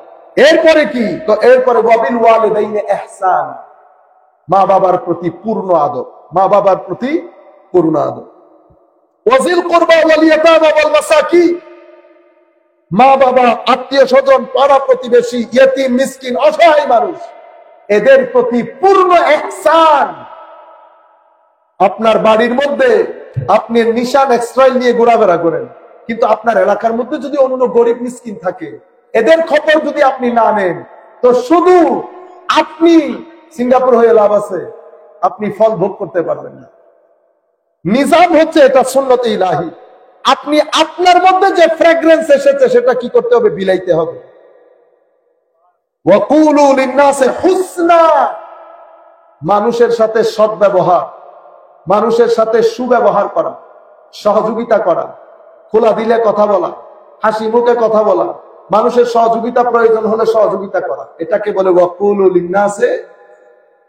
এরপরে কি? তো এরপরে ওয়াবিল ওয়ালিদাইনি ইহসান, মা বাবার প্রতি পূর্ণ আদর, মা বাবার প্রতি পূর্ণ আদর। ওয়াজিল কুরবা ওয়াল ইয়াতামা ওয়াল মাসাকিন, মা বাবা, আত্মীয় স্বজন, পাড়া প্রতিবেশী, ইয়েতিম, মিসকিন, অসহায় মানুষ, এদের প্রতি পূর্ণ ইহসান। আপনার বাড়ির মধ্যে আপনি নিশান এক্সট্রাইল নিয়ে ঘোরাফেরা করেন, কিন্তু আপনার এলাকার মধ্যে যদি অন্য গরিব মিসকিন থাকে, এদের খবর যদি আপনি না নেন, তো শুধু আপনি সিঙ্গাপুর হয়ে লাভ আছে, আপনি ফল ভোগ করতে পারবেন না। নিজাম হচ্ছে এটা, সুন্নতে ইলাহি। আপনি আপনার মধ্যে যে ফ্র্যাগ্রেন্স এসেছে সেটা কি করতে হবে? বিলাইতে হবে। ওয়াকুলু লিন্নাসি হুসনা, মানুষের সাথে সদ্ব্যবহার, মানুষের সাথে সুব্যবহার করা, সহযোগিতা করা, খোলা দিলে কথা বলা, হাসি মুখে কথা বলা, মানুষের সহযোগিতা প্রয়োজন হলে সহযোগিতা করা, এটাকে বলে ওয়াকুলু লিন্নাসি।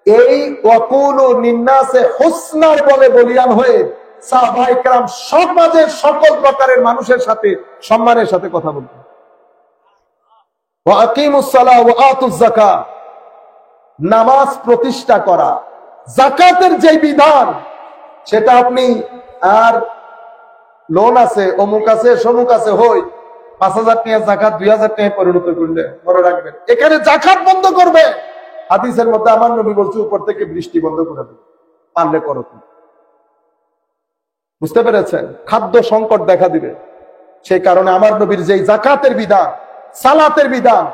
এই ওয়াকুলু লিন্নাসি হুসনার বলে বলিয়ান হয়ে সাহাবায়ে কেরাম সমাজের সকল প্রকারের মানুষের সাথে সম্মানের সাথে কথা বলতেন। ওয়া আকিমুস সালাহ ওয়া আতুজ যাকাত, নামাজ প্রতিষ্ঠা করা, যাকাতের যে বিধান, সেটা আপনি আর লোন আছে, অমুক আছে, সমুক আছে, হই 5,000 টাকা যাকাত 2,000 টাকায় পরিণত করলে মনে রাখবেন, এখানে যাকাত বন্ধ করবে। হাদিসের মধ্যে আমার নবী বলছে, উপর থেকে বৃষ্টি বন্ধ করে দেবে, পারলে করো। বুঝতে পেরেছেন? খাদ্য সংকট দেখা দিবে। সেই কারণে আমার নবীর যে যাকাতের বিধান, সালাতের বিধান,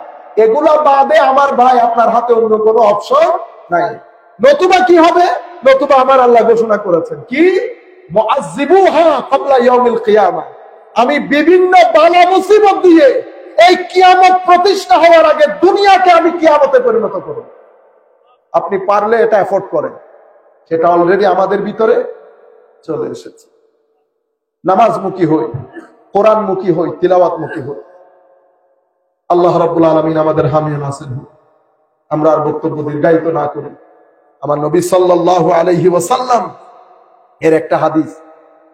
এগুলা বাদে আমার ভাই আপনার হাতে অন্য কোনো অপশন নাই। নতুবা কি হবে? নতুবা আমার আল্লাহ ঘোষণা করেছেন কি? মুআযযিবুহা ক্বাবলা ইয়াউমিল কিয়ামা, আমি বিভিন্ন বালা মুসিবত দিয়ে এই কিয়ামত প্রতিষ্ঠা হওয়ার আগে দুনিয়াকে আমি কিয়ামতে পরিণত করব। আপনি পারলে এটা এফোর্ড করেন, সেটা অলরেডি আমাদের ভিতরে চলে এসেছে। নামাজমুখী হই, কোরআনমুখী হই, তিলাওয়াতমুখী হই। আল্লাহ রাব্বুল আলামিন আমাদের হামি ও নাসির হোক। আমরা আর বক্তব্য দীর্ঘায়িত না করি। আমার নবী সাল্লাল্লাহু আলাইহি ওয়াসাল্লাম এর একটা হাদিস,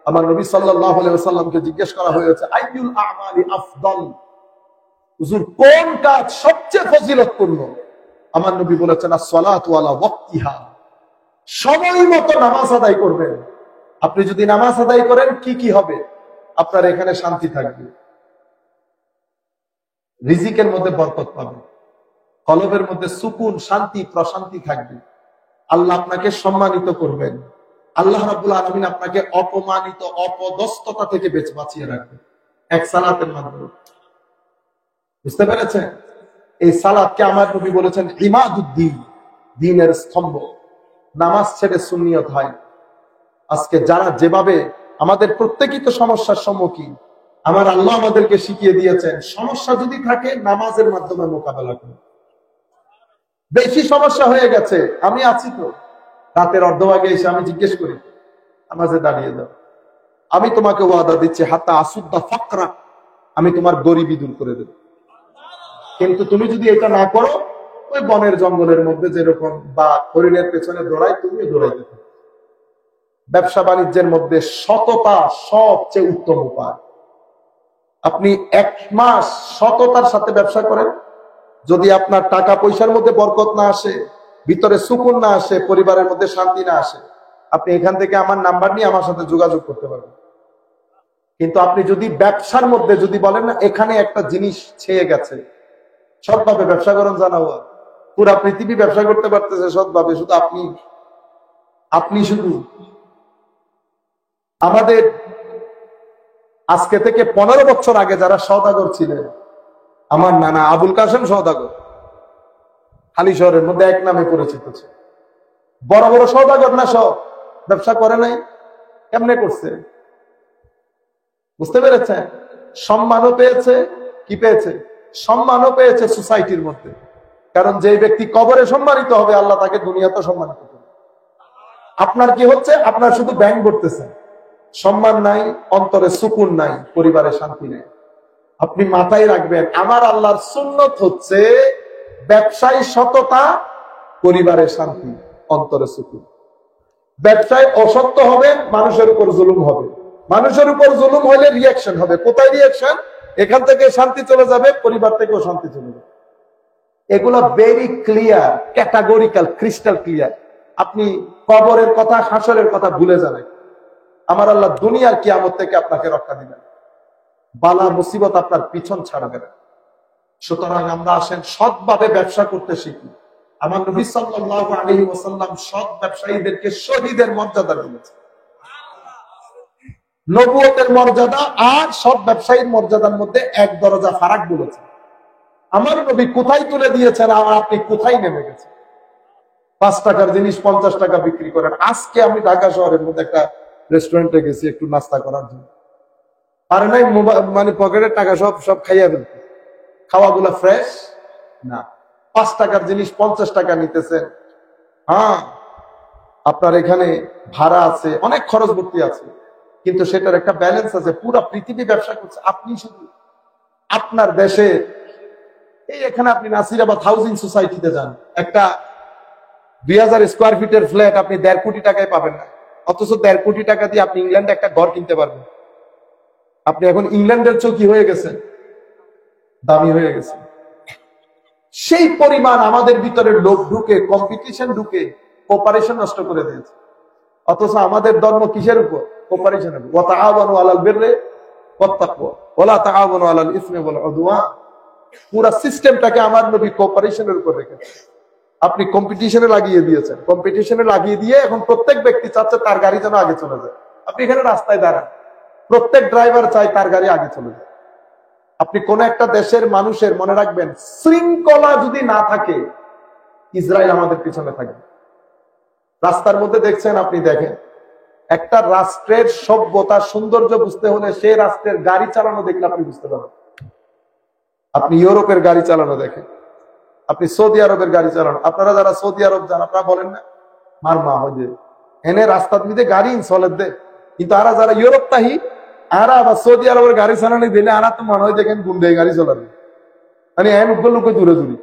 আমার নবী সাল্লাল্লাহু আলাইহি ওয়াসাল্লামকে জিজ্ঞেস করা হয়েছে, আইয়ুল আমালি আফদল, হুজুর কোন কাজ সবচেয়ে ফজিলতপূর্ণ? আমার নবী বলেছেন, as-সালাতু আলা ওয়াক্তিহা, সময় মতো নামাজ আদায় করবেন। আপনি যদি নামাজ আদায় করেন, কি কি হবে? আপনার এখানে শান্তি থাকবে, রিজিকের মধ্যে বরকত পাবে, কলবের মধ্যে সুকুন, শান্তি, প্রশান্তি থাকবে। আল্লাহ আপনাকে সম্মানিত করবেন। আল্লাহ রাব্বুল আলামিন আপনাকে অপমানিত, অপদস্থতা থেকে বাঁচিয়ে রাখবেন এক সালাতের মাধ্যমে। বুঝতে পেরেছেন? এই সালাতকে আমার নবী বলেছেন ইমাদুদ্দিন, দ্বীনের স্তম্ভ। নামাজ ছেড়ে সুন্নিয়ত হয়। আজকে যারা যেভাবে, আমাদের প্রত্যেকই তো সমস্যার সম্মুখীন। আমার আল্লাহ আমাদেরকে শিখিয়ে দিয়েছেন সমস্যা যদি থাকে নামাজের মাধ্যমে মোকাবেলা করুন। বেশি সমস্যা হয়ে গেছে, আমি আছি তো। রাতের অর্ধভাগে এসে আমি জিজ্ঞেস করি, নামাজে দাঁড়িয়ে যাও, আমি তোমাকে ওয়াদা দিচ্ছি হাত্তা আসুদ্দা ফাকরা, আমি তোমার গরিবি দূর করে দেব। কিন্তু তুমি যদি এটা না করো, ওই বনের জঙ্গলের মধ্যে যেরকম বা হরিণের পেছনে দৌড়ায়, তুমিও দৌড়াইতে থাকো। ব্যবসা বাণিজ্যের মধ্যে সততা সবচেয়ে উত্তম উপায়। আপনি 1 মাস সততার সাথে ব্যবসা করেন, যদি আপনার টাকা পয়সার মধ্যে বরকত না আসে, ভিতরে সুকুন না আসে, পরিবারের মধ্যে শান্তি না আসে, আপনি এখান থেকে আমার নাম্বার নিয়ে আমার সাথে যোগাযোগ করতে পারবেন। কিন্তু আপনি যদি ব্যবসার মধ্যে যদি বলেন না এখানে একটা জিনিস ছেয়ে গেছে, সৎভাবে ব্যবসা করেন, জানাবো পুরা পৃথিবী ব্যবসা করতে পারতেছে সৎভাবে, শুধু আপনি শুধু। আমাদের আজকে থেকে 15 বছর আগে যারা সওদাগর ছিলেন, আমার নানা আবুল কাসেম সওদাগর, হালি শহরের মধ্যে এক নামে পরিচিত ছিল। বড় বড় সওদাগর না, সব ব্যবসা করে নাই, কেমনে করছে? বুঝতে পেরেছেন? সম্মানও পেয়েছে। কি পেয়েছে? সম্মানও পেয়েছে সোসাইটির মধ্যে। কারণ যে ব্যক্তি কবরে সম্মানিত হবে, আল্লাহ তাকে দুনিয়াতে সম্মানিত করবে। আপনার কি হচ্ছে? আপনার শুধু ব্যাংক ভরতেছেন, সম্মান নাই, অন্তরে সুকুন নাই, পরিবারে শান্তি নেই। আপনি মাথায় রাখবেন, আমার আল্লাহর সুন্নত হচ্ছে ব্যবসায় সততা, পরিবারে শান্তি, অন্তরে সুকুন। ব্যবসায় অসত্য হবে, মানুষের উপর জুলুম হবে। মানুষের উপর জুলুম হলে রিয়াকশন হবে। কোথায় রিয়াকশন? এখান থেকে শান্তি চলে যাবে, পরিবার থেকেও শান্তি চলে যাবে। এগুলো very clear, categorical, crystal clear. আপনি কবরের কথা, হাসরের কথা ভুলে যাবেন। আমার আল্লাহ দুনিয়ার কিয়ামত থেকে আপনাকে রক্ষা দিবেন, বালা মুসিবত আপনার পিছন ছাড়বে না। সুতরাং আমরা আসেন সৎভাবে ব্যবসা করতে শিখি। আমার নবী সাল্লাল্লাহু আলাইহি ওয়াসাল্লাম সৎ ব্যবসায়ীদেরকে শহীদের মর্যাদা দিয়েছেন। নবুয়তের মর্যাদা আর সৎ ব্যবসায়ীর মর্যাদার মধ্যে 1 দরজা ফারাক বলেছেন। আমার নবী কোথায় তুলে দিয়েছেন আর আপনি কোথায় নেমে গেছেন। 5 টাকার জিনিস 50 টাকা বিক্রি করেন। আজকে আমি ঢাকা শহরের মধ্যে একটা রেস্টুরেন্টে গেছি একটু নাস্তা করার জন্য, আর নাই মানে পকেটের টাকা সব খাইয়া ফেলতে। খাওয়াগুলা ফ্রেশ না, 5 টাকার জিনিস 50 টাকা নিতেছেন। হ্যাঁ, আপনার এখানে ভাড়া আছে, অনেক খরচ ভর্তি আছে, কিন্তু সেটার একটা ব্যালেন্স আছে। পুরো পৃথিবী ব্যবসা করছে, আপনি শুধু আপনার দেশে এই এখানে আপনি নাসিরাবাদ হাউজিং সোসাইটিতে যান, একটা 2000 স্কোয়ার ফিটের ফ্ল্যাট আপনি 1.5 কোটি টাকায় পাবেন না। অথচ 1.5 কোটি টাকা দিয়ে আপনি ইংল্যান্ডে একটা ঘর কিনতে পারবেন। আপনি এখন ইংল্যান্ডের চেয়েও কি হয়ে গেছে? দামি হয়ে গেছে। সেই পরিমাণ আমাদের ভিতরে লোভ ঢুকে, কম্পিটিশন ঢুকে কোপারেশন নষ্ট করে দিয়েছে। অথচ আমাদের ধর্ম কিসের উপর? কোপারেশনের উপর। ওয়া তাআওয়ানু আলাল বিররি ওয়াত তাকওয়া ওয়া লা তাআওয়ানু আলাল ইসমি ওয়াল উদওয়ান। পুরো সিস্টেমটাকে আমার নবী কোপারেশনের উপর রেখেছে। আপনি কম্পিটিশনে লাগিয়ে দিয়েছেন। কম্পিটিশনে লাগিয়ে দিয়ে এখন প্রত্যেক ব্যক্তি চাচ্ছে তার গাড়ি যেন আগে চলে যায়। আপনি এখানে রাস্তায় দাঁড়ান, প্রত্যেক ড্রাইভার চায় তার গাড়ি আগে চলে যায়। আপনি কোন একটা দেশের মানুষের, মনে রাখবেন, শৃঙ্খলা যদি না থাকে, ইসরায়েল আমাদের পিছনে থাকবে। রাস্তার মধ্যে দেখছেন, আপনি দেখেন, একটা রাষ্ট্রের সভ্যতা সৌন্দর্য বুঝতে হলে সেই রাষ্ট্রের গাড়ি চালানো দেখলে আপনি বুঝতে পারবেন। আপনি ইউরোপের গাড়ি চালানো দেখেন, আপনি সৌদি আরবের গাড়ি চালানো। আপনারা যারা সৌদি আরব যান, আপনারা বলেন না মার মা হয় যে এনে রাস্তার মধ্যে গাড়ি চলে দে, কিন্তু আরা যারা ইউরোপ তাহি আরা আবার সৌদি আরবের গাড়ি চালানো দিলে আরা তো মনে হয় দেখেন গুন্ডে গাড়ি চালাবে, মানে এন উপর লোকে দূরে দূরে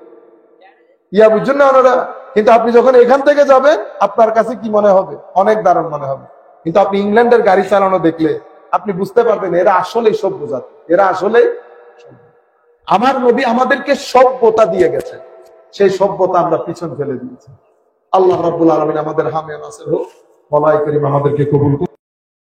ইয়া বুঝছেন না ওনারা। কিন্তু আপনি যখন এখান থেকে যাবেন, আপনার কাছে কি মনে হবে? অনেক দারুণ মনে হবে। কিন্তু আপনি ইংল্যান্ডের গাড়ি চালানো দেখলে আপনি বুঝতে পারবেন এরা আসলেই সভ্য জাতি, এরা আসলেই। আমার নবী আমাদেরকে সভ্যতা দিয়ে গেছে, সেই সভ্যতা আমরা পিছন ফেলে দিয়েছি। আল্লাহ রাব্বুল আলামিন আমাদের হামে নাসির হোক, মাওলাই করিম আমাদেরকে কবুল করুন।